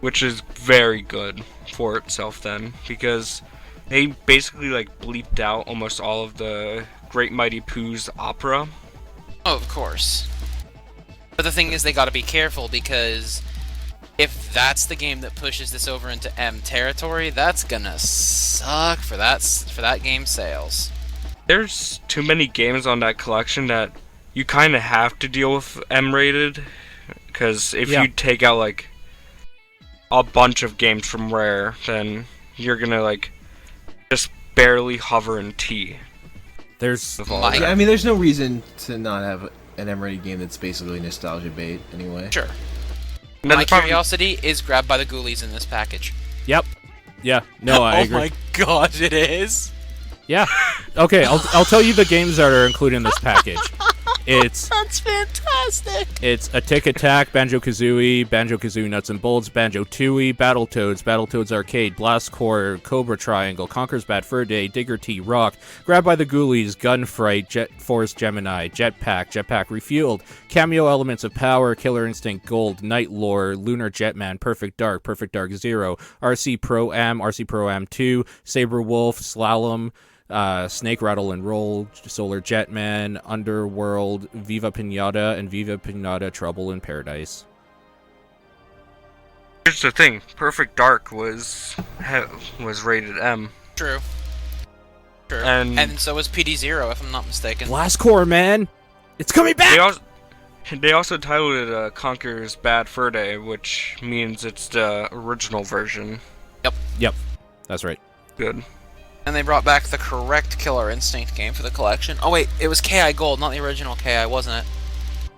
Which is very good for itself then, because they basically bleeped out almost all of the Great Mighty Pooh's opera. Oh, of course. But the thing is, they gotta be careful, because if that's the game that pushes this over into M territory, that's gonna suck for that game's sales. There's too many games on that collection that you kind of have to deal with M-rated, because if Yeah. you take out a bunch of games from Rare, then you're gonna just barely hover in T. There's With all My- of Yeah, I that. mean, there's no reason to not have an M-rated game that's basically nostalgia bait, anyway. Sure. And then My the problem- curiosity is grabbed by the ghoulies in this package. Yep. Yeah. No, I Oh agree. my god, it is! Yeah. Okay, I'll tell you the games that are included in this package. It's That's fantastic! A Tick Attack, Banjo-Kazooie, Banjo-Kazooie Nuts and Bolts, Banjo-Tooie, Battletoads, Battletoads Arcade, Blast Corps, Cobra Triangle, Conker's Bad Fur Day, Digger T, Rock, Grabbed by the Ghoulies, Gunfight, Jet Force Gemini, Jetpack, Jetpack Refueled, Cameo Elements of Power, Killer Instinct Gold, Night Lore, Lunar Jetman, Perfect Dark Zero, RC Pro-Am, RC Pro-Am 2, Saber Wolf, Slalom, Snake Rattle and Roll, Solar Jetman, Underworld, Viva Pinata, and Viva Pinata Trouble in Paradise. Here's the thing: Perfect Dark was rated M, True. True. And- And so was PD0, if I'm not mistaken. Blast Corps, man! It's coming back! They also titled it Conker's Bad Fur Day, which means it's the original version. Yep, that's right. Good. And they brought back the correct Killer Instinct game for the collection. Oh wait, it was KI Gold, not the original KI, wasn't it?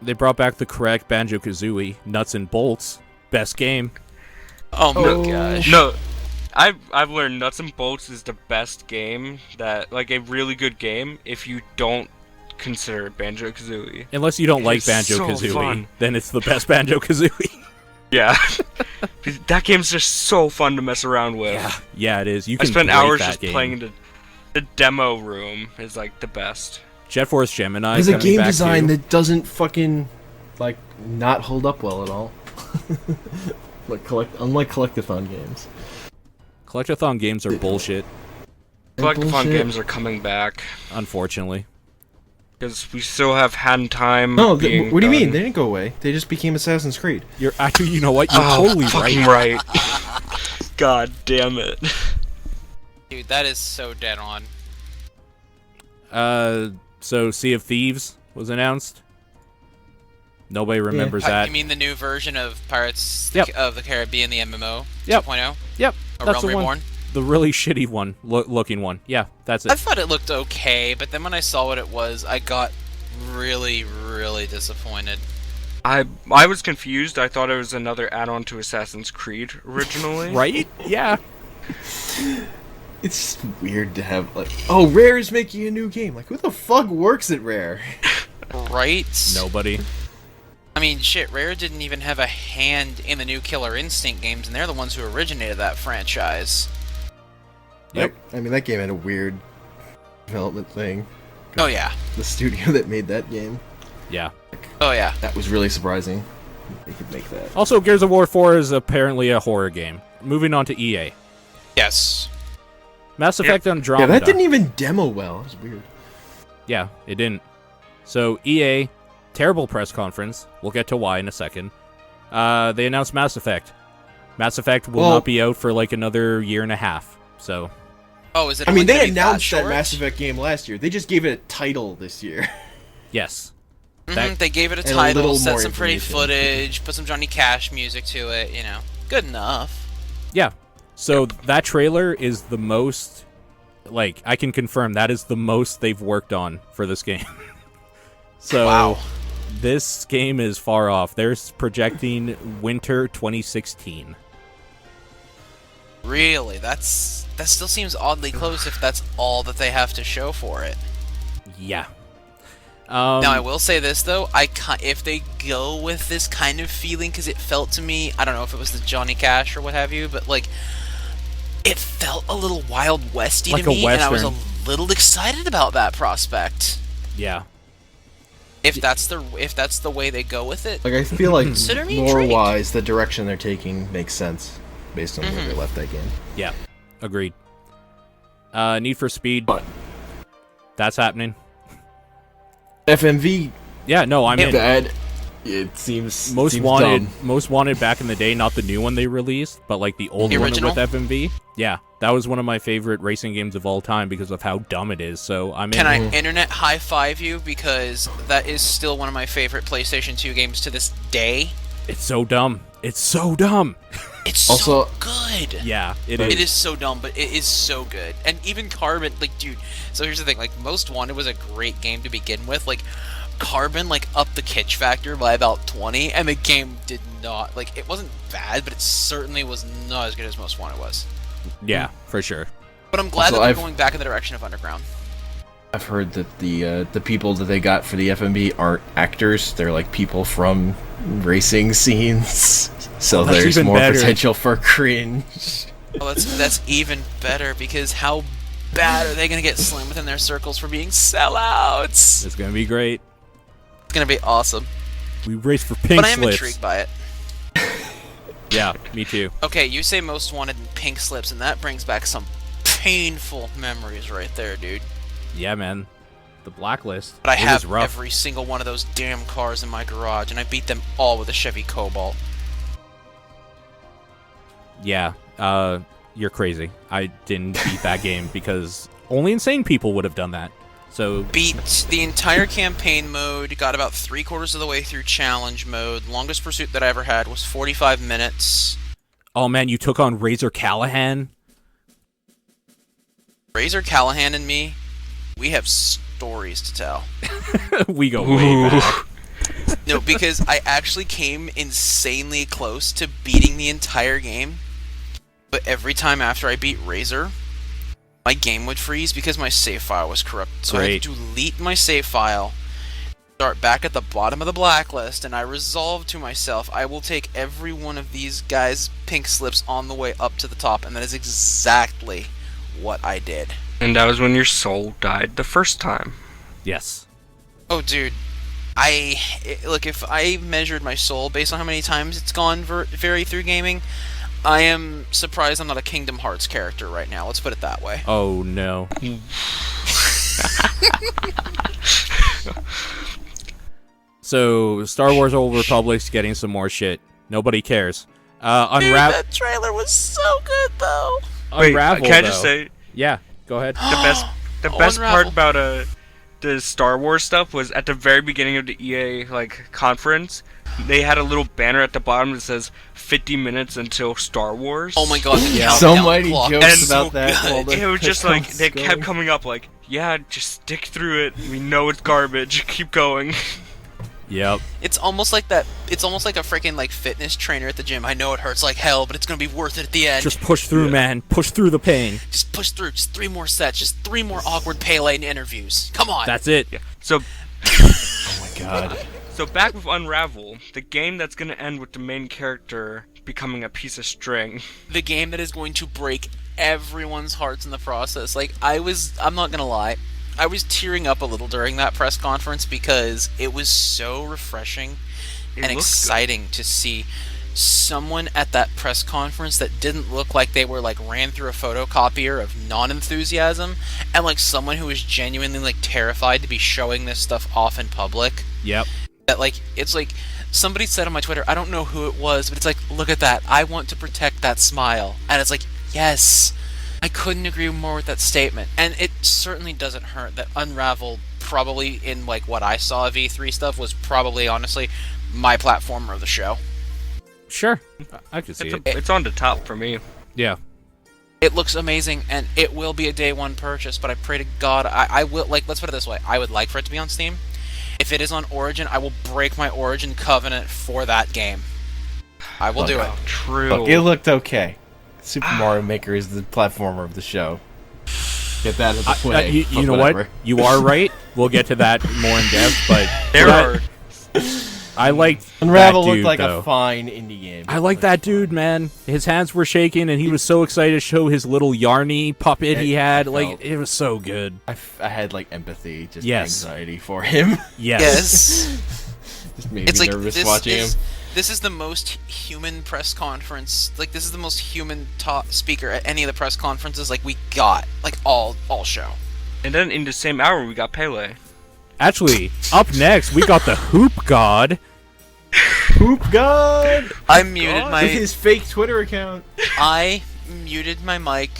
They brought back the correct Banjo-Kazooie, Nuts and Bolts, best game. Oh my gosh. No, I've learned Nuts and Bolts is the best game that, like, a really good game if you don't consider it Banjo-Kazooie. Unless you don't like It's so Banjo-Kazooie, fun. then it's the best Banjo-Kazooie. Yeah. That game's just so fun to mess around with. Yeah, it is. You I can spent break hours that just game. playing the demo room is, like, the best. Jet Force Gemini. There's a coming game back design too. that doesn't fucking, like, not hold up well at all. Unlike Collectathon games. Collectathon games are bullshit, Collectathon bullshit. games are coming back. unfortunately. Because we still have hand time. No, being what do you mean? done. They didn't go away. They just became Assassin's Creed. You're actually, you know what? You're Oh, totally fucking right. right. God damn it. Dude, that is so dead on. So Sea of Thieves was announced. Nobody remembers You that. mean the new version of Pirates Yep. of the Caribbean, the MMO Yep. 2.0? Yep, A that's Realm the one. Reborn? The really shitty one, looking one. Yeah, that's I it. thought it looked okay, but then when I saw what it was, I got really, really disappointed. I was confused. I thought it was another add-on to Assassin's Creed originally. Right? Yeah. It's weird to have, like, oh, Rare is making a new game. Like, who the fuck works at Rare? Right? Nobody. I mean, shit, Rare didn't even have a hand in the new Killer Instinct games, and they're the ones who originated that franchise. Yep. I mean, that game had a weird development thing. Oh yeah. The studio that made that game. Yeah. Oh yeah. That was really surprising. They could make that. Also, Gears of War 4 is apparently a horror game. Moving on to EA. Yes. Mass Effect Yeah, Andromeda. that didn't even demo well. It was weird. Yeah, it didn't. So, EA, terrible press conference. We'll get to why in a second. They announced Mass Effect. Mass Effect will Well- not be out for like another year and a half. So, Oh, is it? I mean, only they gonna be announced that short? Mass Effect game last year. They just gave it a title this year. yes. They gave it a and a title, little set more some pretty information. footage, put some Johnny Cash music to it. You know, good enough. Yeah. So, that trailer is the most... Like, I can confirm that is the most they've worked on for this game. So, Wow. this game is far off. They're projecting winter 2016. Really, that still seems oddly close if that's all that they have to show for it. Yeah. Now, I will say this though, if they go with this kind of feeling, because it felt to me, I don't know if it was the Johnny Cash or what have you, but like, it felt a little Wild Westy Like to a me, and I was a Western. little excited about that prospect. Yeah. If that's the way they go with it, Like, I feel like Consider me intrigued. lore-wise, the direction they're taking makes sense based on where they left that game. Yeah. Agreed. Need for Speed. But That's happening. FMV, Yeah, no, I'm in. bad. It seems Most seems wanted, dumb. most wanted back in the day, not the new one they released, but like the old The one original? with FMV. Yeah, that was one of my favorite racing games of all time because of how dumb it is. So I'm in. can I internet high five you, because that is still one of my favorite PlayStation 2 games to this day. It's so dumb. It's so dumb. It's Also- so good. Yeah, it It is. is so dumb, but it is so good. And even Carbon, like, dude, so here's the thing, like, Most Wanted was a great game to begin with. Like, Carbon, like, upped the kitsch factor by about 20, and the game did not, like, it wasn't bad, but it certainly was not as good as Most Wanted was. Yeah, for sure. But I'm glad Also, that they're I've- going back in the direction of Underground. I've heard that the people that they got for the FMV aren't actors; they're like people from racing scenes. So that's there's even more better. potential for cringe. Well, that's even better, because how bad are they going to get slammed within their circles for being sellouts? It's gonna be great. It's going to be awesome. We race for pink But I am slips. intrigued by it. Yeah, me too. Okay, you say Most Wanted and pink slips, and that brings back some painful memories right there, dude. Yeah, man. The Blacklist. But I it have was rough. every single one of those damn cars in my garage, and I beat them all with a Chevy Cobalt. Yeah, you're crazy. I didn't beat that game because only insane people would have done that. So Beat the entire campaign mode, got about 3/4 of the way through challenge mode. Longest pursuit that I ever had was 45 minutes. oh man, you took on Razor Callahan. Razor Callahan and me, we have stories to tell. We go way back. No, because I actually came insanely close to beating the entire game, but every time after I beat Razor, my game would freeze because my save file was corrupt. So I had to delete my save file, start back at the bottom of the blacklist, and I resolved to myself, I will take every one of these guys' pink slips on the way up to the top, and that is exactly what I did. And that was when your soul died the first time. Yes. Oh, dude. Look, if I measured my soul based on how many times it's gone very through gaming, I am surprised I'm not a Kingdom Hearts character right now. Let's put it that way. Oh, no. So, Star Wars Old Republic's getting some more shit. Nobody cares. Dude, that trailer was so good, though. Unravel, can I just say... Yeah, go ahead. The best part about the Star Wars stuff was at the very beginning of the EA conference, they had a little banner at the bottom that says 50 minutes until Star Wars. Oh my god, so many jokes and about that. It was just they kept coming up yeah, just stick through it. We know it's garbage. Keep going. Yep. It's almost like that. It's almost like a freaking fitness trainer at the gym. I know it hurts like hell, but it's gonna be worth it at the end. Just push through, man. Push through the pain. Just push through. Just 3 more sets. Just 3 more awkward Pele interviews. Come on. That's it. Yeah. So. Oh my god. So back with Unravel, the game that's gonna end with the main character becoming a piece of string. The game that is going to break everyone's hearts in the process. I'm not gonna lie. I was tearing up a little during that press conference because it was so refreshing and exciting to see someone at that press conference that didn't look like they were ran through a photocopier of non-enthusiasm, and someone who was genuinely terrified to be showing this stuff off in public. Yep. That it's somebody said on my Twitter, I don't know who it was, but it's look at that, I want to protect that smile. And it's yes, I couldn't agree more with that statement. And it certainly doesn't hurt that Unravel, probably in what I saw of E3 stuff, was probably honestly my platformer of the show. Sure, I could see it. It's on the top for me. Yeah. It looks amazing, and it will be a day one purchase, but I pray to God, I will, let's put it this way, I would like for it to be on Steam. If it is on Origin, I will break my Origin covenant for that game. I will do it. True. Look, it looked okay. Super Mario Maker is the platformer of the show. Get that out of the way. You know whatever. what? You are right. We'll get to that more in depth, but I liked Unravel that dude, looked like though. A fine indie game. I like that dude, man. His hands were shaking, and he was so excited to show his little Yarny puppet he had. It was so good. I had empathy, just Yes. anxiety for him. Yes. Just made me nervous watching him. This is the most human press conference. This is the most human speaker at any of the press conferences we got. All show. And then in the same hour, we got Pele. Actually, up next, we got the Hoop God. Hoop God! I muted my... With his fake Twitter account. I muted my mic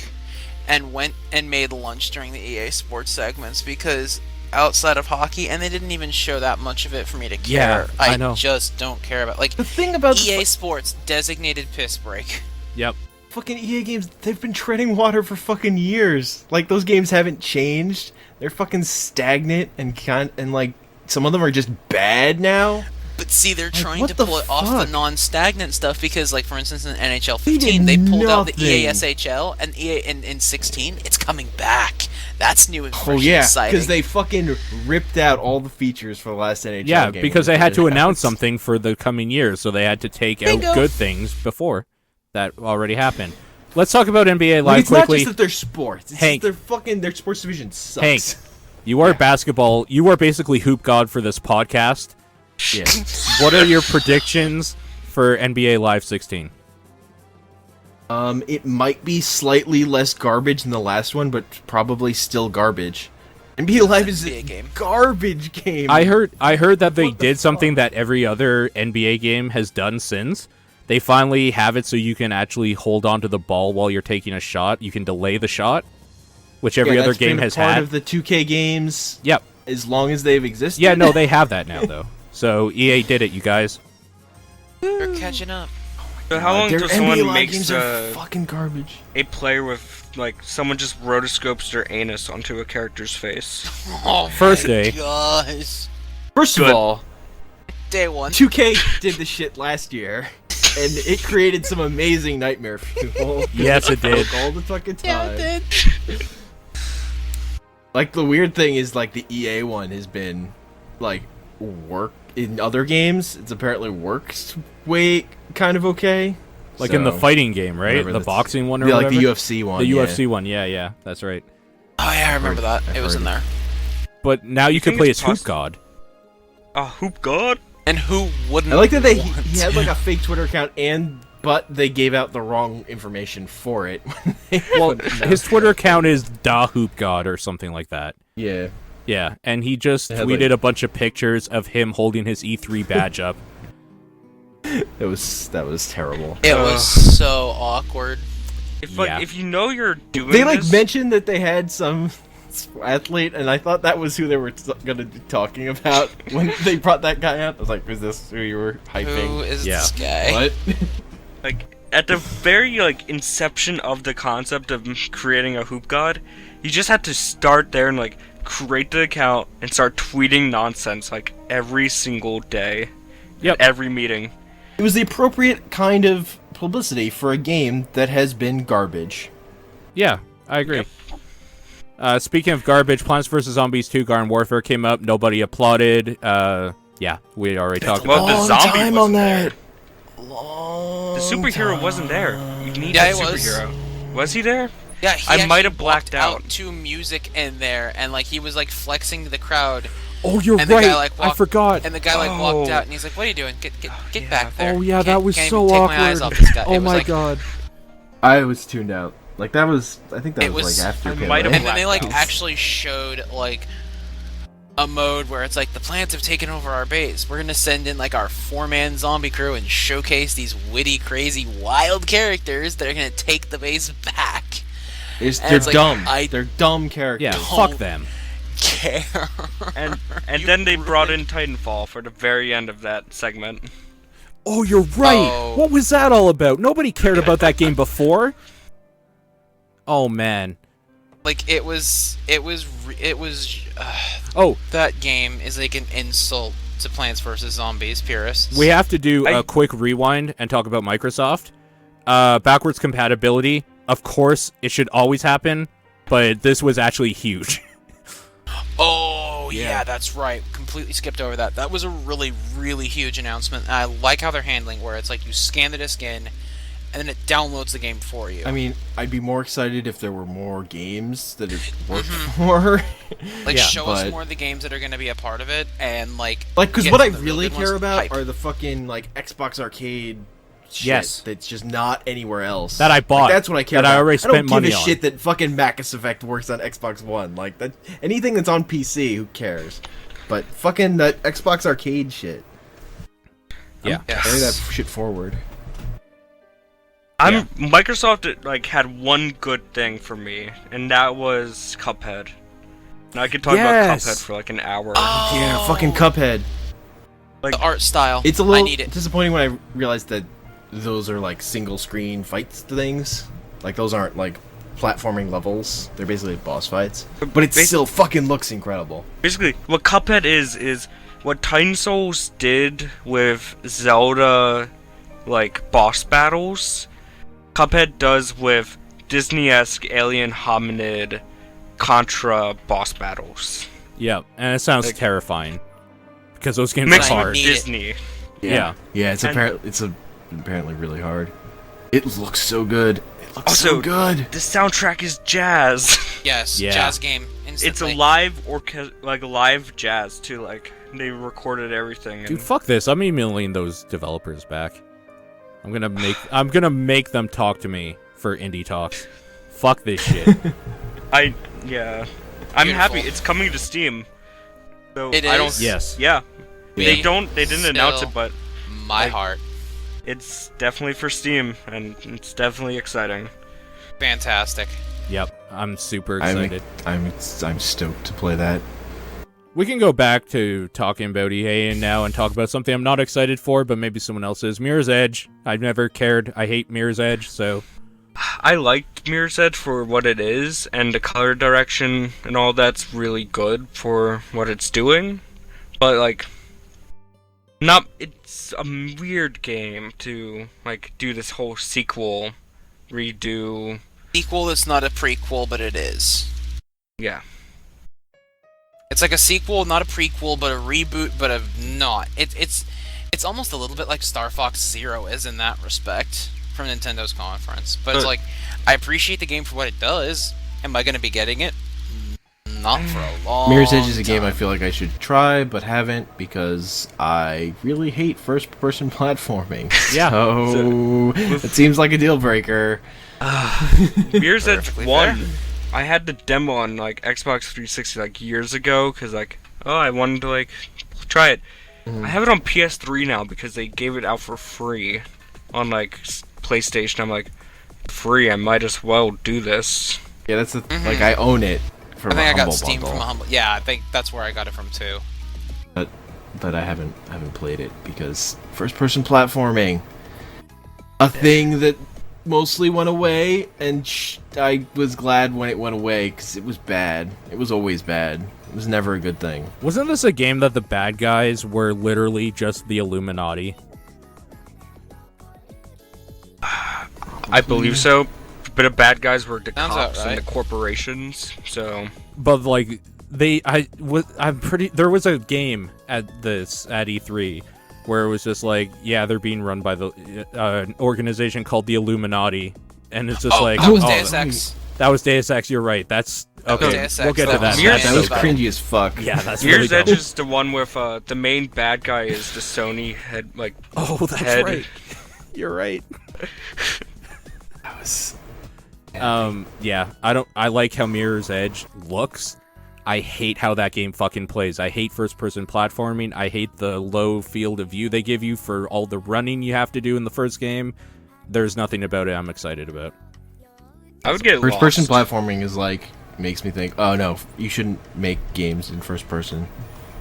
and went and made lunch during the EA Sports segments because outside of hockey, and they didn't even show that much of it for me to care. Yeah, I know. Just don't care about the thing about EA Sports designated piss break. Yep. Fucking EA games, they've been treading water for fucking years. Those games haven't changed. They're fucking stagnant and some of them are just bad now. But see, they're trying what to the pull it off fuck? the non-stagnant stuff because, for instance, in NHL They 15, did they pulled out the nothing. EASHL, and EA in 16, it's coming back. That's new and fresh Oh and yeah, exciting. because they fucking ripped out all the features for the last NHL Yeah, game. because they had to announce something for the coming years, so they had to take Bingo. out good things before that already happened. Let's talk about NBA Like, Live it's quickly. not just that they're sports. It's Hank. just their sports division sucks. Hank, you are basketball. You are basically Hoop God for this podcast. Yeah. What are your predictions for NBA Live 16? It might be slightly less garbage than the last one, but probably still garbage. NBA Live is NBA a game. garbage game. I heard that they What the did something fuck? that every other NBA game has done since. They finally have it so you can actually hold on to the ball while you're taking a shot. You can delay the shot, which every other that's game been a has part had. of the 2K games. Yep. As long as they've existed. Yeah, no, they have that now, though. So EA did it, you guys. They're catching up. So how long Their till NBA someone Live makes games are fucking garbage. a player with, like, someone just rotoscopes their anus onto a character's face? Oh First my day. gosh. First Good. of all, Day one. 2K did the shit last year, and it created some amazing nightmare fuel. Yes, it did. All the fucking time. Yeah, it did. Like, the weird thing is, like, the EA one has been, like, work in other games. It's apparently works way kind of okay. Like in the So, fighting game, right? whatever The that's- boxing one or yeah, like whatever? the UFC one. The yeah. UFC one, yeah, that's right. Oh yeah, I remember that. It was in there. But now you can think play it's as Hoop possi- God. A hoop god? And who wouldn't? I like that he want had, like, to? a fake Twitter account, but they gave out the wrong information for it. Well, his Twitter account is Da Hoop God or something like that. Yeah. Yeah, and he just It had, tweeted like- a bunch of pictures of him holding his E3 badge up. That was terrible. It was so awkward. If, like, Yeah. if you know you're doing They, like, this, mentioned that they had some athlete, and I thought that was who they were gonna be talking about when they brought that guy out. I was like, is this who you were hyping? Who is Yeah. this guy? What? like, at the very, like, inception of the concept of creating a hoop god, you just had to start there and, like, create the account and start tweeting nonsense, like, every single day. Yep. At every meeting. It was the appropriate kind of publicity for a game that has been garbage. Yeah, I agree. Speaking of garbage, Plants vs. Zombies 2 Garden Warfare came up. Nobody applauded. Yeah, we already talked Well, about the Long zombie time wasn't on there. that. Long The superhero time. wasn't there. You need Yeah, a he was. superhero. Was he there? Yeah, he I might actually have blacked walked out. to music in there, and like he was like flexing to the crowd, Oh, you're and the right. guy like I walked, forgot. and the guy like walked Oh. out, and he's like, "What are you doing? Get yeah. back there!" Oh, yeah, that Can't- was can't so even awkward. Take my eyes off this guy. Oh It was my like, god. I was tuned out. Like, that was... I think that It was, was- like, after... I it came might have out. And then they like blacked out. actually showed like a mode where it's like the plants have taken over our base. We're gonna send in like our 4-man zombie crew and showcase these witty, crazy, wild characters that are gonna take the base back. And They're it's like, dumb. I They're dumb characters. Yeah, Don't- fuck them. care. And You then they brought ruined- in Titanfall for the very end of that segment. Oh, you're right. Oh. What was that all about? Nobody cared about that game before. Oh, man. Like it was. Oh, That game is like an insult to Plants vs Zombies purists. we have to do I- a quick rewind and talk about Microsoft. Backwards compatibility. Of course, it should always happen, but this was actually huge. Oh yeah, that's right. Completely skipped over that. That was a really, really huge announcement. I like how they're handling where it's like you scan the disc in, and then it downloads the game for you. I mean, I'd be more excited if there were more games that it worked for. Like yeah, show us but- more of the games that are going to be a part of it, and like Like, because get what to I the really good care ones. about Hype. are the fucking, like, Xbox Arcade shit Yes. that's just not anywhere else. That I bought, Like, that's what I care that I about. already spent I don't money give a on. shit that fucking Mass Effect works on Xbox One. Like, that, anything that's on PC, who cares? But fucking that Xbox Arcade shit. Yeah. Carry that shit forward. Microsoft like had one good thing for me, and that was Cuphead. Now I could talk about Yes. Cuphead for like an hour. Yeah, fucking Cuphead. The art style. It's a I little need it. disappointing when I realized that those are like single screen fights things. Like those aren't like platforming levels. They're basically boss fights. But it still fucking looks incredible. Basically, what Cuphead is what Titan Souls did with Zelda, like boss battles. Cuphead does with Disney-esque alien hominid Contra boss battles. Yeah, and it sounds Like- terrifying because those games Makes are me hard. need it. Disney. Yeah. Yeah, it's And- apparently really hard. It looks so good. It looks Also, so good. The soundtrack is jazz. Yes, Yeah. jazz game. It's Instantly. a live like live jazz too. Like they recorded everything. And Dude, fuck this. I'm emailing those developers back. I'm gonna make them talk to me for indie talks. Fuck this shit. I'm Beautiful. happy it's coming to Steam. So It I don't. is? Yes. Yeah. Me They didn't announce still- it, but My like- heart. it's definitely for Steam, and it's definitely exciting. Fantastic. Yep. I'm super I'm excited. I'm stoked to play that. We can go back to talking about EA now and talk about something I'm not excited for, but maybe someone else is. Mirror's Edge. I've never cared. I hate Mirror's Edge, so... I liked Mirror's Edge for what it is, and the color direction and all that's really good for what it's doing. But, like... It's a weird game to, like, do this whole sequel, redo... Sequel is not a prequel, but it is. Yeah. It's like a sequel, not a prequel, but a reboot, but a not. It's almost a little bit like Star Fox Zero is in that respect from Nintendo's conference. But it's like, I appreciate the game for what it does. Am I going to be getting it? Not for a long Mirror's Edge is a time. game I feel like I should try, but haven't because I really hate first-person platforming. Yeah. So it seems like a deal breaker. Mirror's Edge Perfectly 1, fair. I had the demo on, like, Xbox 360, like, years ago, because, like, I wanted to, like, try it. I have it on PS3 now because they gave it out for free on, like, PlayStation. I'm like, free, I might as well do this. Yeah, that's like I own it from I think a I got Humble Steam Bundle, from a Humble. Yeah, I think that's where I got it from too. but I haven't played it because first-person platforming, a thing that mostly went away, and I was glad when it went away because it was bad. It was always bad. It was never a good thing. Wasn't this a game that the bad guys were literally just the Illuminati? I believe so, but the bad guys were the Sounds cops about and right. the corporations, so... But like there was a game at E3 where it was just like, yeah, they're being run by the an organization called the Illuminati, and it's just like, that was oh, Deus Ex. that was Deus Ex. You're right. That's That was okay. Deus We'll Ex. get to That that. was Mirror's That Mirror's was Edge. cringy as fuck. Yeah, that's really Mirror's Edge dumb. is the one with, the main bad guy is the Sony head, like... Oh, that's head. right. You're right. That was... Yeah, I like how Mirror's Edge looks. I hate how that game fucking plays. I hate first-person platforming. I hate the low field of view they give you for all the running you have to do in the first game. There's nothing about it I'm excited about. I would get First-person lost. platforming is like, makes me think, oh no, you shouldn't make games in first person.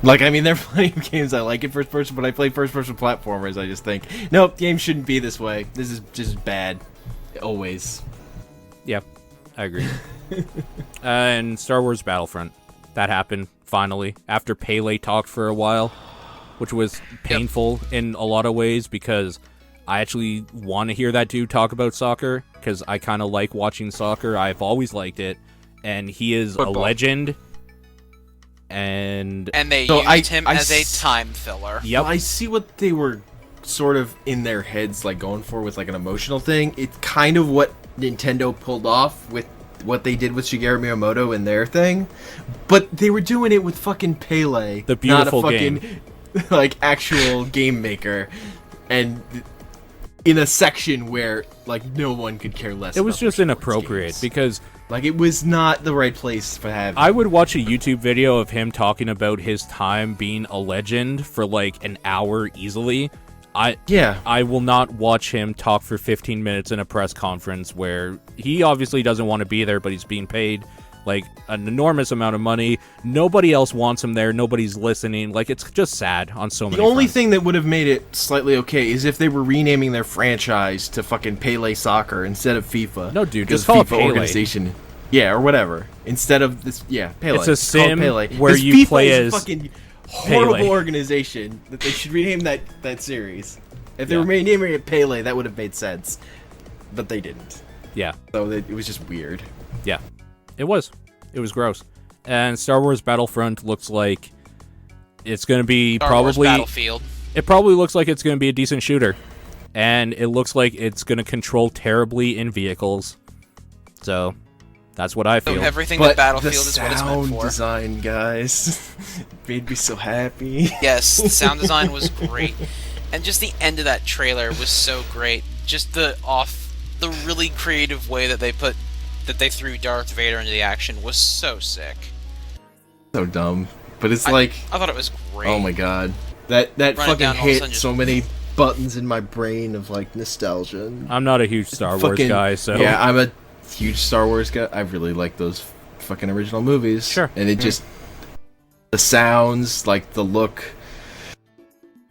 Like, I mean, there are plenty of games I like in first person, but I play first-person platformers, I just think, nope, games shouldn't be this way. This is just bad. Always. Yeah, I agree. And Star Wars Battlefront. That happened, finally, after Pele talked for a while, which was painful in a lot of ways, because I actually want to hear that dude talk about soccer, because I kind of like watching soccer. I've always liked it, and he is a Football. legend. And And they So used him I as a s- time filler. yep, I see what they were sort of in their heads, like, going for with, like, an emotional thing. It's kind of what Nintendo pulled off with what they did with Shigeru Miyamoto and their thing, but they were doing it with fucking Pele, The beautiful not a fucking like actual game maker, and in a section where like no one could care less. it was about just their sports inappropriate, games. because Like, it was not the right place for having. I would watch a YouTube video of him talking about his time being a legend for like an hour easily. I will not watch him talk for 15 minutes in a press conference where he obviously doesn't want to be there, but he's being paid like an enormous amount of money. Nobody else wants him there. Nobody's listening. Like, it's just sad on so many The only fronts. thing that would have made it slightly okay is if they were renaming their franchise to fucking Pele Soccer instead of FIFA. No, dude, because just call it FIFA Pele. organization. Yeah, or whatever. Instead of this, yeah, Pele. It's a Just call it sim Pele. where 'Cause you FIFA play is as a fucking horrible Pele. organization that they should rename that series. If they Yeah. were renaming it Pele, that would have made sense, but they didn't. Yeah. So it was just weird. Yeah, it was. It was gross. And Star Wars Battlefront looks like it's going to be Star Wars probably... Battlefield. It probably looks like it's going to be a decent shooter. And it looks like it's going to control terribly in vehicles. So, that's what I So feel. everything But that Battlefield the is what it's meant sound for. design, guys, made me so happy. Yes, the sound design was great. And just the end of that trailer was so great. Just the really creative way that they threw Darth Vader into the action was so sick. So dumb, but it's like, I thought it was great. oh my god, that Run it fucking down, all of a hit sudden just- so many buttons in my brain of like nostalgia. And I'm not a huge Star Wars fucking- guy, so... yeah, I'm a huge Star Wars guy. I really like those fucking original movies. Sure. and it just the sounds, like the look,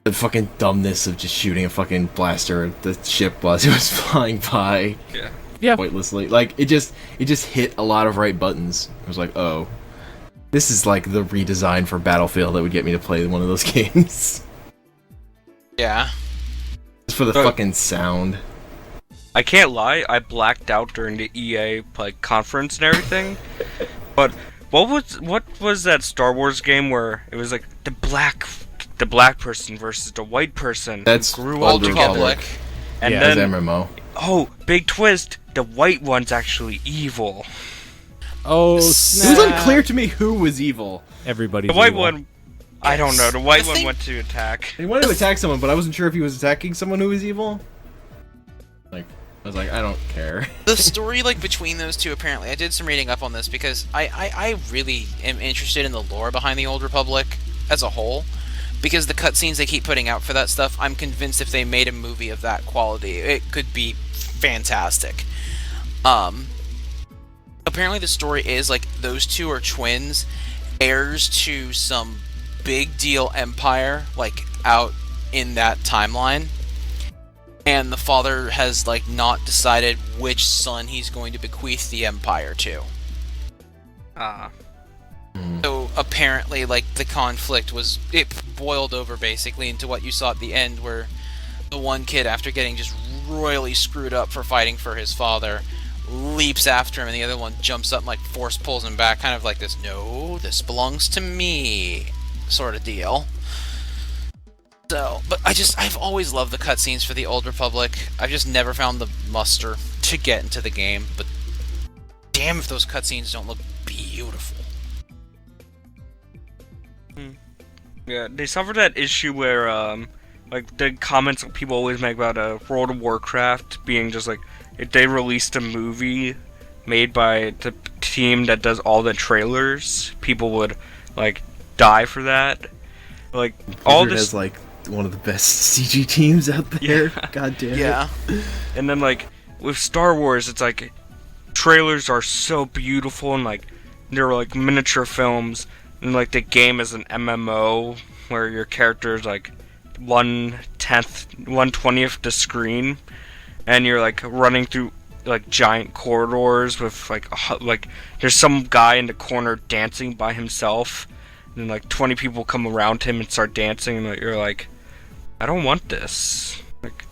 the fucking dumbness of just shooting a fucking blaster at the ship while it was flying by. Yeah. Pointlessly. Like, it just hit a lot of right buttons. I was like, oh, this is like the redesign for Battlefield that would get me to play one of those games. Yeah. Just for the fucking sound. I can't lie, I blacked out during the EA like conference and everything. But what was that Star Wars game where it was like the black person versus the white person? That's grew Old up Republic. together. And yeah, then it's MMO. oh, big twist, the white one's actually evil. Oh, It snap. was unclear to me who was evil. Everybody's The white evil. one, I don't know. The white The one thing- went to attack. He wanted to attack someone, but I wasn't sure if he was attacking someone who was evil. Like, I was like, I don't care. The story, like, between those two, apparently, I did some reading up on this because I really am interested in the lore behind the Old Republic as a whole. Because the cutscenes they keep putting out for that stuff, I'm convinced if they made a movie of that quality, it could be fantastic. Apparently the story is, like, those two are twins, heirs to some big deal empire, like, out in that timeline. And the father has, like, not decided which son he's going to bequeath the empire to. So apparently, like, the conflict it boiled over basically into what you saw at the end, where the one kid, after getting just royally screwed up for fighting for his father, leaps after him, and the other one jumps up and, like, force pulls him back, kind of like this, no, this belongs to me sort of deal. So, but I've always loved the cutscenes for the Old Republic. I've just never found the muster to get into the game, but damn if those cutscenes don't look beautiful. Yeah, they suffered that issue where, like, the comments that people always make about World of Warcraft being just like, if they released a movie made by the team that does all the trailers, people would, like, die for that. Like, all Blizzard this. has, like, one of the best CG teams out there. Yeah. God damn it. Yeah. And then, like, with Star Wars, it's like, trailers are so beautiful and, like, they're like miniature films. And, like, the game is an MMO where your character is, like, 1/20th the screen. And you're, like, running through, like, giant corridors with, like, there's some guy in the corner dancing by himself. And, like, 20 people come around him and start dancing. And, like, you're like, I don't want this. Like,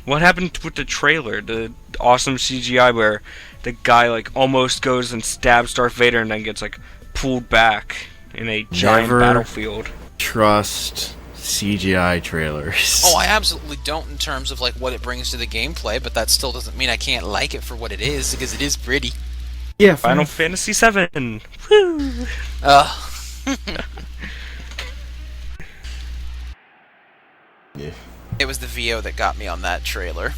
what happened with the trailer? The awesome CGI where the guy, like, almost goes and stabs Darth Vader and then gets, like, pulled back in a giant Never battlefield. Trust CGI trailers. Oh, I absolutely don't in terms of, like, what it brings to the gameplay, but that still doesn't mean I can't like it for what it is, because it is pretty. Yeah, Final Fantasy VII. Woo! Yeah. It was the VO that got me on that trailer.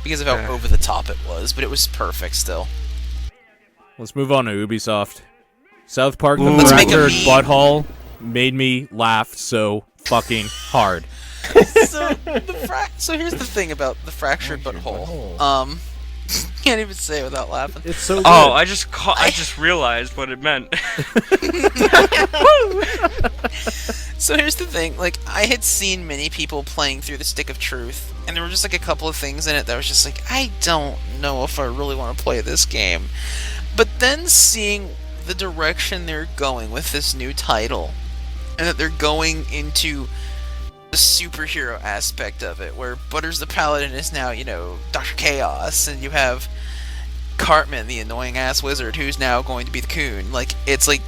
Because of how over the top it was, but it was perfect still. Let's move on to Ubisoft. South Park the Let's make a Fractured meme. Butthole made me laugh so fucking hard. So here's the thing about the fractured butthole. Can't even say it without laughing. It's so good. Oh, I just realized what it meant. So here's the thing, like, I had seen many people playing through the Stick of Truth, and there were just, like, a couple of things in it that was just like, I don't know if I really want to play this game. But then seeing the direction they're going with this new title, and that they're going into the superhero aspect of it, where Butters the Paladin is now, you know, Dr. Chaos, and you have Cartman, the annoying-ass wizard, who's now going to be the Coon. Like, it's like,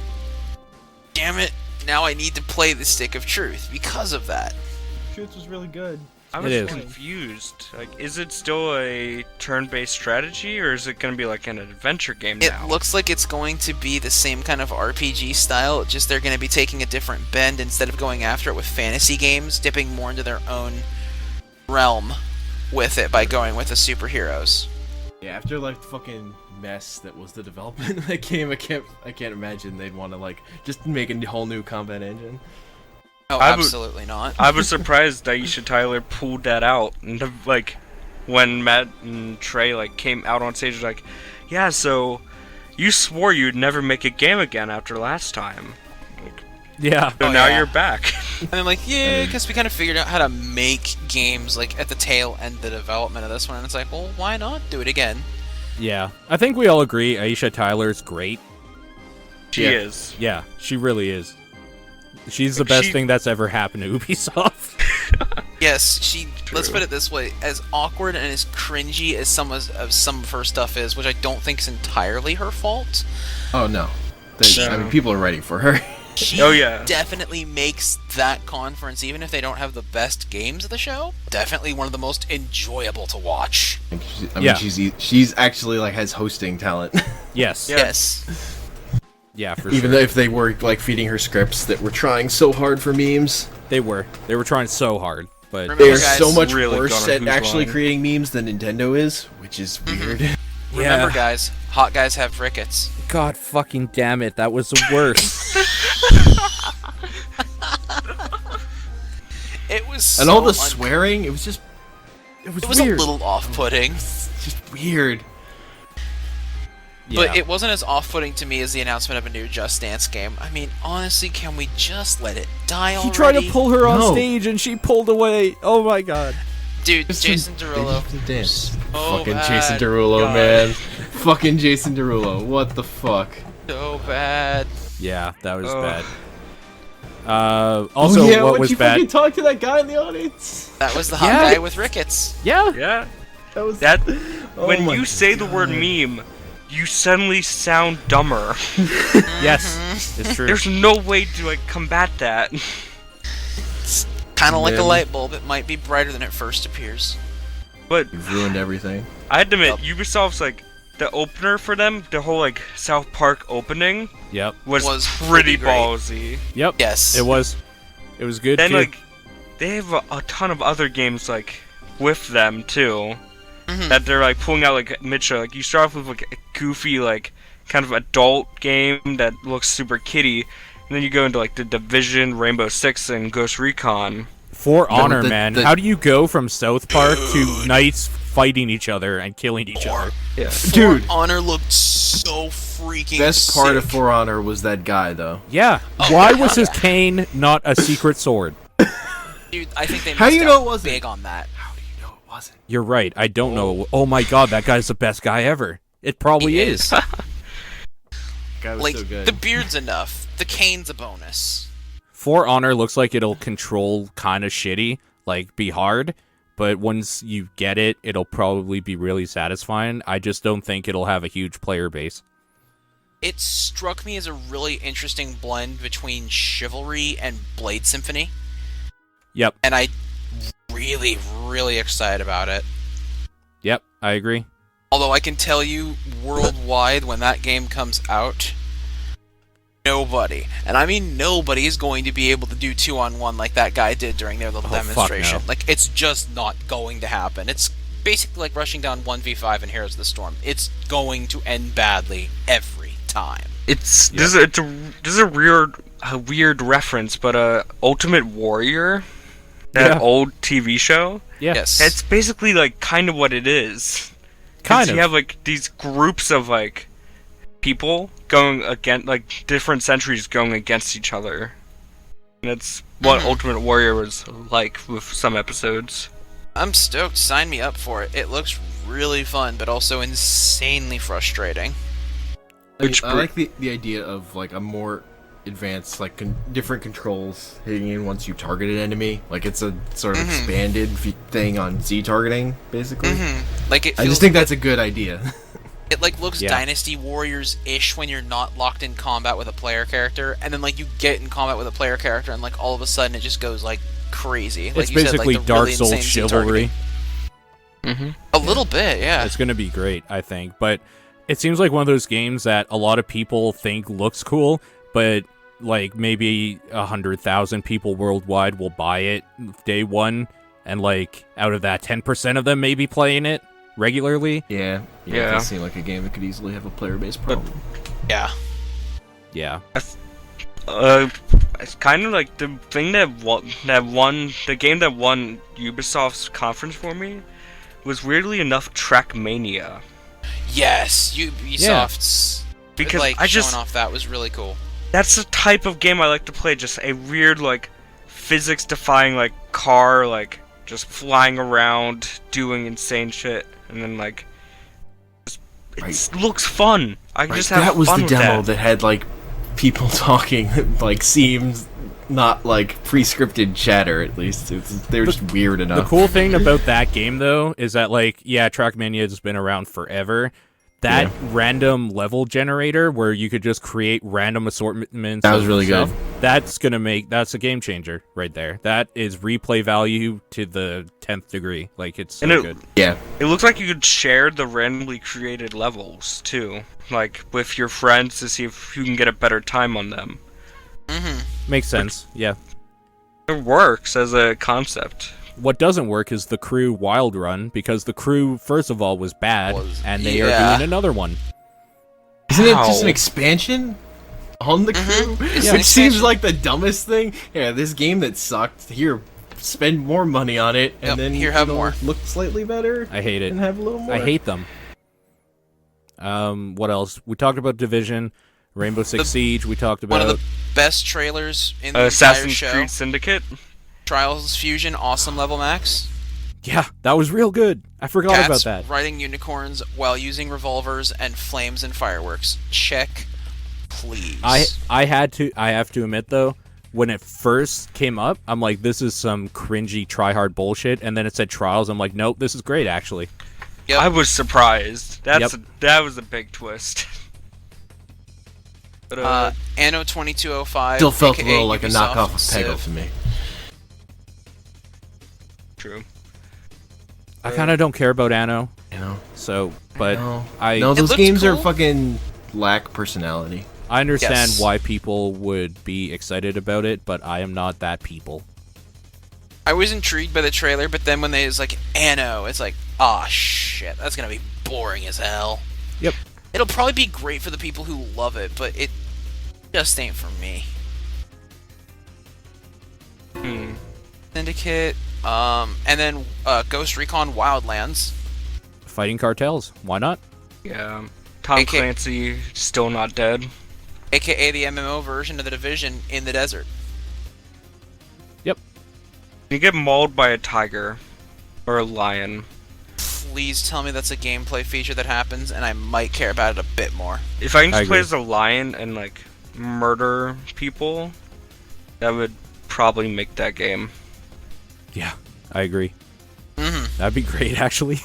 damn it, now I need to play the Stick of Truth because of that. Truth was really good. I It was is. confused. Like, is it still a turn-based strategy, or is it going to be like an adventure game now? It looks like it's going to be the same kind of RPG style, just they're going to be taking a different bend instead of going after it with fantasy games, dipping more into their own realm with it by going with the superheroes. Yeah, after like the fucking mess that was the development of that game, I can't imagine they'd want to like just make a whole new combat engine. Oh, I would- absolutely not. I was surprised that Aisha Tyler pulled that out. And like, when Matt and Trey like came out on stage, like, yeah, so you swore you'd never make a game again after last time. Like, Yeah. So Oh, now yeah. you're back. And I'm like, yeah, I guess we kind of figured out how to make games like at the tail end of the development of this one. And it's like, well, why not do it again? Yeah. I think we all agree Aisha Tyler's great. She is. Yeah, she really is. She's the best thing that's ever happened to Ubisoft. Yes, let's True. put it this way: as awkward and as cringy as some of her stuff is, which I don't think is entirely her fault. Oh no. I mean, people are ready for her. She Oh, yeah. definitely makes that conference, even if they don't have the best games of the show, definitely one of the most enjoyable to watch. I mean, Yeah. she's actually like has hosting talent. Yes. Yeah. Yes. Yeah, for Even sure. if they were like feeding her scripts that were trying so hard for memes. They were trying so hard, but Remember, They're guys, so much really worse gone on at whose actually line. creating memes than Nintendo is, which is weird. Remember, Yeah. guys, hot guys have rickets. God fucking damn it, that was the worst. It was And all the so swearing, it was just It was weird. a little off-putting, just weird. but it wasn't as off-putting to me as the announcement of a new Just Dance game. I mean, honestly, can we just let it die already? He tried to pull her on No. stage and she pulled away. Oh my god. Dude, Just Jason they Derulo. just did dance. Oh, Fucking bad. Jason Derulo, God. man. Fucking Jason Derulo. What the fuck? So bad. Yeah, that was Ugh. bad. Also, yeah, what when was you bad? fucking talk to that guy in the audience. That was the hot Yeah. guy with rickets. Yeah. Yeah. That was That Oh when my you say the word God. meme, you suddenly sound dumber. Yes, it's true. There's no way to like combat that. Kind of like a Man. light bulb. It might be brighter than it first appears. But You've ruined everything. I had to admit, Ubisoft's like the opener for them, the whole like South Park opening Yep. was pretty pretty great. ballsy. Yep. Yes. It was. It was good Then too. like they have a ton of other games like with them too. That they're like pulling out like Mitchell. Like you start off with like a goofy like kind of adult game that looks super kiddie, and then you go into like the Division, Rainbow Six, and Ghost Recon. For Honor, the- man. the- How do you go from South Park to knights fighting each other and killing each other? Yeah. Dude. For Honor looked so freaking Best part of sick. For Honor was that guy, though. Yeah. Why was his cane not a secret sword? Dude, I think they How missed do you know out it wasn't? big on that. How do you know it wasn't? You're right. I don't know. Oh my god, that guy's the best guy ever. It probably He is. Guy was Like, so good. the beard's enough. The cane's a bonus. For Honor looks like it'll control kind of shitty, like be hard, but once you get it, it'll probably be really satisfying. I just don't think it'll have a huge player base. It struck me as a really interesting blend between Chivalry and Blade Symphony, Yep. and I really, really excited about it. Yep, I agree. Although I can tell you, worldwide, when that game comes out, nobody, and I mean nobody, is going to be able to do 2-on-1 like that guy did during their little Oh, fuck demonstration. no. Like, it's just not going to happen. It's basically like rushing down 1v5 in Heroes of the Storm. It's going to end badly every time. It's this is a weird reference, but Ultimate Warrior, that Yeah. old TV show. Yeah. Yes. It's basically like kind of what it is. 'Cause Kind of. You have like these groups of like people going against like different centuries going against each other. And that's what Ultimate Warrior was like with some episodes. I'm stoked. Sign me up for it. It looks really fun, but also insanely frustrating. I like the idea of like a more advanced, like different controls hitting in once you target an enemy. Like it's a sort of expanded thing on Z targeting, basically. Like, it I feels just think that's a good idea. It like looks Yeah. Dynasty Warriors-ish when you're not locked in combat with a player character, and then like you get in combat with a player character, and like all of a sudden it just goes like crazy. Like It's you said, basically like, the Dark really Souls insane Z chivalry. targeting. A little bit, yeah. It's going to be great, I think. But it seems like one of those games that a lot of people think looks cool, but like maybe 100,000 people worldwide will buy it day one, and like out of that, 10% of them may be playing it regularly. Yeah. It Yeah. does seem like a game that could easily have a player-based problem. Yeah. Yeah. It's kind of like the thing that won the game that won Ubisoft's conference for me was weirdly enough Trackmania. Yes, Ubisoft's Because like I just showing off that was really cool. That's the type of game I like to play. Just a weird, like, physics-defying, like, car, like, just flying around, doing insane shit, and then, like, it looks fun. I can just have that was fun the with demo that had like people talking that like seemed not like pre-scripted chatter. At least they're just weird enough. The cool thing about that game, though, is that, like, yeah, Trackmania has been around forever. That random level generator where you could just create random assortments. That was really good. That's a game changer right there. That is replay value to the 10th degree. Like, it's so good. Yeah. It looks like you could share the randomly created levels, too. Like, with your friends to see if you can get a better time on them. Makes sense, yeah. It works as a concept. What doesn't work is the Crew Wild Run, because the Crew, first of all, was bad, and they are doing another one. Isn't it just an expansion on the Crew? Which seems like the dumbest thing. Yeah, this game that sucked, here, spend more money on it, and then here, have it'll more. look slightly better. I hate it. And have a little more. I hate them. What else? We talked about Division, Rainbow Six Siege, we talked about... One of the best trailers in the entire Assassin's show. Creed Syndicate. Trials Fusion, awesome level max. Yeah, that was real good. I forgot Cats about that. riding unicorns while using revolvers and flames and fireworks. Check, please. I have to admit, though, when it first came up, I'm like, this is some cringy try-hard bullshit, and then it said Trials, I'm like, nope, this is great, actually. Yep. I was surprised. That was a big twist. But, Anno 2205. Still felt a aka little like a Ubisoft knockoff of Civ. Peggle to me. True. I kind of don't care about Anno, You know? so, but No, I those looked games are cool. fucking lack personality. I understand Yes. why people would be excited about it, but I am not that people. I was intrigued by the trailer, but then when they was like Anno, it's like, ah, shit, that's gonna be boring as hell. Yep. It'll probably be great for the people who love it, but it just ain't for me. Syndicate, and then Ghost Recon Wildlands. Fighting cartels, why not? Yeah. Tom Clancy still not dead. AKA the MMO version of The Division in the desert. Yep. You get mauled by a tiger or a lion. Please tell me that's a gameplay feature that happens, and I might care about it a bit more. If I can I just play agree. as a lion and like murder people, that would probably make that game. Yeah, I agree. That'd be great, actually.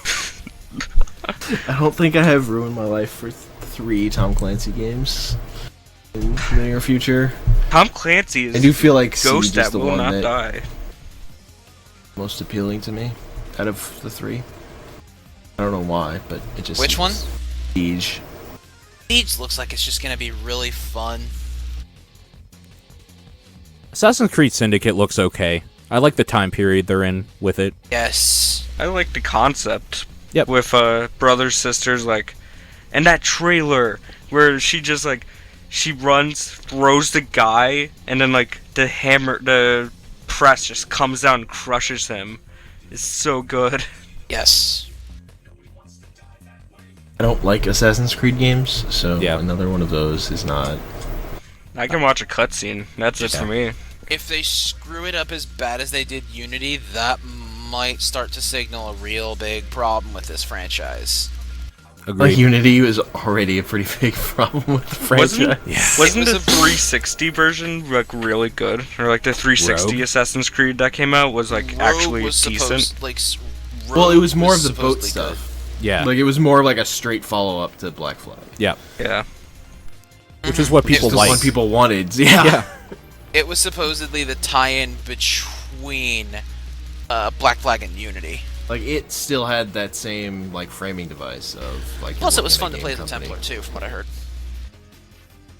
I don't think I have ruined my life for 3 Tom Clancy games in the near future. Tom Clancy is I do feel like ghost Siege is that the will one not that die. most appealing to me out of the 3. I don't know why, but it just Which one? Siege. Siege looks like it's just gonna be really fun. Assassin's Creed Syndicate looks okay. I like the time period they're in with it. Yes. I like the concept. Yep. With brothers, sisters, like, and that trailer where she just like, she runs, throws the guy, and then like the press just comes down and crushes him. It's so good. Yes. I don't like Assassin's Creed games, so Yeah. another one of those is not. I can watch a cutscene. That's it for me. If they screw it up as bad as they did Unity, that might start to signal a real big problem with this franchise. Agreed. Like Unity was already a pretty big problem with the franchise. Wasn't It the was a- 360 version like really good, or like the 360 Rogue? Assassin's Creed that came out was like Rogue actually was decent? supposed, like, Well, it was more of the supposedly boat good. stuff. Yeah, Like it was more like a straight follow-up to Black Flag. yeah. Yeah. Which is what people It's the like. one people wanted. Yeah. Yeah. It was supposedly the tie-in between Black Flag and Unity. Like it still had that same like framing device of like. Plus, it was working fun at to a play as game a Templar company. too, from what I heard.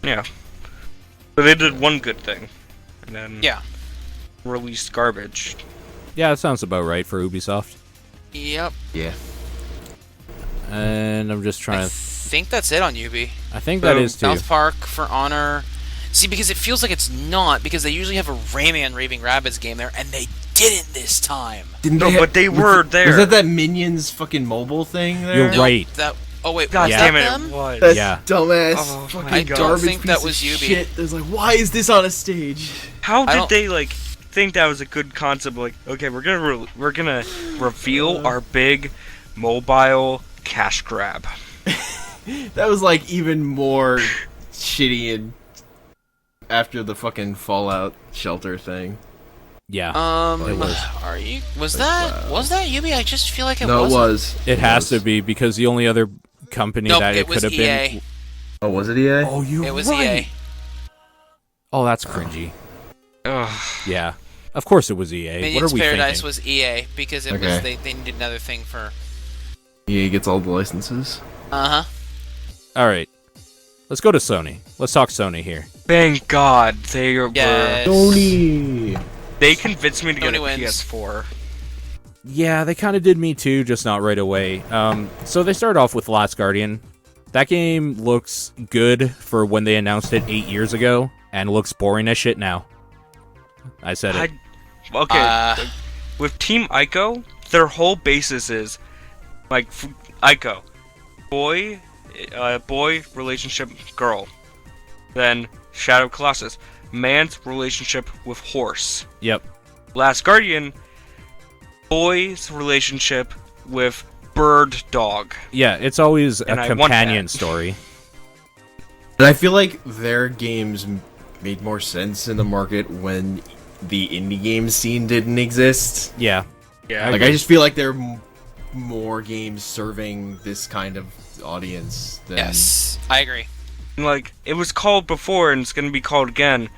Yeah. But they did one good thing, and then Yeah. released garbage. Yeah, that sounds about right for Ubisoft. Yep. Yeah. And I'm just I trying to... think that's it on Ubi. I think that is too. South Park, For Honor. See, because it feels like it's not, because they usually have a Rayman Raving Rabbids game there, and they didn't this time. Didn't No, but they were there. Was that Minions fucking mobile thing there? You're right. That Oh wait, God was damn that it, them? it was. That's Yeah. dumbass Oh, fucking my I God. don't garbage think that piece was of Yubi. shit. There's like, why is this on a stage? How I did don't- they like think that was a good concept? Like, okay, we're gonna reveal our big mobile cash grab. That was like even more shitty and after the fucking Fallout shelter thing. Yeah. It was. Are you? Was Like, that wow. was that Yubi? I just feel like it No, it wasn't. was. It has to be, because the only other company Nope, that it it was could have EA. been. Oh, was it EA? Oh, you It was right. EA. Oh, that's cringy. Ugh. Yeah. Of course it was EA. What Minions are we Paradise thinking? was EA because it was Okay. they needed another thing for. EA gets all the licenses. Uh huh. All right. Let's go to Sony. Let's talk Sony here. Thank God they were. Yes. Sony. They convinced me to get Sony a wins. PS4. Yeah, they kind of did me too, just not right away. So they started off with Last Guardian. That game looks good for when they announced it 8 years ago, and looks boring as shit now. I said it. Okay, with Team Ico, their whole basis is like Ico, boy, relationship, girl. Then Shadow Colossus, man's relationship with horse. Yep. Last Guardian, boy's relationship with bird dog. Yeah, it's always And a I want companion that. story. But I feel like their games made more sense in the market when the indie game scene didn't exist. Yeah. Yeah, Like, I just feel like there are more games serving this kind of audience than... Yes, I agree. like it was called before and it's gonna be called again.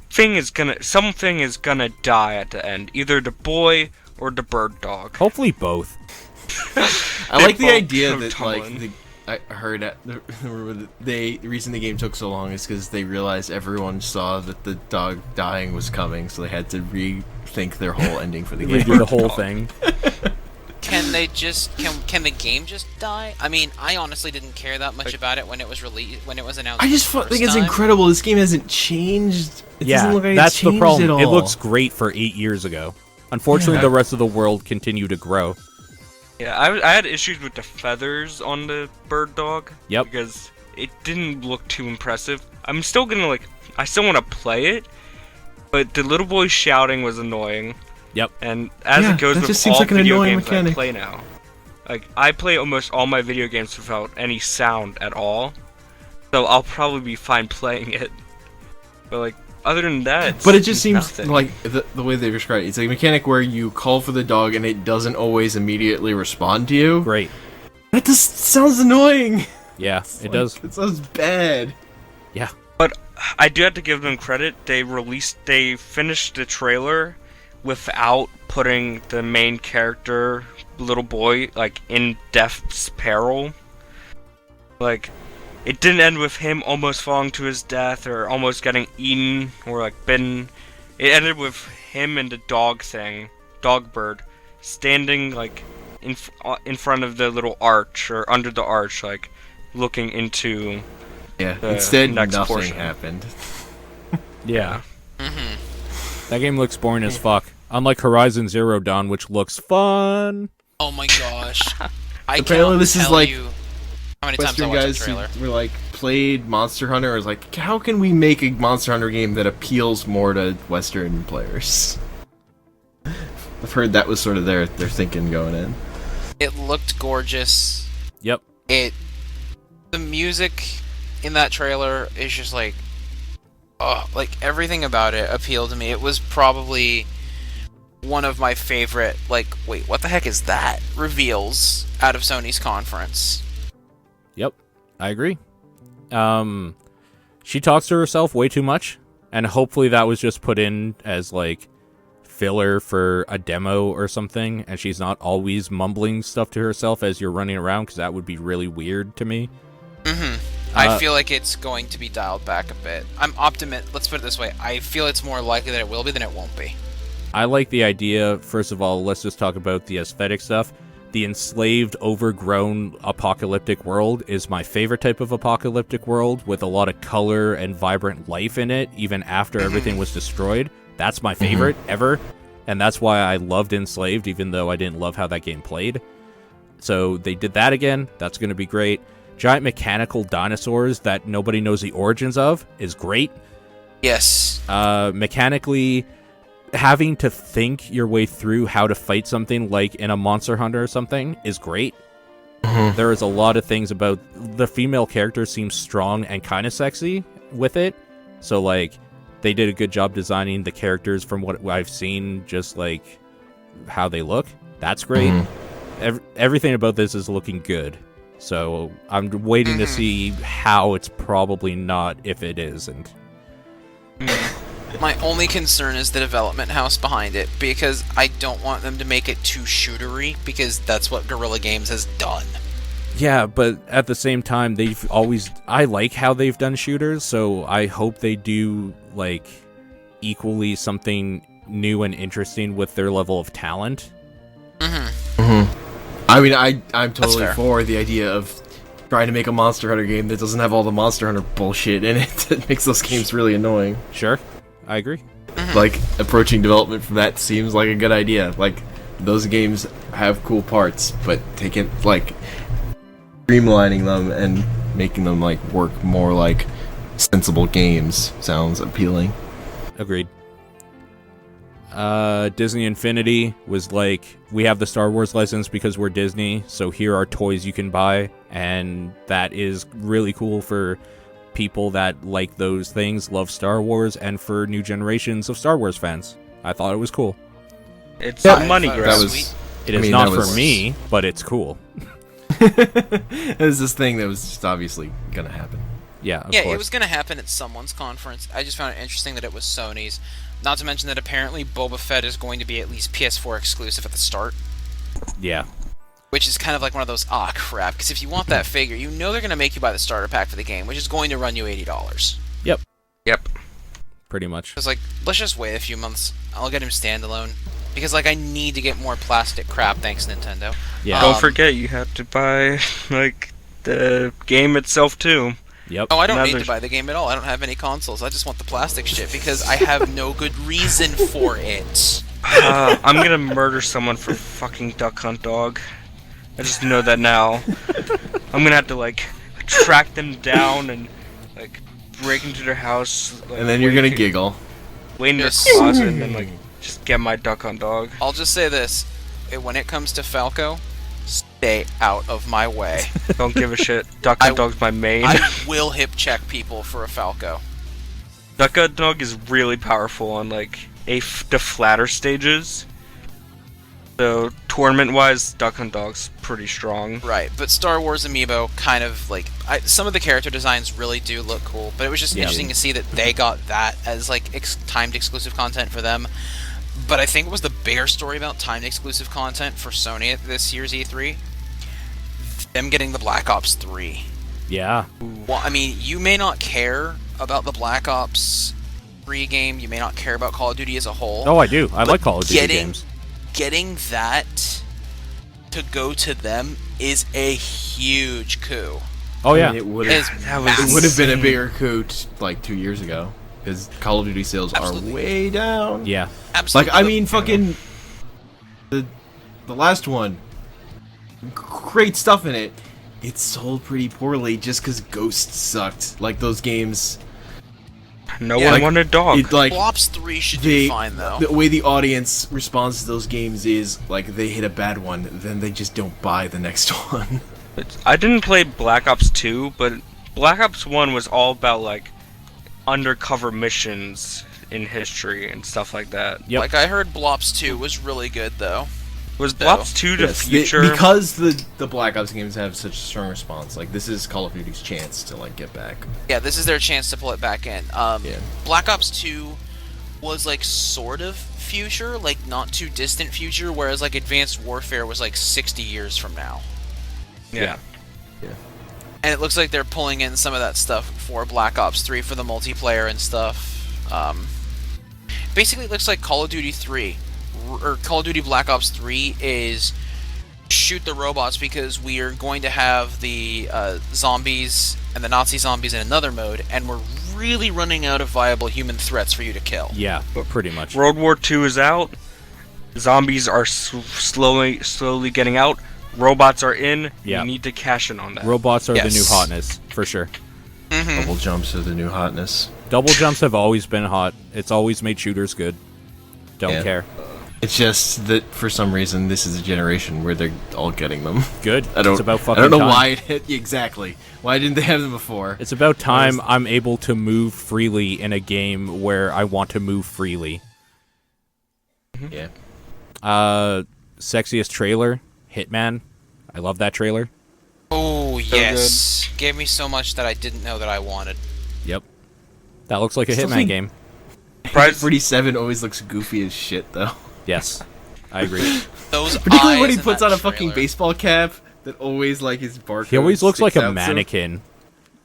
Something is gonna die at the end, either the boy or the bird dog. Hopefully both. I like the both idea go that, tumbling. I heard the reason the game took so long is because they realized everyone saw that the dog dying was coming, so they had to rethink their whole ending for the game. Redo the whole thing. Can they just can the game just die? I mean, I honestly didn't care that much about it when it was released, when it was announced. I just the first think it's time. incredible. This game hasn't changed. It Yeah, doesn't look like that's it's the changed problem. at all. It looks great for 8 years ago. Unfortunately, Yeah. the rest of the world continued to grow. Yeah, I had issues with the feathers on the bird dog. Yep. Because it didn't look too impressive. I'm still gonna I still want to play it, but the little boy shouting was annoying. Yep. And as Yeah, it goes that with just seems all like an video annoying games mechanic. I play now, like I play almost all my video games without any sound at all, so I'll probably be fine playing it. But like other than that, But it just seems nothing. like the way they describe it. It's a mechanic where you call for the dog and it doesn't always immediately respond to you. Great. That just sounds annoying. Yeah, it does. It sounds bad. Yeah. But I do have to give them credit. They finished the trailer without putting the main character, little boy, like in death's peril. Like, it didn't end with him almost falling to his death or almost getting eaten or like bitten. It ended with him and the dog bird, standing like in front of the little arch or under the arch, like looking into. Yeah. The Instead, next nothing portion. happened. Yeah. That game looks boring as fuck. Unlike Horizon Zero Dawn, which looks fun. Oh my gosh! I Apparently cannot this is tell like you how many times I Western watched guys the trailer. who were like played Monster Hunter was like, how can we make a Monster Hunter game that appeals more to Western players? I've heard that was sort of their thinking going in. It looked gorgeous. Yep. The music in that trailer is just like, oh, like everything about it appealed to me. It was probably one of my favorite, like, wait, what the heck is that? Reveals out of Sony's conference. Yep. I agree. She talks to herself way too much, and hopefully that was just put in as like filler for a demo or something, and she's not always mumbling stuff to herself as you're running around, because that would be really weird to me. I feel like it's going to be dialed back a bit. I'm optimistic. Let's put it this way. I feel it's more likely that it will be than it won't be. I like the idea. First of all, let's just talk about the aesthetic stuff. The enslaved, overgrown apocalyptic world is my favorite type of apocalyptic world, with a lot of color and vibrant life in it, even after everything was destroyed. That's my favorite ever, and that's why I loved Enslaved, even though I didn't love how that game played. So they did that again. That's going to be great. Giant mechanical dinosaurs that nobody knows the origins of is great. Yes. Mechanically, having to think your way through how to fight something like in a Monster Hunter or something is great. Mm-hmm. There is a lot of things about the female character seems strong and kind of sexy with it. So, like, they did a good job designing the characters from what I've seen, just, like, how they look. That's great. Mm-hmm. Everything about this is looking good. So, I'm waiting to see how it's probably not if it isn't. My only concern is the development house behind it, because I don't want them to make it too shootery, because that's what Guerrilla Games has done. Yeah, but at the same time, I like how they've done shooters, so I hope they do, like, equally something new and interesting with their level of talent. I mean, I'm totally fair. for the idea of trying to make a Monster Hunter game that doesn't have all the Monster Hunter bullshit in it that makes those games really annoying. Sure, I agree. Like, approaching development from that seems like a good idea. Like, those games have cool parts, but taking, like, streamlining them and making them, like, work more like sensible games sounds appealing. Agreed. Disney Infinity was like, we have the Star Wars license because we're Disney, so here are toys you can buy, and that is really cool for people that like those things, love Star Wars, and for new generations of Star Wars fans. I thought it was cool. It's Yeah, a money that grab. was- It is not for me, but it's cool. It was this thing that was just obviously gonna happen. Yeah, of Yeah, course. it was going to happen at someone's conference. I just found it interesting that it was Sony's. Not to mention that apparently Boba Fett is going to be at least PS4 exclusive at the start. Yeah. Which is kind of like one of those, crap. Because if you want that figure, you know they're going to make you buy the starter pack for the game, which is going to run you $80. Yep. Yep. Pretty much. It's like, let's just wait a few months. I'll get him standalone. Because, like, I need to get more plastic crap, thanks, Nintendo. Yeah. Don't forget, you have to buy, like, the game itself, too. Yep. Oh, I don't need Another- to buy the game at all. I don't have any consoles. I just want the plastic shit because I have no good reason for it. I'm gonna murder someone for fucking Duck Hunt Dog. I just know that now. I'm gonna have to, like, track them down and, like, break into their house. Like, And then you're gonna giggle. wait in their Yes. closet and then, like, just get my Duck Hunt Dog. I'll just say this. When it comes to Falco, stay out of my way. Don't give a shit. Duck Hunt Dog's my main. I will hip check people for a Falco. Duck Hunt Dog is really powerful on, like, the flatter stages. So, tournament-wise, Duck Hunt Dog's pretty strong. Right, but Star Wars Amiibo kind of, like... some of the character designs really do look cool, but it was just interesting to see that they got that as, like, timed exclusive content for them. But I think it was the bigger story about timed exclusive content for Sony at this year's E3. Them getting the Black Ops 3. Yeah. Well, I mean, you may not care about the Black Ops 3 game, you may not care about Call of Duty as a whole. Oh, I do. I like Call of Duty getting- games. Getting that to go to them is a huge coup. Oh, yeah. I mean, it would Is have massive. been a bigger coup like 2 years ago because Call of Duty sales Absolutely. are way down. Yeah. Absolutely. Like, I mean, fucking the last one, great stuff in it. It sold pretty poorly just because Ghost sucked. Like those games, No Yeah, one like, wanted Dog. it like Ops 3 should the do fine, though. the way the audience responds to those games is like they hit a bad one, then they just don't buy the next one. I didn't play Black Ops 2, but Black Ops 1 was all about, like, undercover missions in history and stuff like that. Yep. Like, I heard Blops 2 was really good, though. Was Blops 2 the Yes, future? because the Black Ops games have such a strong response. Like this is Call of Duty's chance to like get back. Yeah, this is their chance to pull it back in. Yeah. Black Ops 2 was, like, sort of future, like, not too distant future, whereas, like, Advanced Warfare was, like, 60 years from now. yeah. And it looks like they're pulling in some of that stuff for Black Ops 3 for the multiplayer and stuff. Basically, it looks like Call of Duty 3, or Call of Duty Black Ops 3 is shoot the robots because we are going to have the zombies and the Nazi zombies in another mode, and we're really running out of viable human threats for you to kill. Yeah, pretty much. World War II is out. Zombies are slowly getting out. robots are in. Yeah. You need to cash in on that. Robots are the Yes. new hotness, for sure. Double jumps are the new hotness. Double jumps have always been hot. It's always made shooters good. Don't Yeah. care. It's just that for some reason this is a generation where they're all getting them. Good. I don't. It's about I fucking don't know time. why it hit exactly. Why didn't they have them before? It's about time I'm able to move freely in a game where I want to move freely. Yeah. Sexiest trailer, Hitman. I love that trailer. Oh, yes. Gave me so much that I didn't know that I wanted. Yep. That looks like a Still Hitman think- game. Prize- 47 always looks goofy as shit, though. Yes. I agree. Those Particularly eyes when he in puts that on a fucking trailer. baseball cap that always, like, his barcode He always looks like sticks a out, so- mannequin.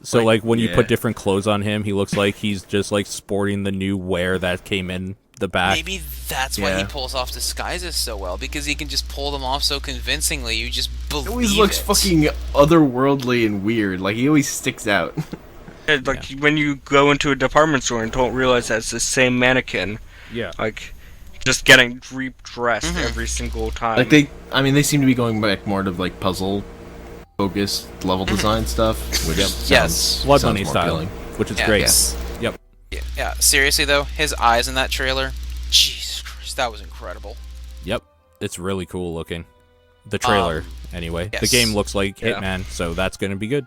So, Like, like, when you yeah. put different clothes on him, he looks like he's just, like, sporting the new wear that came in the back. Maybe that's why he Yeah. pulls off disguises so well, because he can just pull them off so convincingly, you just believe He always looks it. fucking otherworldly and weird. Like, he always sticks out. Like when you go into a department store and don't realize that it's the same mannequin, Yeah. like just getting redressed every single time. Like, they seem to be going back more to, like, puzzle-focused level design stuff, which sounds Blood sounds Money more style, appealing. which is Yeah. great. Yes. Yep. Yeah, seriously though, his eyes in that trailer, Jesus Christ, that was incredible. Yep. It's really cool looking. The trailer, anyway. The yes. game looks like Yeah. Hitman, so that's going to be good.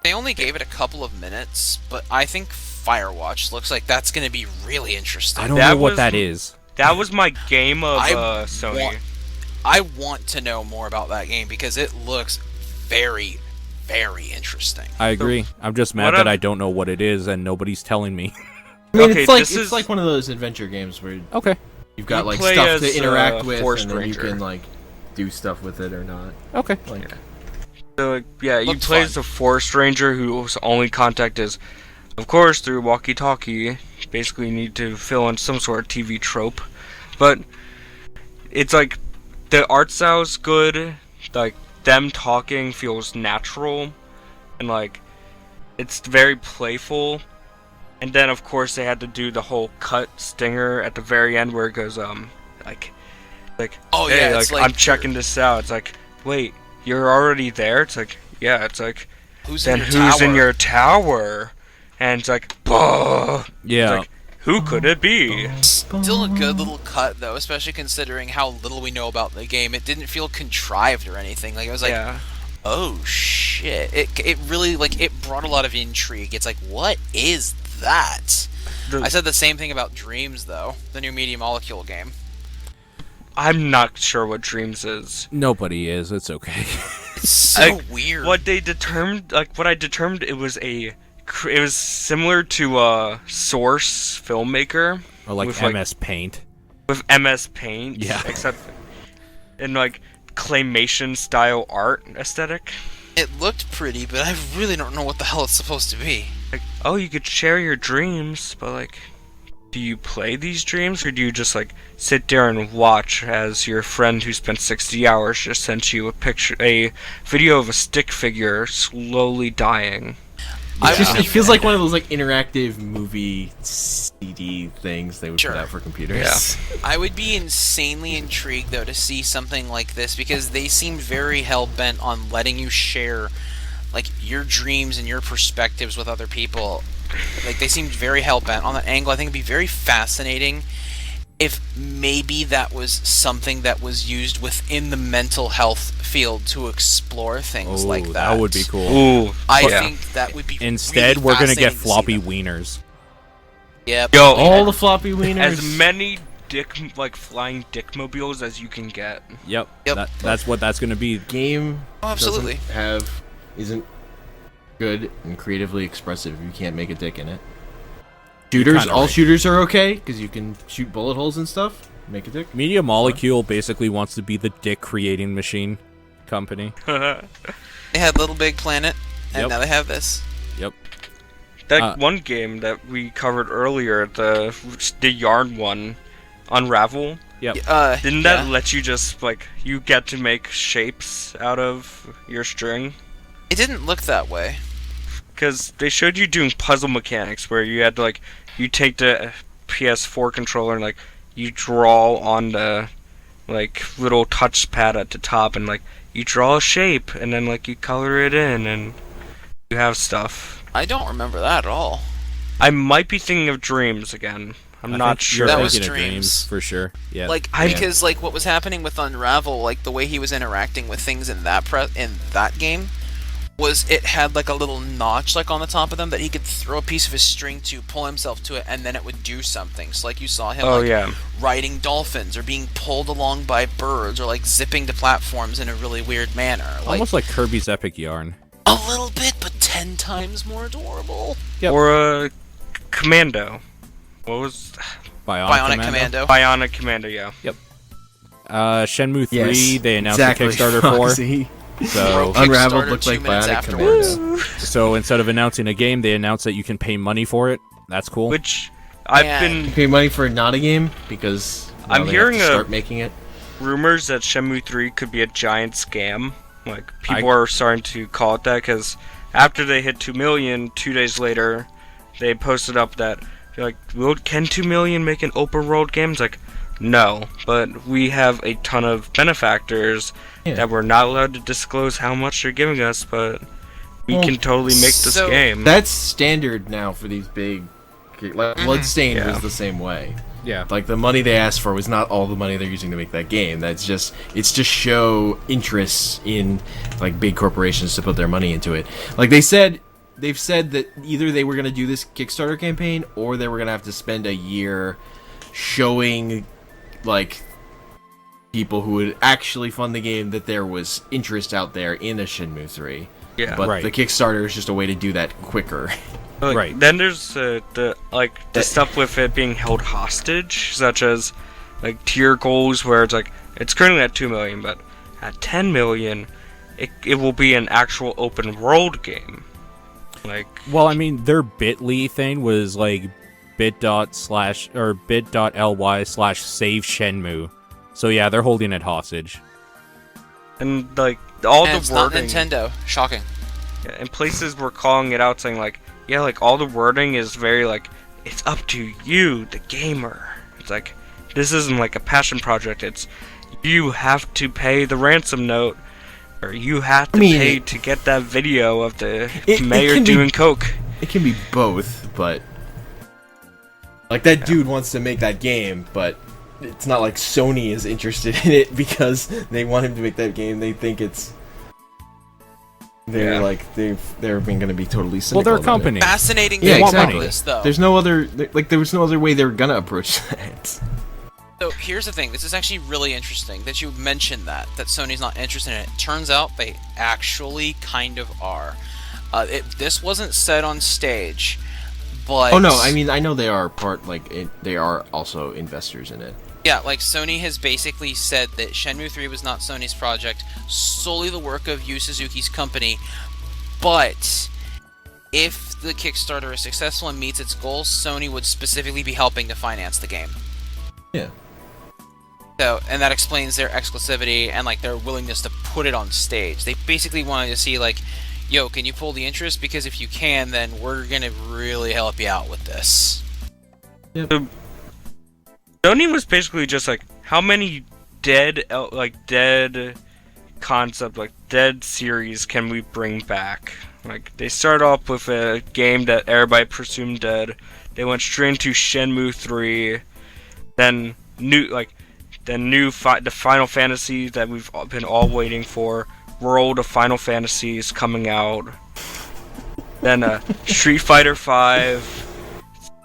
They only gave it a couple of minutes, but I think Firewatch looks like that's going to be really interesting. I don't That know what was- that is. that was my game of I Sony. I want to know more about that game because it looks very, very interesting. I agree. I'm just mad what that I've- I don't know what it is and nobody's telling me. I mean, Okay, it's like this is- one of those adventure games where Okay. you've got You like play stuff as, to interact with, Forest and then you Ranger. can like do stuff with it or not. Okay. Like, So, like, yeah, you Looked play fun. as a forest ranger whose only contact is, of course, through walkie-talkie. Basically, you need to fill in some sort of TV trope. But it's like, the art style's good, like, them talking feels natural, and like, it's very playful. And then, of course, they had to do the whole cut stinger at the very end where it goes, like, Oh, hey, yeah, it's like, like I'm checking this out. It's like, wait, you're already there? It's like, yeah, it's like, Who's then in your who's tower? in your tower? And it's like, "Bah." Yeah. It's like, who could it be? Still a good little cut though, especially considering how little we know about the game. It didn't feel contrived or anything. Like it was like, Yeah. oh shit! It really like it brought a lot of intrigue. It's like, what is that? I said the same thing about Dreams though, the new Media Molecule game. I'm not sure what Dreams is. Nobody is. It's okay. It's so Like, weird. What I determined, it was similar to Source Filmmaker Or like with, MS Paint. with MS Paint, Yeah. except in like claymation style art aesthetic. It looked pretty, but I really don't know what the hell it's supposed to be. Like, oh, you could share your dreams, but like, do you play these dreams, or do you just like sit there and watch as your friend who spent 60 hours just sent you a video of a stick figure slowly dying? it feels like one of those like interactive movie CD things they would Sure. put out for computers. I would be insanely intrigued though to see something like this because they seemed very hell bent on letting you share like your dreams and your perspectives with other people. Like they seemed very hell bent on that angle. I think it'd be very fascinating if maybe that was something that was used within the mental health field to explore things like that. That would be cool. Ooh, I yeah. think that would be Instead, really we're gonna get fascinating to see floppy that. wieners. Yep. Yo, All the floppy wieners. as many flying dickmobiles as you can get. Yep. Yep. That's what that's gonna be. game Oh, absolutely. isn't good and creatively expressive if you can't make a dick in it. Shooters, kinda all right. shooters are okay because you can shoot bullet holes and stuff. Make a dick. Media Molecule basically wants to be the dick creating machine company. They had Little Big Planet, and Yep. now they have this. Yep. That one game that we covered earlier, the yarn one, Unravel, Yep. didn't that let you just, like, you get to make shapes out of your string? It didn't look that way. Because they showed you doing puzzle mechanics where you had to, like, you take the PS4 controller and, like, you draw on the, like, little touchpad at the top and, like, you draw a shape and then like you color it in and you have stuff. I don't remember that at all. I might be thinking of Dreams again. I'm not sure. That was Thinking of Dreams. for sure. Yeah. Like, because like what was happening with Unravel, like the way he was interacting with things in that game, was it had like a little notch like on the top of them that he could throw a piece of his string to, pull himself to it, and then it would do something. So like you saw him riding dolphins or being pulled along by birds or like zipping to platforms in a really weird manner. Like, almost like Kirby's Epic Yarn. a little bit, but 10 times more adorable. Yep. Or Commando. What was Bionic Commando? Bionic Commando, yeah. Yep. Shenmue 3, Yes, they announced exactly. a Kickstarter Foxy. for. So, Unraveled Kickstarter looked 2 like minutes Bionic afterwards. Commando. so instead of announcing a game, they announced that you can pay money for it. That's cool. Which I've Yeah. been Pay money for not a game because now I'm they hearing have to a- start making it. rumors that Shenmue 3 could be a giant scam. Like, people are starting to call it that because after they hit 2 million, 2 days later, they posted up that, they're like, can 2 million make an open world game? It's like, no, but we have a ton of benefactors that we're not allowed to disclose how much they're giving us, but we can totally make this so- game. That's standard now for these big. Like Bloodstained Yeah. was the same way. Yeah. Like the money they asked for was not all the money they're using to make that game. It's just show interest in like big corporations to put their money into it. Like they've said that either they were going to do this Kickstarter campaign or they were going to have to spend a year showing like people who would actually fund the game that there was interest out there in a Shenmue 3. Yeah. But Right. the Kickstarter is just a way to do that quicker. Like, Right. Then there's the stuff with it being held hostage, such as like tier goals where it's like it's currently at 2 million, but at 10 million, it will be an actual open world game. Like, Well, I mean, their Bitly thing was like bit.ly/save Shenmue. So yeah, they're holding it hostage. and like all And the it's not wording, Nintendo. Shocking. and places were calling it out, saying like, yeah, like all the wording is very like it's up to you, the gamer. It's like this isn't like a passion project. It's you have to pay the ransom note. Or you have to pay to get that video of the mayor can be- doing coke. It can be both, but like that dude wants to make that game, but it's not like Sony is interested in it because they want him to make that game. They think it's they're going to be totally cynical. Well, they're a about company. Fascinating Yeah, thing about exactly. this, though. There's no other there was no other way they were gonna approach that. So here's the thing. This is actually really interesting that you mentioned that Sony's not interested in it. Turns out they actually kind of are. This wasn't said on stage, but Oh no, I mean I know they are they are also investors in it. yeah, like Sony has basically said that Shenmue 3 was not Sony's project, solely the work of Yu Suzuki's company. But if the Kickstarter is successful and meets its goals, Sony would specifically be helping to finance the game. Yeah. So, and that explains their exclusivity and like their willingness to put it on stage. They basically wanted to see like, yo, can you pull the interest? Because if you can, then we're gonna really help you out with this. Sony was basically just like, how many dead concept, like dead series can we bring back? Like they start off with a game that everybody presumed dead. They went straight into Shenmue 3, then the Final Fantasy that we've been all waiting for. World of Final Fantasy is coming out. Then Street Fighter 5.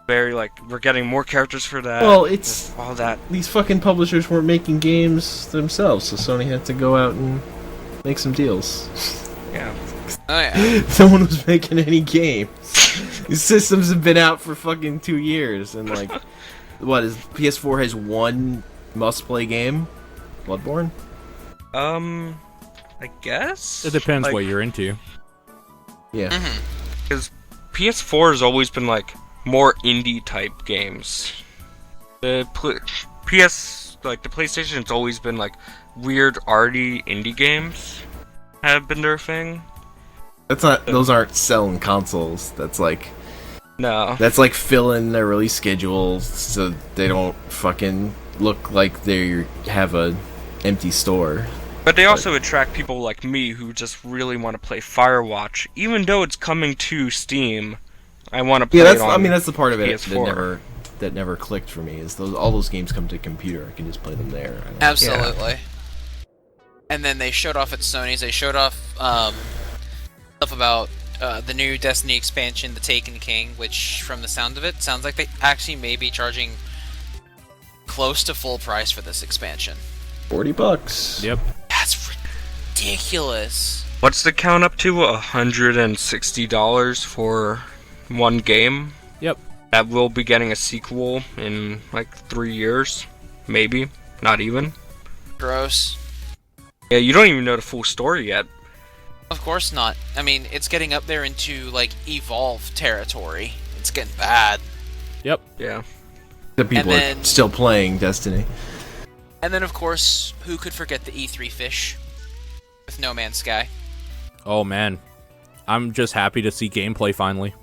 Very like we're getting more characters for that. Well, it's all that. These fucking publishers weren't making games themselves, so Sony had to go out and make some deals. Yeah. Oh yeah. No one was making any games. These systems have been out for fucking 2 years, and like, PS4 has one must-play game, Bloodborne. I guess It depends like, what you're into. Yeah. Because PS4 has always been like more indie type games. The PlayStation's always been like weird arty indie games have been their thing. Those aren't selling consoles. That's like filling their release schedules so they don't fucking look like they have a empty store. But they also attract people like me who just really want to play Firewatch, even though it's coming to Steam. I want to play it on that's the part of it PS4. that never clicked for me. Is all those games come to computer? I can just play them there. Absolutely. And then they showed off at Sony's. They showed off stuff about the new Destiny expansion, The Taken King, which, from the sound of it, sounds like they actually may be charging close to full price for this expansion. $40. Yep. That's ridiculous. What's the count up to? $160 for one game? Yep. That will be getting a sequel in like 3 years. Maybe. Not even. Gross. Yeah, you don't even know the full story yet. Of course not. I mean, it's getting up there into, like, Evolve territory. It's getting bad. Yep. Yeah. The people are still playing Destiny. And then, of course, who could forget the E3 fish with No Man's Sky? Oh man, I'm just happy to see gameplay finally.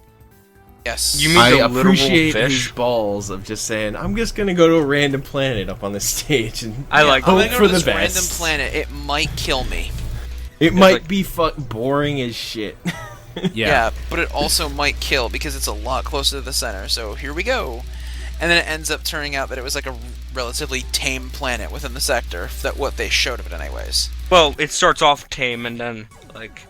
Yes. You mean I the literal appreciate fish? his balls of just saying, "I'm just gonna go to a random planet up on the stage and I like I'm hope gonna go for to the this best." random planet. It might kill me. It might like- be boring as shit. Yeah. But it also might kill because it's a lot closer to the center. So here we go. And then it ends up turning out that it was like a relatively tame planet within the sector. That what they showed of it, anyways. Well, it starts off tame, and then, like,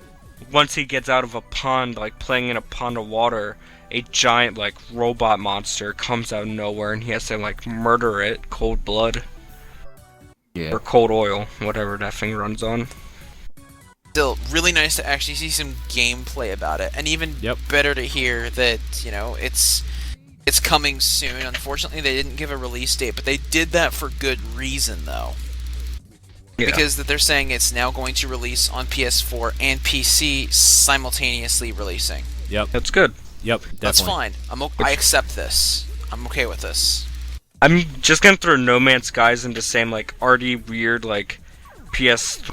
once he gets out of a pond, like, playing in a pond of water, a giant, like, robot monster comes out of nowhere, and he has to, like, murder it, cold blood. Yeah. Or cold oil, whatever that thing runs on. Still, really nice to actually see some gameplay about it. And even better to hear that, you know, it's coming soon. Unfortunately, they didn't give a release date, but they did that for good reason, though. Yeah. Because that they're saying it's now going to release on PS4 and PC simultaneously releasing. Yep. That's good. Yep. Definitely. That's fine. I accept this. I'm okay with this. I'm just gonna throw No Man's Skies into the same, like, arty, weird, like, PS,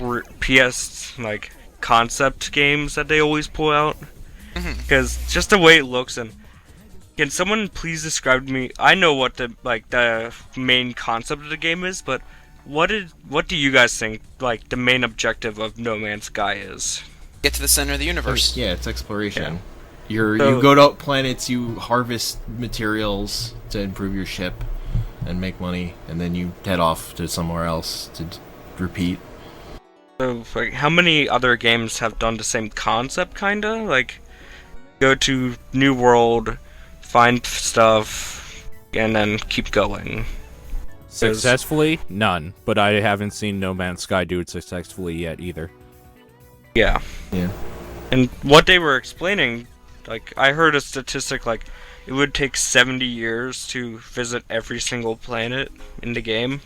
like, concept games that they always pull out. Because just the way it looks, and can someone please describe to me? I know what the main concept of the game is, but what do you guys think, like, the main objective of No Man's Sky is? Get to the center of the universe. Yeah, it's exploration. Yeah. You go to planets, you harvest materials to improve your ship and make money, and then you head off to somewhere else to repeat. So, like, how many other games have done the same concept, kinda? Like, go to New World, find stuff, and then keep going. Successfully? None. But I haven't seen No Man's Sky do it successfully yet either. Yeah. Yeah. And what they were explaining, like, I heard a statistic, like, it would take 70 years to visit every single planet in the game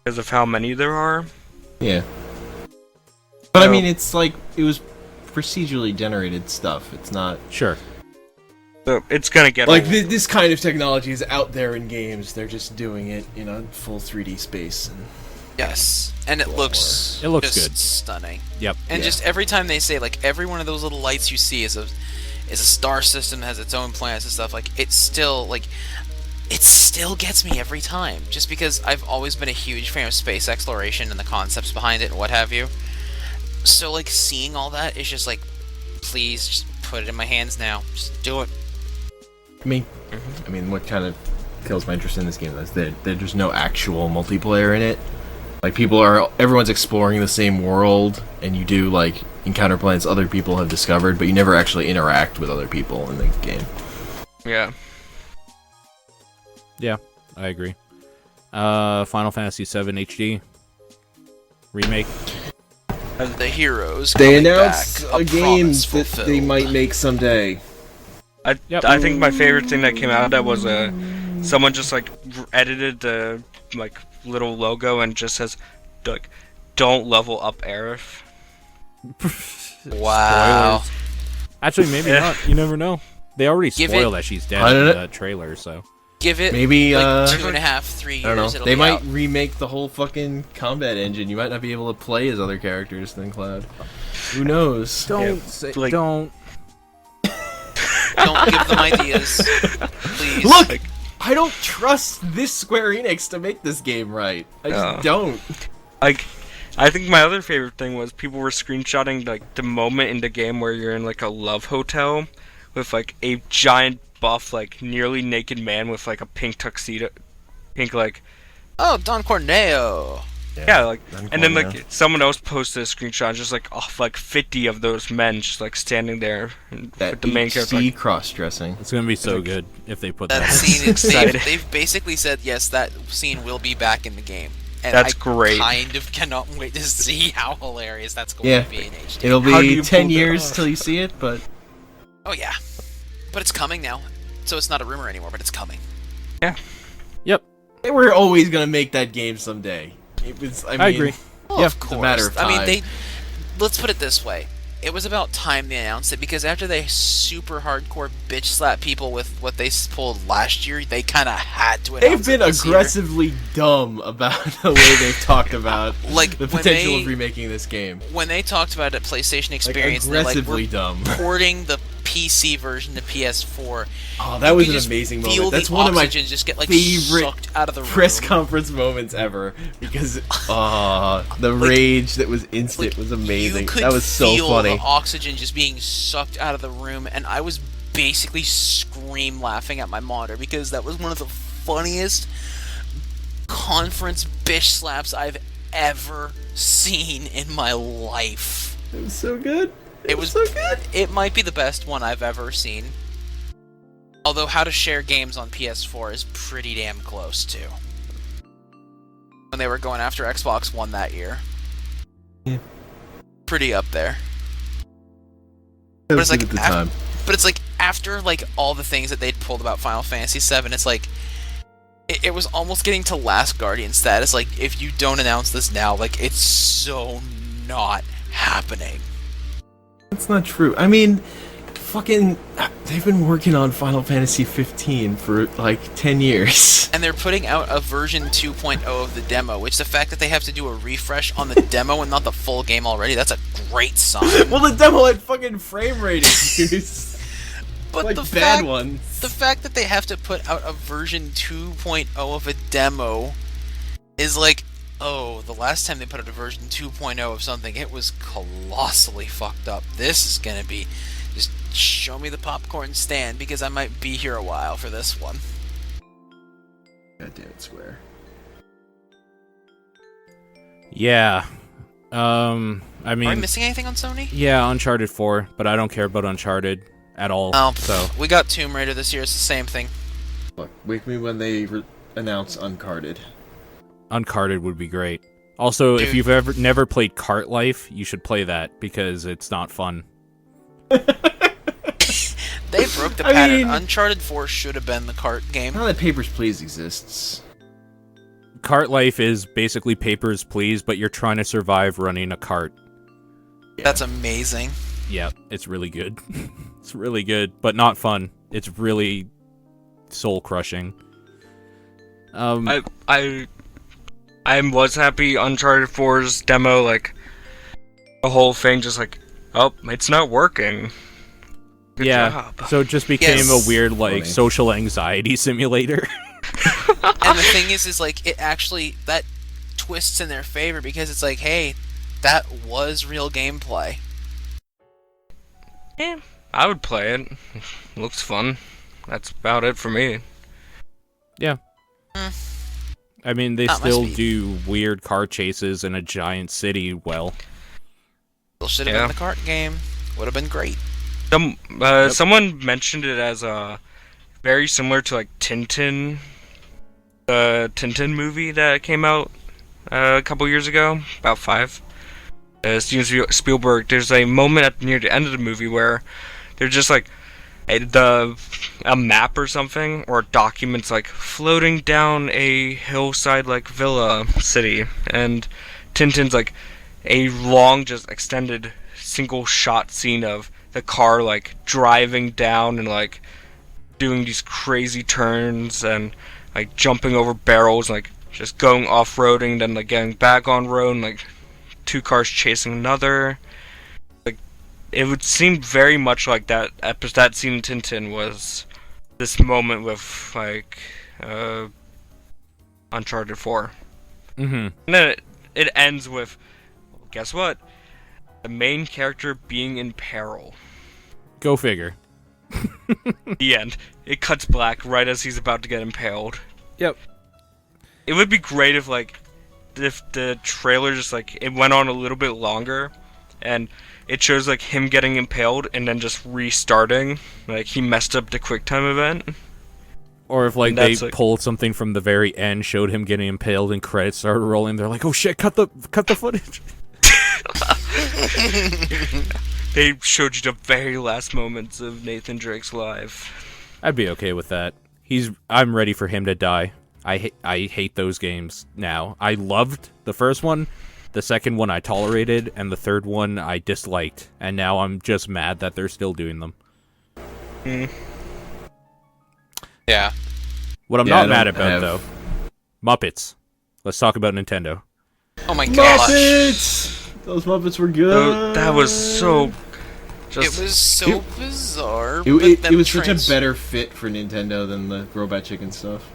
because of how many there are. Yeah. But I mean, it's like, it was procedurally generated stuff. It's not... Sure. So it's gonna get like, old. this kind of technology is out there in games. They're just doing it in a full 3D space. And Yes. And it looks looks just good. stunning. Yep. And just every time they say, like, every one of those little lights you see is a star system that has its own planets and stuff, like, it still gets me every time. Just because I've always been a huge fan of space exploration and the concepts behind it and what have you. So, like, seeing all that is just like, please, just put it in my hands now. Just do it. I mean, what kind of kills my interest in this game is that there's no actual multiplayer in it. Like, everyone's exploring the same world, and you do, like, encounter planets other people have discovered, but you never actually interact with other people in the game. Yeah. Yeah, I agree. Final Fantasy VII HD remake. The heroes They coming announced back, a game promise that fulfilled. they might make someday. I think my favorite thing that came out of that was someone just, like, edited the, like, little logo and just says, like, don't level up Aerith. Wow. Spoilers. Actually, maybe not. You never know. They already Give spoiled it- that she's dead I in don't the know. trailer, so. Give it Maybe, like 2.5, 3 years. I don't know. It'll They be might out. remake the whole fucking combat engine. You might not be able to play as other characters than Cloud. Who knows? Don't say. like- Don't. Don't give them ideas, please. Look! I don't trust this Square Enix to make this game right. I just don't. Like, I think my other favorite thing was people were screenshotting like the moment in the game where you're in like a love hotel with like a giant buff, like nearly naked man with like a pink tuxedo, pink like. Oh, Don Corneo. Yeah, like, and then like someone else posted a screenshot, just like off like 50 of those men just like standing there with the main character. Like, cross-dressing. It's gonna be so good if they put that. Scene. They've basically said yes, that scene will be back in the game. And that's I great. Kind of cannot wait to see how hilarious that's going to be in HD. It'll be 10 years till you see it, but... Oh yeah. But it's coming now. So it's not a rumor anymore, but it's coming. Yeah. Yep. They were always gonna make that game someday. It was, I agree. Well, of course. It's a matter of time. Let's put it this way. It was about time they announced it, because after they super hardcore bitch slap people with what they pulled last year, they kind of had to announce They've been aggressively dumb about the way they've talked about like the potential of remaking this game. When they talked about it at PlayStation Experience, like aggressively dumb. Porting the PC version to PS4. Oh, that was an amazing moment. That's one of my just get, like, favorite sucked out of the press room. conference moments ever, because the rage that was instant was amazing. That was so funny. The oxygen just being sucked out of the room, and I was basically scream laughing at my monitor, because that was one of the funniest conference bitch slaps I've ever seen in my life. It was so good. It was so good. It might be the best one I've ever seen. Although how to share games on PS4 is pretty damn close too. When they were going after Xbox One that year. Yeah. Pretty up there. But it's like at the time. But it's like after like all the things that they'd pulled about Final Fantasy VII, it's like it was almost getting to Last Guardian status. Like, if you don't announce this now, like, it's so not happening. That's not true. I mean, they've been working on Final Fantasy 15 for like 10 years. And they're putting out a version 2.0 of the demo, which the fact that they have to do a refresh on the demo and not the full game already, that's a great sign. Well, the demo had fucking frame rate issues. But like the bad ones. The fact that they have to put out a version 2.0 of a demo is like, oh, the last time they put out a version 2.0 of something, it was colossally fucked up. This is gonna be, just show me the popcorn stand, because I might be here a while for this one. God damn it, Square. Yeah. I mean... Are we missing anything on Sony? Yeah, Uncharted 4, but I don't care about Uncharted at all. Oh, so we got Tomb Raider this year, it's the same thing. Look, wake me when they announce Uncarded. Uncarded would be great. Also, Dude. if you've never played Cart Life, you should play that, because it's not fun. They broke the pattern. Uncharted 4 should have been the cart game. Now that Papers, Please exists. Cart Life is basically Papers, Please, but you're trying to survive running a cart. Yeah. That's amazing. Yeah, it's really good. It's really good, but not fun. It's really soul-crushing. I was happy Uncharted 4's demo, like, the whole thing just like, oh, it's not working. Good job. So it just became a weird, like, Funny. social anxiety simulator. And the thing is like, it actually, that twists in their favor, because it's like, hey, that was real gameplay. Yeah, I would play it. Looks fun. That's about it for me. Yeah. I mean, they Not my still speed. do weird car chases in a giant city well. Still should have been the cart game. Would have been great. Someone mentioned it as very similar to like Tintin, the Tintin movie that came out a couple years ago, about 5. Steven Spielberg. There's a moment near the end of the movie where they're just like a map or something, or documents like floating down a hillside like villa city, and Tintin's like a long, just extended single shot scene of the car like driving down and like doing these crazy turns and like jumping over barrels, like just going off-roading, then like getting back on road, and like 2 cars chasing another. Like, it would seem very much like that scene in Tintin was this moment with like Uncharted 4. Mm-hmm. And then it ends with guess what? The main character being in peril. Go figure. The end. It cuts black right as he's about to get impaled. Yep. It would be great if the trailer just it went on a little bit longer, and it shows him getting impaled and then just restarting. He messed up the QuickTime event. Or if they pulled something from the very end, showed him getting impaled, and credits started rolling. They're like, "Oh shit! Cut the footage." They showed you the very last moments of Nathan Drake's life. I'd be okay with that. I'm ready for him to die. I hate those games now. I loved the first one, the second one I tolerated, and the third one I disliked. And now I'm just mad that they're still doing them. Yeah. What I'm not mad about, though, Muppets. Let's talk about Nintendo. Oh my gosh. Muppets! Those Muppets were good. That was so... It was so bizarre. It was such a better fit for Nintendo than the Robot Chicken stuff.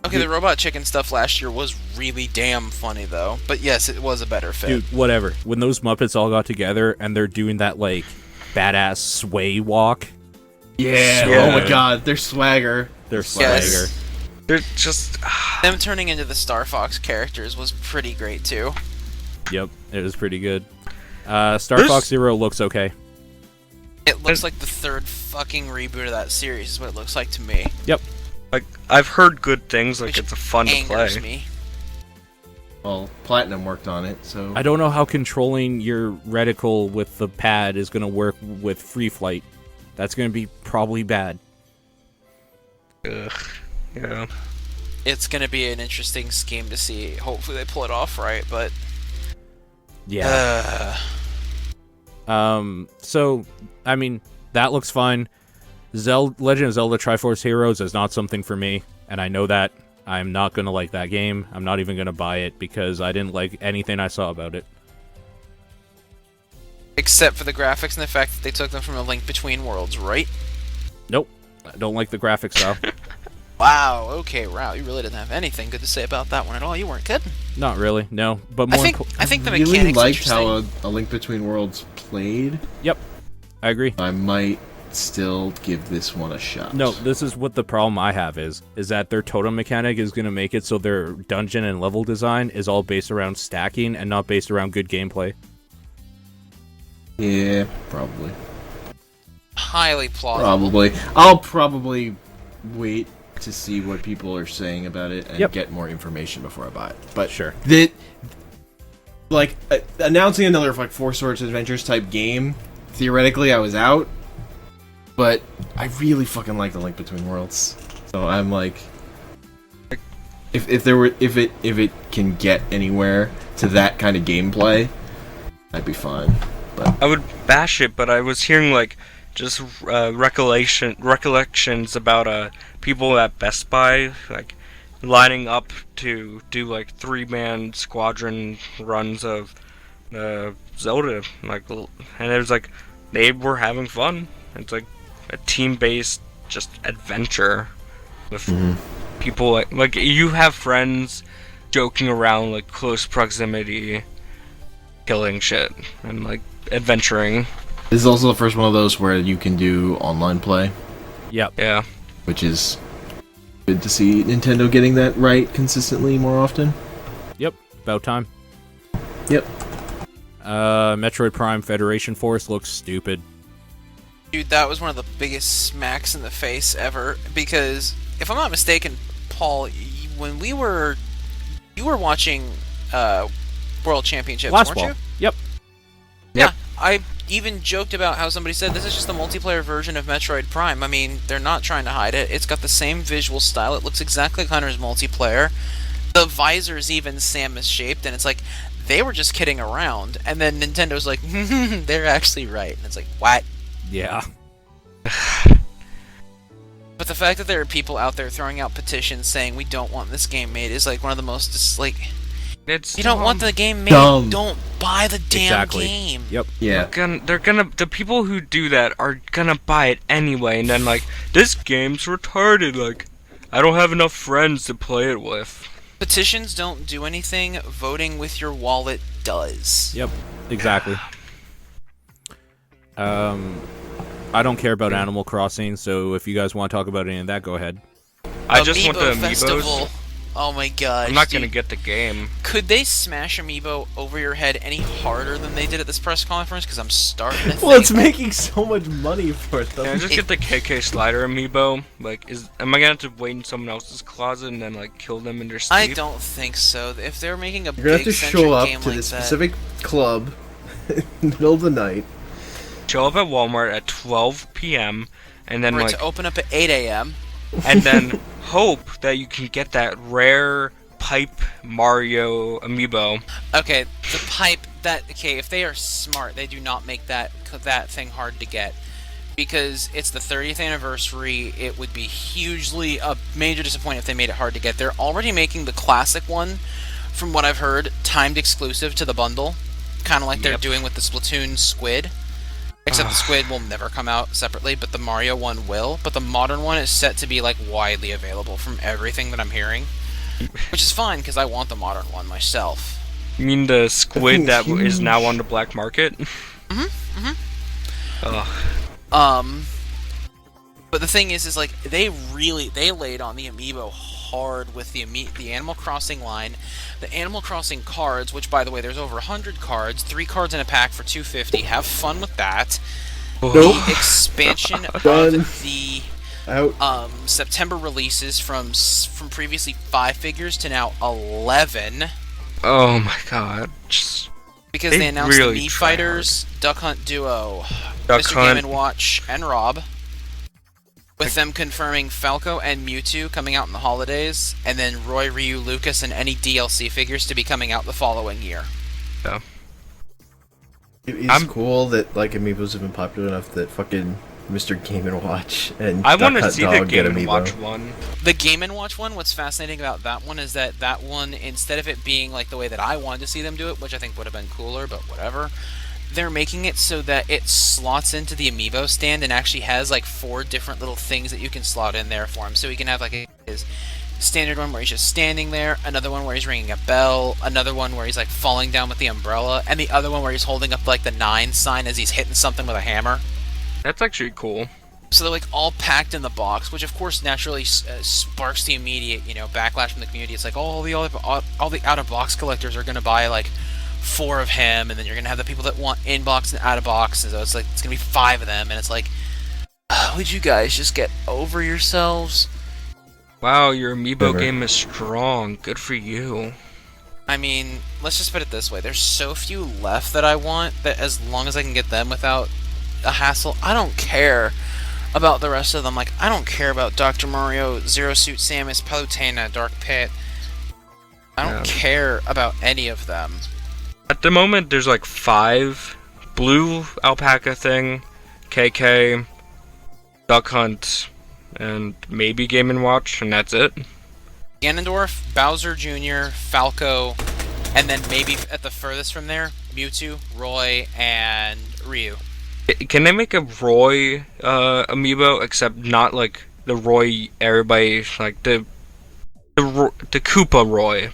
Okay, the Robot Chicken stuff last year was really damn funny, though. But yes, it was a better fit. Dude, whatever. When those Muppets all got together and they're doing that, badass sway walk. Yeah. Oh my god, their swagger. Their swagger. Yes. They're just... Them turning into the Star Fox characters was pretty great, too. Yep, it was pretty good. Star Fox Zero looks okay. It looks like the third fucking reboot of that series is what it looks like to me. Yep. I've heard good things, Which it's fun to angers play. me. Well, Platinum worked on it, so... I don't know how controlling your reticle with the pad is going to work with Free Flight. That's going to be probably bad. Ugh. Yeah. It's going to be an interesting scheme to see. Hopefully they pull it off right, but... Yeah. So, I mean, that looks fine. Legend of Zelda Triforce Heroes is not something for me, and I know that. I'm not going to like that game. I'm not even going to buy it because I didn't like anything I saw about it. Except for the graphics and the fact that they took them from A Link Between Worlds, right? Nope. I don't like the graphics style. Wow, okay, wow, you really didn't have anything good to say about that one at all. You weren't kidding. Not really, no. But I more think the I really mechanics liked interesting. how a Link Between Worlds played. Yep. I agree. I might still give this one a shot. No, this is what the problem I have is that their totem mechanic is going to make it so their dungeon and level design is all based around stacking and not based around good gameplay. Yeah, probably. Highly plausible. Probably. I'll probably wait to see what people are saying about it and Yep. get more information before I buy it. But Sure. Announcing another Four Swords Adventures type game, theoretically I was out, but I really fucking like the Link Between Worlds. So I'm like, if it can get anywhere to that kind of gameplay, I'd be fine. But I would bash it, but I was hearing just recollections about people at Best Buy lining up to do 3-man squadron runs of Zelda, and it was they were having fun. It's a team-based just adventure with people you have friends joking around close proximity, killing shit and adventuring. this is also the first one of those where you can do online play, Yep. Yeah. which is good to see Nintendo getting that right consistently more often. Yep. About time. Yep. Metroid Prime Federation Force looks stupid. Dude, that was one of the biggest smacks in the face ever, because, if I'm not mistaken, Paul, when you were watching World Championships, Last weren't ball. you? Yep. Yeah, I even joked about how somebody said this is just a multiplayer version of Metroid Prime. I mean, they're not trying to hide it. It's got the same visual style. It looks exactly like Hunter's multiplayer. The visor's even Samus-shaped, and it's they were just kidding around. And then Nintendo's like, they're actually right. And it's what? Yeah. But the fact that there are people out there throwing out petitions saying we don't want this game made is one of the most It's you don't want the game made, Dumb. don't buy the damn Exactly. game. Yep. Yeah. the people who do that are gonna buy it anyway, and then this game's retarded. I don't have enough friends to play it with. Petitions don't do anything. Voting with your wallet does. Yep. Exactly. I don't care about Animal Crossing, so if you guys want to talk about any of that, go ahead. I just want the Amiibo Festival. amiibos. Oh my gosh. I'm not dude. gonna get the game. Could they smash Amiibo over your head any harder than they did at this press conference? Because I'm starting to think... Well, it's making so much money for them. Can I just get the KK Slider amiibo? Like, am I gonna have to wait in someone else's closet and then like kill them in their sleep? I don't think so. If they're making a You're gonna have big to centric show up game to like the that, specific club in the middle of the night. Show up at Walmart at 12 p.m. and then for it like, to open up at 8 a.m. and then hope that you can get that rare pipe Mario amiibo. Okay, the pipe if they are smart, they do not make that thing hard to get. Because it's the 30th anniversary, it would be hugely a major disappointment if they made it hard to get. They're already making the classic one, from what I've heard, timed exclusive to the bundle. Kind of like they're doing with the Splatoon Squid. Except the Squid will never come out separately, but the Mario one will. But the modern one is set to be like widely available from everything that I'm hearing. Which is fine, because I want the modern one myself. You mean the squid that is now on the black market? Ugh. But the thing is like, they laid on the amiibo hard with the Animal Crossing line. The Animal Crossing cards, which by the way, there's over 100 cards, 3 cards in a pack for $250. Have fun with that. Nope. The expansion of Done. the Out. September releases from previously 5 figures to now 11. Oh my god. Because They they announced really the Mii try Fighters, Duck Hunt Duo, Duck Mr. Hunt. Game & Watch, and Rob. With them confirming Falco and Mewtwo coming out in the holidays, and then Roy, Ryu, Lucas, and any DLC figures to be coming out the following year. Yeah. It is cool that like amiibos have been popular enough that fucking Mr. Game & Watch and I Duck want to Hunt see the Dog get Game & amiibo. Watch one. The Game & Watch one, what's fascinating about that one is that one, instead of it being like the way that I wanted to see them do it, which I think would have been cooler, but whatever, they're making it so that it slots into the amiibo stand and actually has like 4 different little things that you can slot in there for him. So he can have like his standard one where he's just standing there, another one where he's ringing a bell, another one where he's like falling down with the umbrella, and the other one where he's holding up like the 9 sign as he's hitting something with a hammer. That's actually cool. So they're like all packed in the box, which of course naturally sparks the immediate, backlash from the community. It's like, oh, all the out-of-box collectors are going to buy like 4 of him, and then you're going to have the people that want in-box and out-of-box, and so it's like, it's going to be 5 of them, and it's like, would you guys just get over yourselves? Wow, your amiibo Never. game is strong. Good for you. I mean, let's just put it this way. There's so few left that I want that as long as I can get them without a hassle, I don't care about the rest of them. Like, I don't care about Dr. Mario, Zero Suit Samus, Palutena, Dark Pit. I don't care about any of them. At the moment, there's like 5. Blue Alpaca thing, KK, Duck Hunt, and maybe Game & Watch, and that's it. Ganondorf, Bowser Jr., Falco, and then maybe at the furthest from there, Mewtwo, Roy, and Ryu. Can they make a Roy amiibo, except not like the Roy everybody, like the Koopa Roy?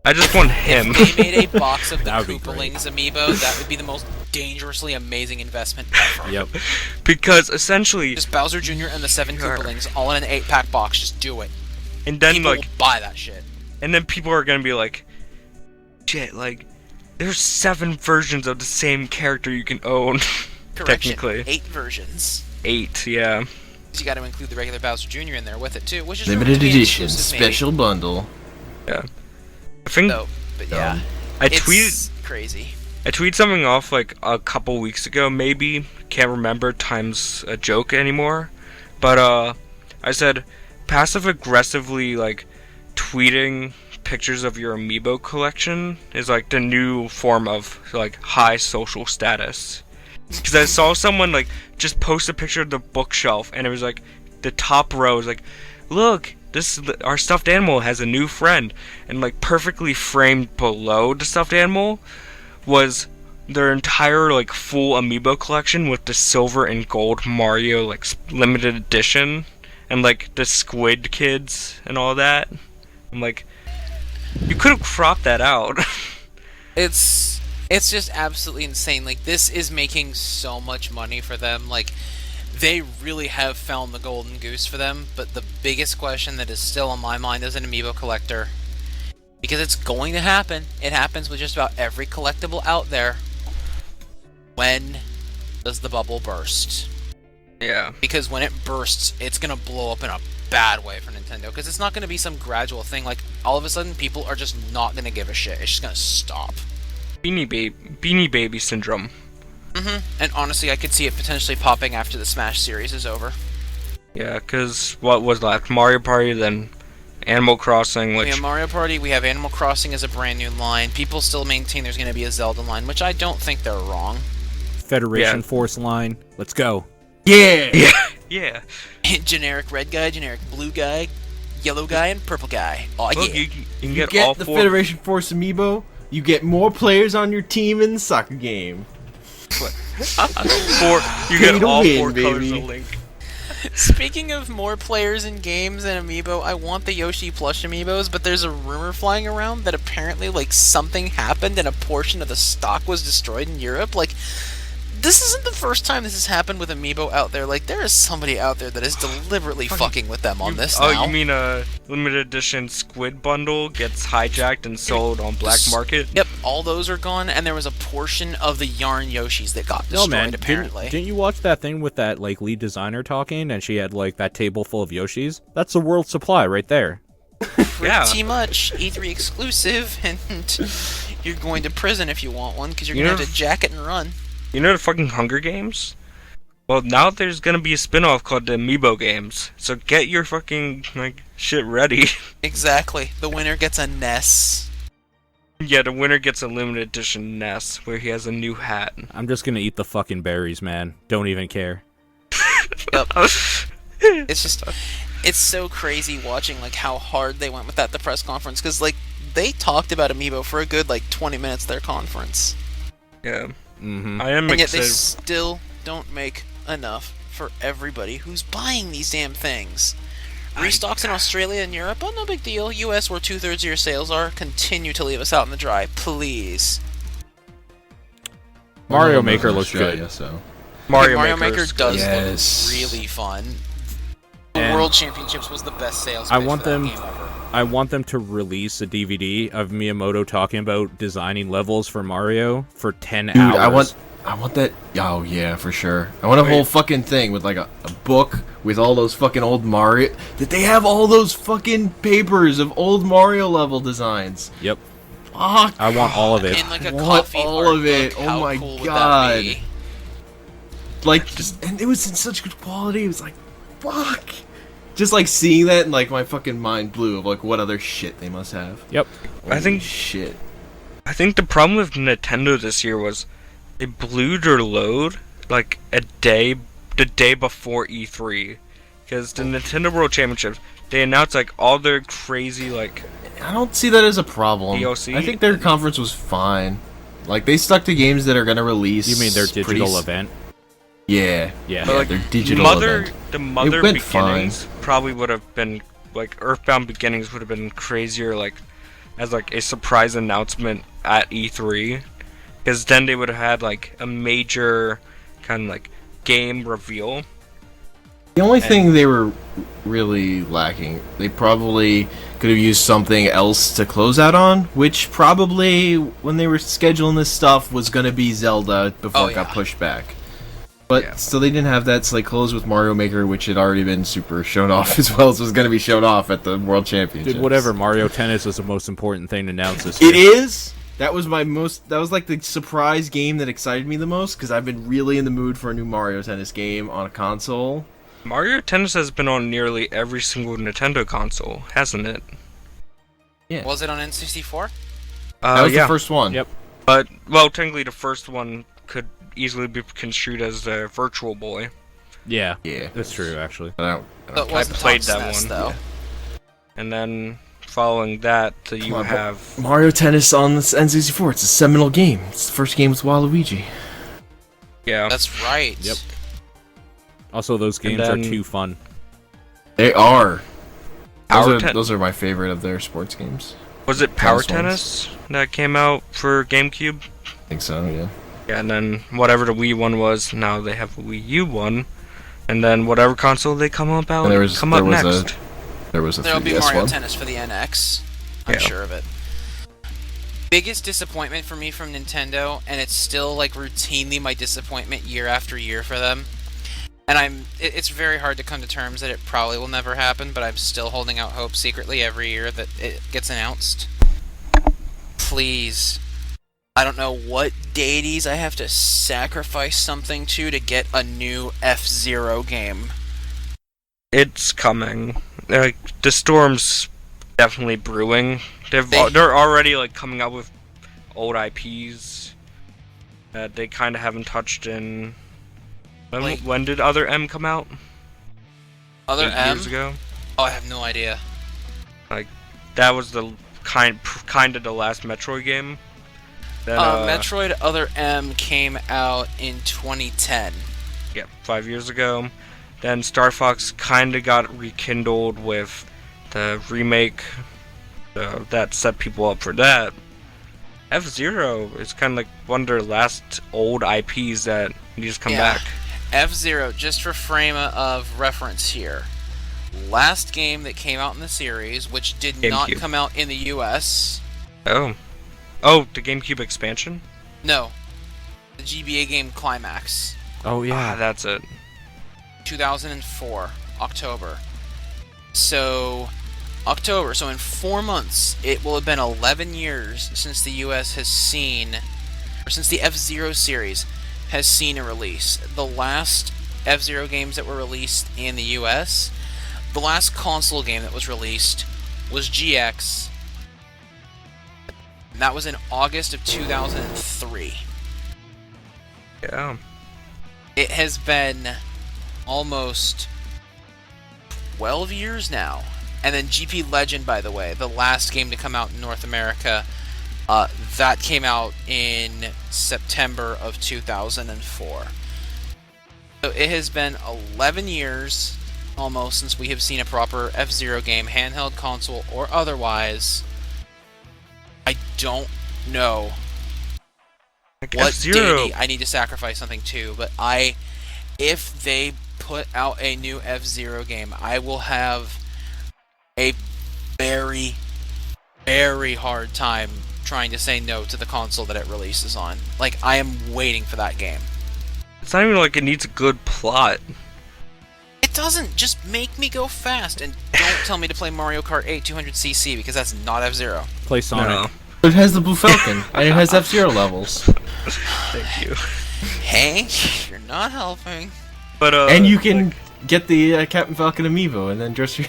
I just want him. If they made a box of the That would be Koopalings amiibo, that would be the most dangerously amazing investment ever. Yep. Because essentially, Just Bowser Jr. and the 7 Koopalings all in an 8-pack box. Just do it. and then People like, will buy that shit. and then people are gonna be like, shit, like, there's 7 versions of the same character you can own. Correction, Technically, 8 versions. 8, yeah. You got to include the regular Bowser Jr. in there with it too, which is Limited rumored to be an edition, exclusive, maybe. special bundle. Yeah. I think So, but yeah, I it's tweeted crazy. I tweeted something off like a couple weeks ago, maybe. Can't remember time's a joke anymore. But I said passive aggressively like tweeting pictures of your amiibo collection is like the new form of like high social status. Because I saw someone like just post a picture of the bookshelf, and it was like the top row is like, look, our stuffed animal has a new friend, and like perfectly framed below the stuffed animal was their entire like full amiibo collection with the silver and gold Mario like limited edition, and like the squid kids and all that. I'm like, you could have cropped that out. It's It's just absolutely insane. Like, this is making so much money for them. Like, they really have found the golden goose for them. But the biggest question that is still on my mind as an amiibo collector, because it's going to happen. It happens with just about every collectible out there. When does the bubble burst? Yeah. Because when it bursts, it's going to blow up in a bad way for Nintendo. Because it's not going to be some gradual thing. Like, all of a sudden, people are just not going to give a shit. It's just going to stop. Beanie Baby syndrome. And honestly, I could see it potentially popping after the Smash series is over. Yeah, because what was left? Mario Party, then Animal Crossing, which... We have Mario Party, we have Animal Crossing as a brand new line. People still maintain there's going to be a Zelda line, which I don't think they're wrong. Federation Force line. Let's go. Yeah! Yeah. Generic red guy, generic blue guy, yellow guy, and purple guy. Oh, Look, yeah. you can get Get all the four... Federation Force amiibo, you get more players on your team in the soccer game. You Pay get to all win, four colors baby. of Link. Speaking of more players in games and amiibo, I want the Yoshi plush amiibos, but there's a rumor flying around that apparently, like, something happened and a portion of the stock was destroyed in Europe. Like, this isn't the first time this has happened with amiibo out there. Like, there is somebody out there that is deliberately fucking with them on this now. Oh, you mean a limited edition squid bundle gets hijacked and sold on black market? Yep, all those are gone, and there was a portion of the yarn Yoshis that got destroyed, No, man. apparently. Didn't you watch that thing with that, like, lead designer talking, and she had, like, that table full of Yoshis? That's the world supply right there. Pretty much E3 exclusive, and you're going to prison if you want one, because you're going to have to jack it and run. You know the fucking Hunger Games? Well, now there's gonna be a spin-off called the Amiibo Games. So get your fucking, like, shit ready. Exactly. The winner gets a NES. Yeah, the winner gets a limited edition NES, where he has a new hat. I'm just gonna eat the fucking berries, man. Don't even care. Yep. It's just... It's so crazy watching, like, how hard they went with that at the press conference, because, like, they talked about Amiibo for a good, like, 20 minutes, their conference. Yeah. Mm-hmm. I am And yet they excited. still don't make enough for everybody who's buying these damn things. Restocks in Australia and Europe, oh, no big deal. US, where 2/3 of your sales are, continue to leave us out in the dry, please. Mario Maker looks Australia, good. So. Mario Maker Maker's does Yes. look really fun. The And World Championships was the best sales I pitch want for that them- game ever. I want them to release a DVD of Miyamoto talking about designing levels for Mario for 10 Dude, hours. I want that. Oh yeah, for sure. I want a whole fucking thing with like a book with all those fucking old Mario. That they have all those fucking papers of old Mario level designs. Yep. Fuck. I want all of it. In like a Want coffee all art of it. book, Oh how my cool would God. that be? Like just, and it was in such good quality. It was like, fuck. Just like seeing that and like my fucking mind blew of like what other shit they must have. Yep. I think- shit. I think the problem with Nintendo this year was they blew their load like the day before E3, because the Nintendo World Championships they announced like all their crazy like I don't see that as a problem. DLC? I think their conference was fine. Like they stuck to games that are gonna release. You mean their pretty digital s- event? Yeah. Yeah. But, like, their digital event. the mother went beginnings probably would have been like Earthbound Beginnings would have been crazier like as like a surprise announcement at E3, because then they would have had like a major kind of like game reveal. The only thing they were really lacking, they probably could have used something else to close out on, which probably, when they were scheduling this stuff, was going to be Zelda before Oh, it got yeah. pushed back. But Yeah. still, they didn't have that, so they closed with Mario Maker, which had already been super shown off, as well as was going to be shown off at the World Championships. Dude, whatever. Mario Tennis was the most important thing to announce this year. It is? That was that was like the surprise game that excited me the most, because I've been really in the mood for a new Mario Tennis game on a console. Mario Tennis has been on nearly every single Nintendo console, hasn't it? Yeah. Was it on N64? That was Yeah. the first one. Yep. But well, technically the first one could easily be construed as the Virtual Boy. Yeah. Yeah. That's true, actually. But I don't That wasn't played on that SNES, one. though. And then following that, you on, have Mario Tennis on the N64. It's a seminal game. It's the first game with Waluigi. yeah. That's right. Yep. Also, those And games then- are too fun. They are. Power Those are my favorite of their sports games. Was it Power Tennis ones. Tennis that came out for GameCube? think so, yeah. Yeah, and then whatever the Wii one was, now they have a Wii U one, and then whatever console they come up next. There was a There'll 3DS be Mario one. Tennis for the NX. I'm sure of it. Biggest disappointment for me from Nintendo, and it's still like routinely my disappointment year after year for them. And it's very hard to come to terms that it probably will never happen, but I'm still holding out hope secretly every year that it gets announced. Please. I don't know what deities I have to sacrifice something to get a new F-Zero game. It's coming. The storm's definitely brewing. They're already like coming out with old IPs that they kind of haven't touched in. When did Other M come out? Other 8 M? years ago. Oh, I have no idea. Like that was the kind of the last Metroid game. Then, Metroid Other M came out in 2010. Yeah, 5 years ago. Then Star Fox kind of got rekindled with the remake. That set people up for that. F-Zero is kind of like one of their last old IPs that need to come back. F-Zero, just for frame of reference here. Last game that came out in the series, which did not come out in the US. Oh, the GameCube expansion? No. The GBA game Climax. Oh, yeah. That's it. 2004, October. So in 4 months, it will have been 11 years since the US has seen, or since the F-Zero series has seen a release. The last F-Zero games that were released in the US, the last console game that was released was GX. And that was in August of 2003. Yeah. It has been almost 12 years now. And then GP Legend, by the way, the last game to come out in North America, that came out in September of 2004. So it has been 11 years almost since we have seen a proper F-Zero game, handheld, console, or otherwise. I don't know what deity I need to sacrifice something to, but if they put out a new F-Zero game, I will have a very, very hard time trying to say no to the console that it releases on. Like, I am waiting for that game. It's not even like it needs a good plot. It doesn't. Just make me go fast, and don't tell me to play Mario Kart 8 200cc, because that's not F-Zero. Play Sonic. No. It has the Blue Falcon, and it has F-Zero levels. Thank you. Hank, you're not helping. But and you can get the Captain Falcon amiibo, and then dress your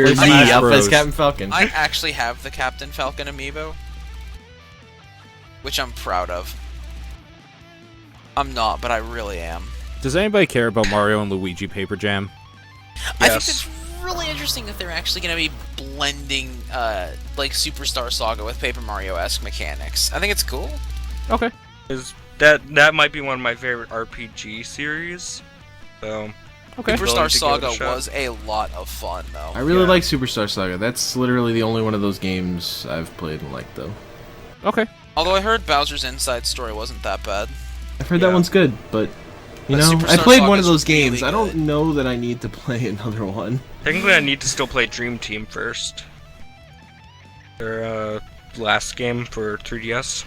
Z Smash up Bros. as Captain Falcon. I actually have the Captain Falcon amiibo, which I'm proud of. I'm not, but I really am. Does anybody care about Mario and Luigi Paper Jam? I think it's really interesting that they're actually going to be blending like Superstar Saga with Paper Mario-esque mechanics. I think it's cool. Okay. That might be one of my favorite RPG series. So Okay. Superstar Saga was a lot of fun, though. I really like Superstar Saga. That's literally the only one of those games I've played and liked, though. Okay. Although I heard Bowser's Inside Story wasn't that bad. I've heard that one's good, but you know, Superstar I played one of Saga's those games. really I don't good. know that I need to play another one. technically I need to still play Dream Team first. Their last game for 3DS.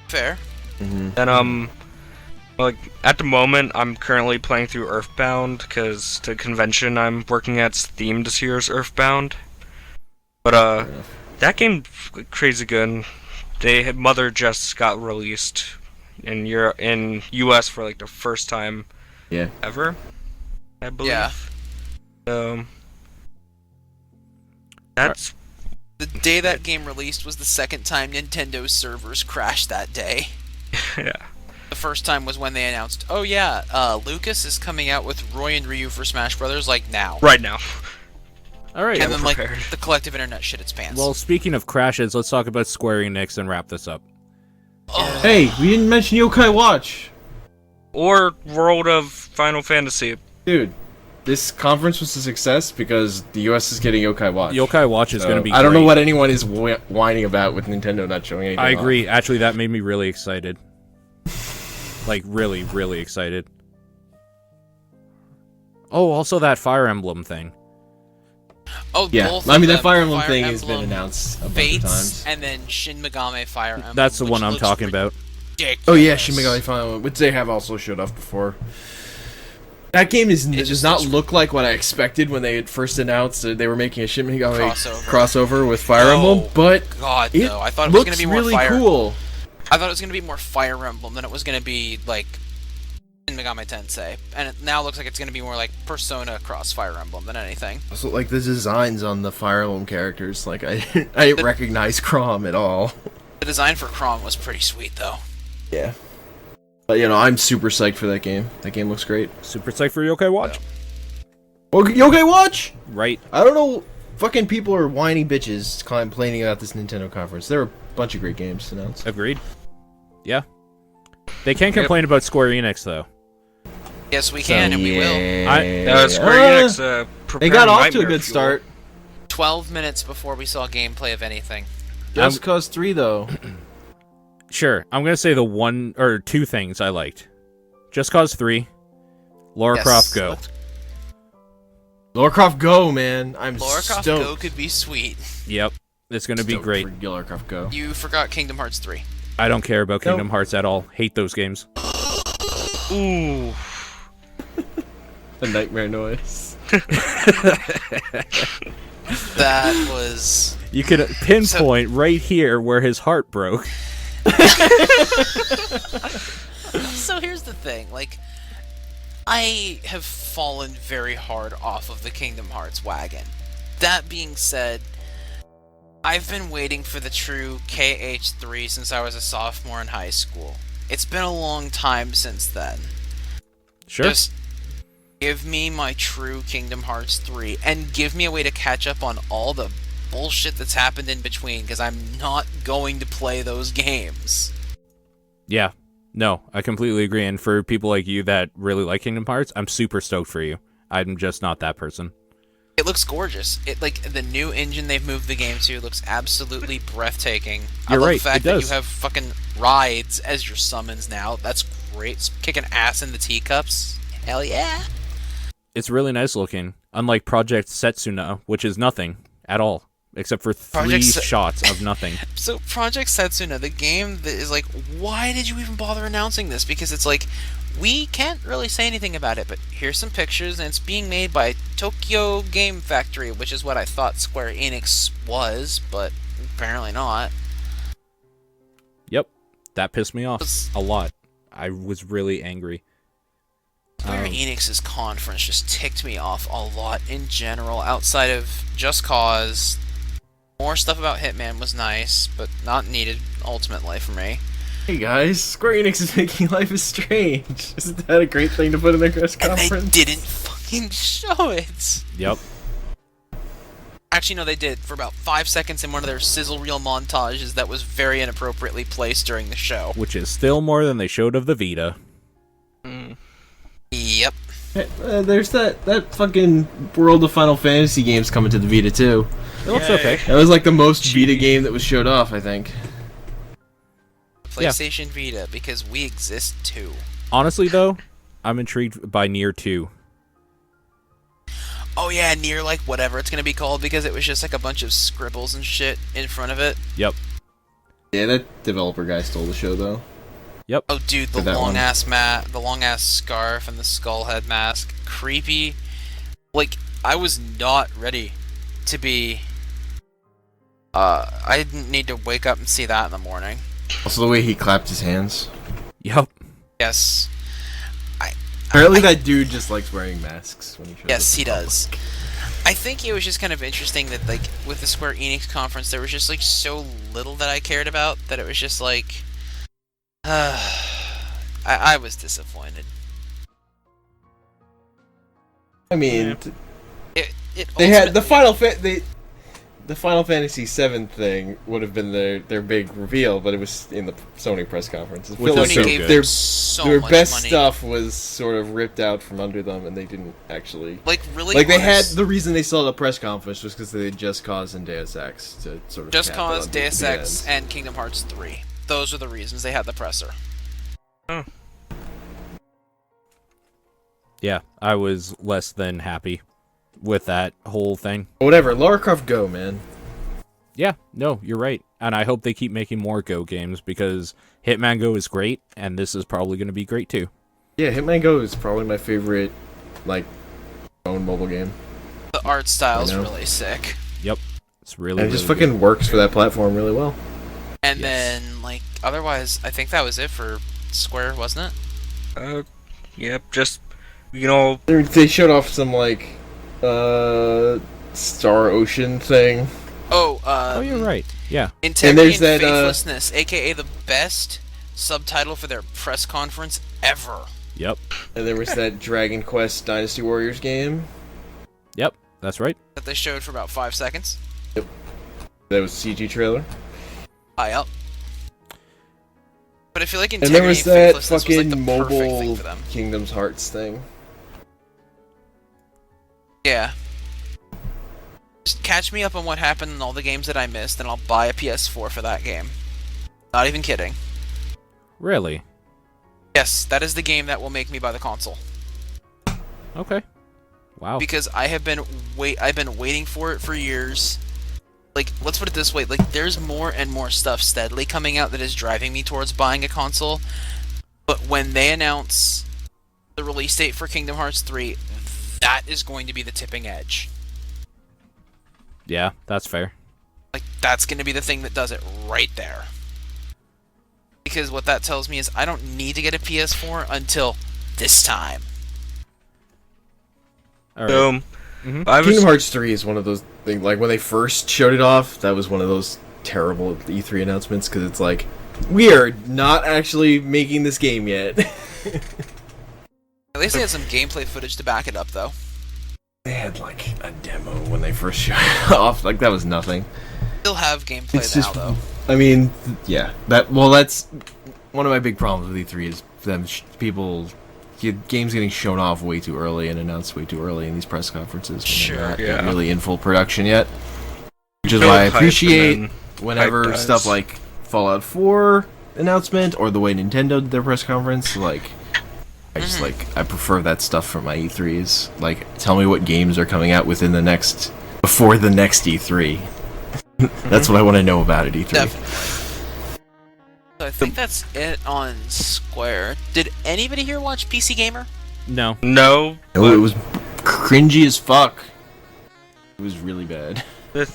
Fair. Then like at the moment I'm currently playing through Earthbound because the convention I'm working at's themed this year's Earthbound. But that game's crazy good. Mother just got released in US for like the first time ever, I believe. Yeah. So that's The day that game released was the second time Nintendo's servers crashed that day. yeah. The first time was when they announced, oh yeah, Lucas is coming out with Roy and Ryu for Smash Brothers, like, now. Right now. All right. And then, like, prepared. the collective internet shit its pants. Well, speaking of crashes, let's talk about Square Enix and wrap this up. Hey, we didn't mention Yokai Watch! Or World of Final Fantasy. Dude, this conference was a success because the US is getting Yokai Watch. Yokai Watch is going to be I don't know great. what anyone is whining about with Nintendo not showing anything I agree. off. Actually, that made me really excited. Like, really, really excited. Oh, also that Fire Emblem thing. Oh, Yeah, both I mean, of that them. Fire Emblem thing has been announced a bunch of Fates, times. and then Shin Megami Fire Emblem. That's the which one I'm looks talking about. ridiculous. Oh yeah, Shin Megami Final Emblem, which they have also showed off before. That game does not look like what I expected when they had first announced that they were making a Shin Megami crossover with Fire Emblem, but God, it no. I thought it was going to be more really Fire. cool. I thought it was going to be more Fire Emblem than it was going to be like Shin Megami Tensei, and it now looks like it's going to be more like Persona cross Fire Emblem than anything. Also, like the designs on the Fire Emblem characters, like I didn't recognize Chrom at all. The design for Chrom was pretty sweet, though. Yeah. But, you know, I'm super psyched for that game. That game looks great. Super psyched for Yokai Watch. Yokai Watch? Right. I don't know. Fucking people are whiny bitches complaining about this Nintendo conference. There are a bunch of great games announced. Agreed. Yeah. They can't complain about Square Enix, though. Yes, we can, and we will. Square Enix, they got off to a good start. 12 minutes before we saw gameplay of anything. Just Cause 3, though. Sure, I'm gonna say the one or two things I liked. Just Cause 3, Lara Croft Go. Lara Croft Go, man. I'm Lara Croft stoked. Go could be sweet. Yep, it's gonna be great. For Lara Croft Go. You forgot Kingdom Hearts 3. I don't care about Kingdom Hearts at all. Hate those games. Ooh. The nightmare noise. That was... You could pinpoint right here where his heart broke. So here's the thing, like, I have fallen very hard off of the Kingdom Hearts wagon. That being said, I've been waiting for the true KH3 since I was a sophomore in high school. It's been a long time since then. Sure. Just give me my true Kingdom Hearts 3, and give me a way to catch up on all the bullshit that's happened in between, because I'm not going to play those games. Yeah. No, I completely agree. And for people like you that really like Kingdom Hearts, I'm super stoked for you. I'm just not that person. It looks gorgeous. It like the new engine they've moved the game to looks absolutely breathtaking. I love right, the fact it that does. you have fucking rides as your summons now. That's great. It's kicking ass in the teacups. Hell yeah. It's really nice looking. Unlike Project Setsuna, which is nothing at all. Except for three shots of nothing. So Project Setsuna, the game that is like, why did you even bother announcing this? Because it's like, we can't really say anything about it, but here's some pictures, and it's being made by Tokyo Game Factory, which is what I thought Square Enix was, but apparently not. Yep. That pissed me off a lot. I was really angry. Square Enix's conference just ticked me off a lot in general, outside of Just Cause. More stuff about Hitman was nice, but not needed ultimately for me. Hey guys, Square Enix is making Life is Strange. Isn't that a great thing to put in their press conference? And they didn't fucking show it! Yep. Actually, no, they did, for about 5 seconds in one of their sizzle reel montages that was very inappropriately placed during the show. Which is still more than they showed of the Vita. Yep. There's that fucking World of Final Fantasy games coming to the Vita too. It looks okay. That was like the most Vita game that was showed off, I think. PlayStation Vita, because we exist too. Honestly, though, I'm intrigued by Nier 2. Oh yeah, Nier, like whatever it's gonna be called, because it was just like a bunch of scribbles and shit in front of it. Yep. Yeah, that developer guy stole the show though. Yep. Oh dude, the long ass the long ass scarf and the skull head mask, creepy. Like, I was not ready to be. I didn't need to wake up and see that in the morning. Also, the way he clapped his hands. Yep. Yes. Apparently, that dude just likes wearing masks when he shows up. Yes, he does. I think it was just kind of interesting that, like, with the Square Enix conference, there was just, like, so little that I cared about that it was just, like... I was disappointed. I mean... They had the the Final Fantasy VII thing would have been their big reveal, but it was in the Sony press conference. It felt like their best stuff was sort of ripped out from under them, and they didn't actually they had the reason they saw the press conference was because they had Just Cause and Deus Ex to sort of Just Cause, Deus Ex, and Kingdom Hearts 3. Those are the reasons they had the presser. Oh. Yeah, I was less than happy with that whole thing. Whatever, Lara Croft Go, man. Yeah, no, you're right. And I hope they keep making more Go games because Hitman Go is great, and this is probably going to be great too. Yeah, Hitman Go is probably my favorite, phone mobile game. The art style's really sick. Yep. It's really, And it just really fucking works for that platform really well. And then, otherwise, I think that was it for Square, wasn't it? Yep, just, you know... They showed off some, Star Ocean thing. Oh, you're right. Yeah. Integrity and that, Faithlessness, aka the best subtitle for their press conference ever. Yep. And there was that Dragon Quest Dynasty Warriors game. Yep, that's right. That they showed for about 5 seconds. Yep. That was CG trailer. Yep. But I feel like And Integrity there was and that Faithlessness was fucking the perfect thing mobile for them. Kingdom's Hearts thing. Yeah. Just catch me up on what happened in all the games that I missed, and I'll buy a PS4 for that game. Not even kidding. Really? Yes, that is the game that will make me buy the console. Okay. Wow. Because I've been waiting for it for years. Let's put it this way, there's more and more stuff steadily coming out that is driving me towards buying a console. But when they announce the release date for Kingdom Hearts 3, that is going to be the tipping edge. Yeah, that's fair. That's going to be the thing that does it right there. Because what that tells me is I don't need to get a PS4 until this time. All right. Kingdom Hearts 3 is one of those things, when they first showed it off, that was one of those terrible E3 announcements, because it's we are not actually making this game yet. At least they had some gameplay footage to back it up, though. They had, a demo when they first showed it off, that was nothing. Still have gameplay now, though. I mean, yeah, that's one of my big problems with E3 is them games getting shown off way too early and announced way too early in these press conferences. When they're not really in full production yet. Which is why I appreciate whenever stuff like Fallout 4 announcement or the way Nintendo did their press conference, I just I prefer that stuff from my E3s. Tell me what games are coming out before the next E3. That's what I want to know about at E3. Definitely. So I think that's it on Square. Did anybody here watch PC Gamer? No. No. No, it was cringy as fuck. It was really bad.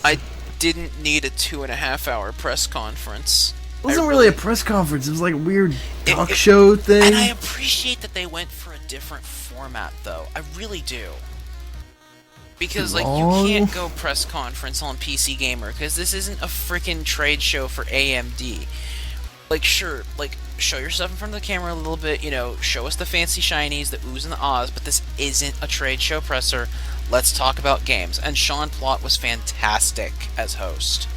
I didn't need a 2.5-hour press conference. It wasn't really a press conference. It was a weird talk show thing. And I appreciate that they went for a different format, though. I really do. Because, you can't go press conference on PC Gamer, because this isn't a freaking trade show for AMD. Sure, show your stuff in front of the camera a little bit, show us the fancy shinies, the oohs and the ahs, but this isn't a trade show presser. Let's talk about games. And Sean Plott was fantastic as host.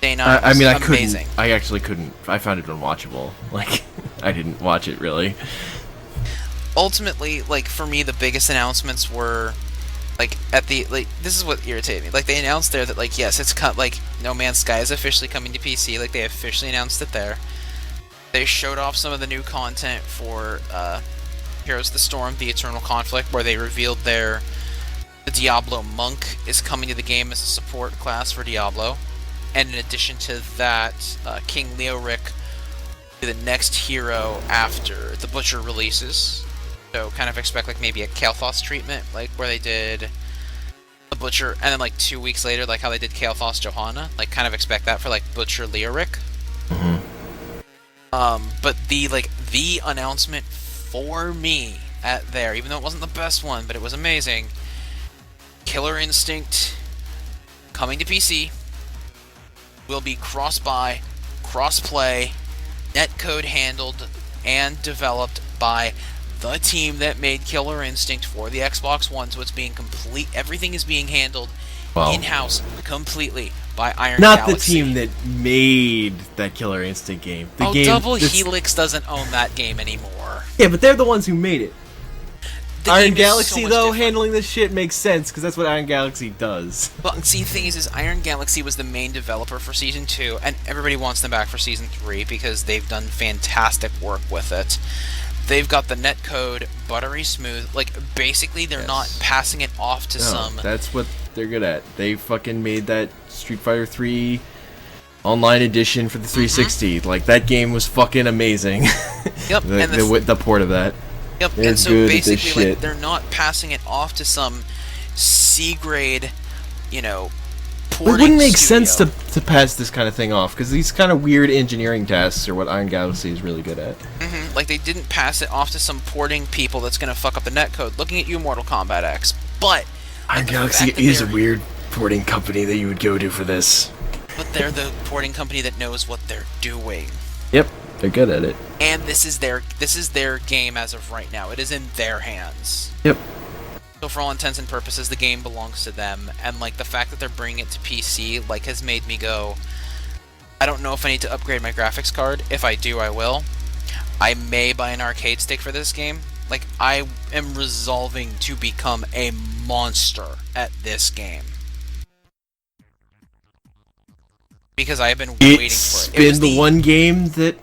Dana was amazing. I actually couldn't. I found it unwatchable. I didn't watch it, really. Ultimately, for me, the biggest announcements were... this is what irritated me. They announced there that, yes, it's No Man's Sky is officially coming to PC. They officially announced it there. They showed off some of the new content for Heroes of the Storm, The Eternal Conflict, where they revealed the Diablo Monk is coming to the game as a support class for Diablo. And in addition to that, King Leoric will be the next hero after the Butcher releases. So kind of expect maybe a Kael'thas treatment, where they did the Butcher, and then 2 weeks later, how they did Kael'thas Johanna. Kind of expect that for Butcher Leoric. But the announcement for me even though it wasn't the best one, but it was amazing. Killer Instinct coming to PC will be cross-buy, cross-play, netcode handled, and developed by the team that made Killer Instinct for the Xbox One, so it's being everything is being handled in-house completely by Iron Galaxy. Not the team that made that Killer Instinct game. Double Helix doesn't own that game anymore. Yeah, but they're the ones who made it. Iron Galaxy, so though, handling this shit makes sense, because that's what Iron Galaxy does. But see, the thing is Iron Galaxy was the main developer for Season 2, and everybody wants them back for Season 3, because they've done fantastic work with it. They've got the netcode buttery smooth. Like, basically, they're not passing it off to some. That's what they're good at. They fucking made that Street Fighter 3 online edition for the 360. Like, that game was fucking amazing. Yep. the port of that. Yep. They're and so good at this basically, like, shit. they're not passing it off to some C grade, It porting wouldn't make studio. sense to pass this kind of thing off, because these kind of weird engineering tasks are what Iron Galaxy is really good at. Like, they didn't pass it off to some porting people that's going to fuck up the netcode. Looking at you, Mortal Kombat X. But Iron the Galaxy fact that is a they're- weird porting company that you would go to for this. But they're the porting company that knows what they're doing. Yep, they're good at it. And this is their game as of right now. It is in their hands. Yep. So for all intents and purposes, the game belongs to them. And like the fact that they're bringing it to PC, like, has made me go, I don't know if I need to upgrade my graphics card. If I do, I will. I may buy an arcade stick for this game. Like, I am resolving to become a monster at this game. Because I have been waiting for it. It's It was been the one game that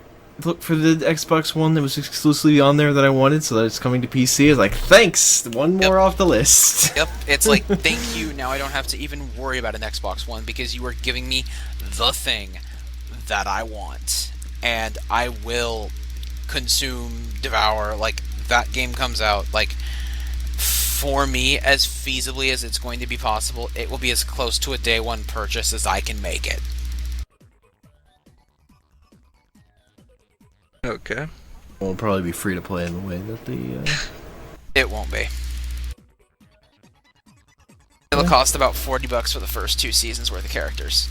looked for the Xbox One that was exclusively on there that I wanted, so that it's coming to PC. I was like, thanks! One more off the list. Yep, it's like, thank you, now I don't have to even worry about an Xbox One, because you are giving me the thing that I want. And I will consume, devour, like, that game comes out, like, for me, as feasibly as it's going to be possible, it will be as close to a day one purchase as I can make it. Okay. Well, it'll probably be free to play in the way that the... It won't be. It'll cost about $40 for the first 2 seasons worth of characters.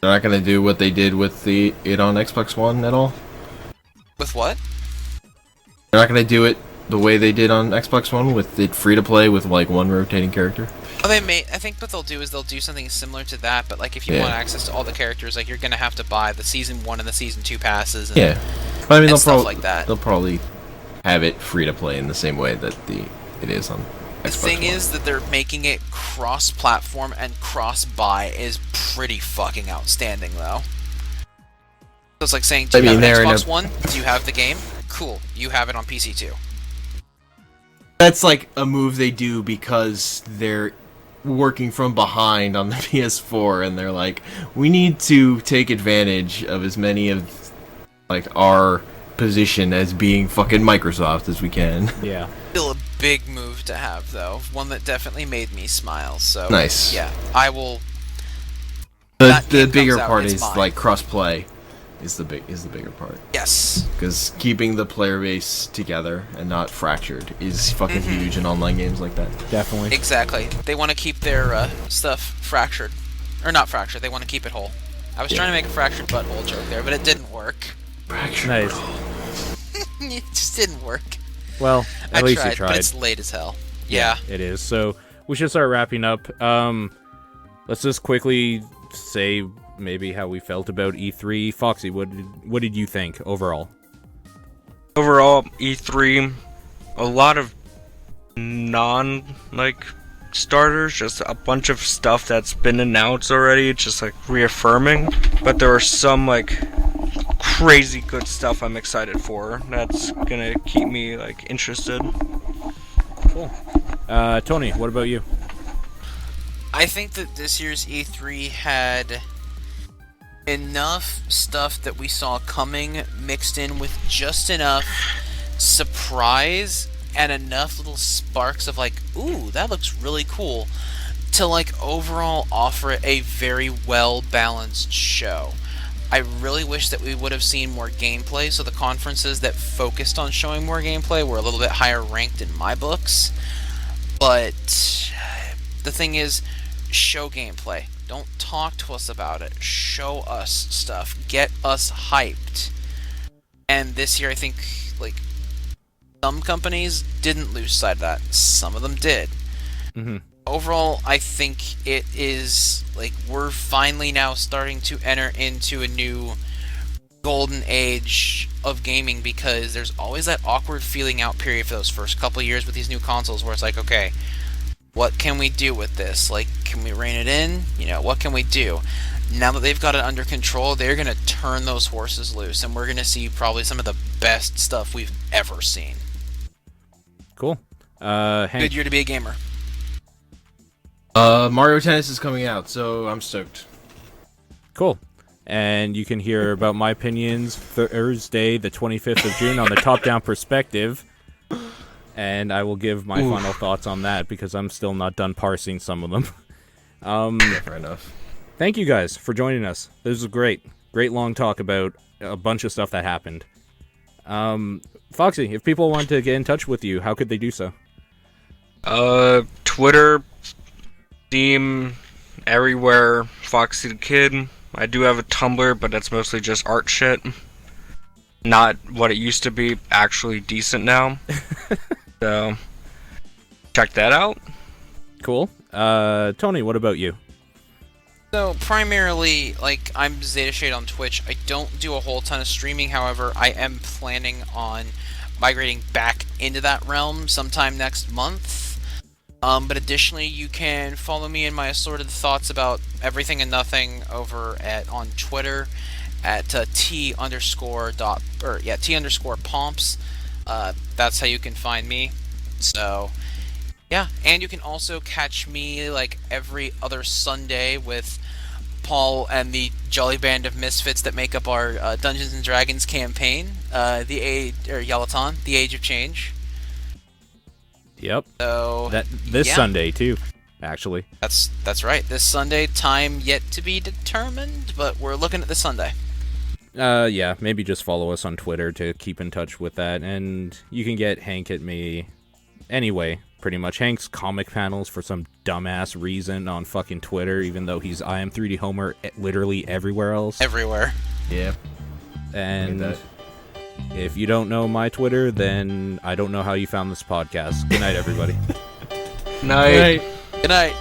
They're not gonna do what they did with it on Xbox One at all? With what? They're not gonna do it the way they did on Xbox One with it free to play with like one rotating character? Oh, I think what they'll do is they'll do something similar to that, but like if you want access to all the characters, like you're gonna have to buy the Season 1 and the Season 2 passes. And, Yeah. But I mean, and stuff like that. They'll probably have it free to play in the same way that it is on Xbox The thing One. is that they're making it cross-platform and cross-buy is pretty fucking outstanding, though. So it's like saying, do you have an Xbox One? Do you have the game? Cool. You have it on PC too. That's like a move they do because they're working from behind on the PS4, and they're like, we need to take advantage of as many of like our position as being fucking Microsoft as we can. Yeah. Still a big move to have, though. One that definitely made me smile. So Nice. Yeah, I will. The That game bigger comes out, part it's is mine. like cross-play is the bigger part. Yes. Because keeping the player base together and not fractured is fucking huge in online games like that. Definitely. Exactly. They want to keep their stuff fractured, or not fractured. They want to keep it whole. I was trying to make a fractured butthole joke there, but it didn't work. Fractured. Nice. It just didn't work. Well, at least tried, you tried. but it's late as hell. Yeah. It is. So we should start wrapping up. Let's just quickly say maybe how we felt about E3. Foxy, what did you think overall? Overall, E3, a lot of starters, just a bunch of stuff that's been announced already, just reaffirming. But there are some crazy good stuff I'm excited for. That's gonna keep me interested. Cool. Tony, what about you? I think that this year's E3 had enough stuff that we saw coming mixed in with just enough surprise and enough little sparks of ooh, that looks really cool, to overall offer a very well balanced show. I really wish that we would have seen more gameplay, so the conferences that focused on showing more gameplay were a little bit higher ranked in my books. But the thing is, show gameplay. Don't talk to us about it. Show us stuff. Get us hyped. And this year, I think, some companies didn't lose sight of that. Some of them did. Mm-hmm. Overall, I think it is, we're finally now starting to enter into a new golden age of gaming, because there's always that awkward feeling out period for those first couple of years with these new consoles where it's okay, what can we do with this? Can we rein it in? What can we do? Now that they've got it under control, they're going to turn those horses loose, and we're going to see probably some of the best stuff we've ever seen. Cool. Hank, Good year to be a gamer. Mario Tennis is coming out, so I'm stoked. cool. And you can hear about my opinions Thursday, the 25th of June, on the Top-Down Perspective. And I will give my final thoughts on that because I'm still not done parsing some of them. Yeah, fair enough. Thank you guys for joining us. This was great. Great long talk about a bunch of stuff that happened. Foxy, if people want to get in touch with you, how could they do so? Twitter, Steam, everywhere, Foxy the Kid. I do have a Tumblr, but that's mostly just art shit. Not what it used to be, actually decent now. So, check that out. Cool. Tony, what about you? So, primarily, like, I'm Zeta Shade on Twitch. I don't do a whole ton of streaming, however, I am planning on migrating back into that realm sometime next month. But additionally, you can follow me in my assorted thoughts about everything and nothing over on Twitter at T_pomps. That's how you can find me. So, yeah, and you can also catch me like every other Sunday with Paul and the jolly band of misfits that make up our Dungeons and Dragons campaign, Yalaton, the Age of Change. Yep. So this Sunday too, actually. That's right. This Sunday, time yet to be determined, but we're looking at this Sunday. Yeah, maybe just follow us on Twitter to keep in touch with that, and you can get Hank at me anyway, pretty much. Hank's comic panels for some dumbass reason on fucking Twitter, even though he's I Am 3D Homer literally everywhere else. Everywhere. Yeah. And if you don't know my Twitter, then I don't know how you found this podcast. Good night, everybody. Night. Good night.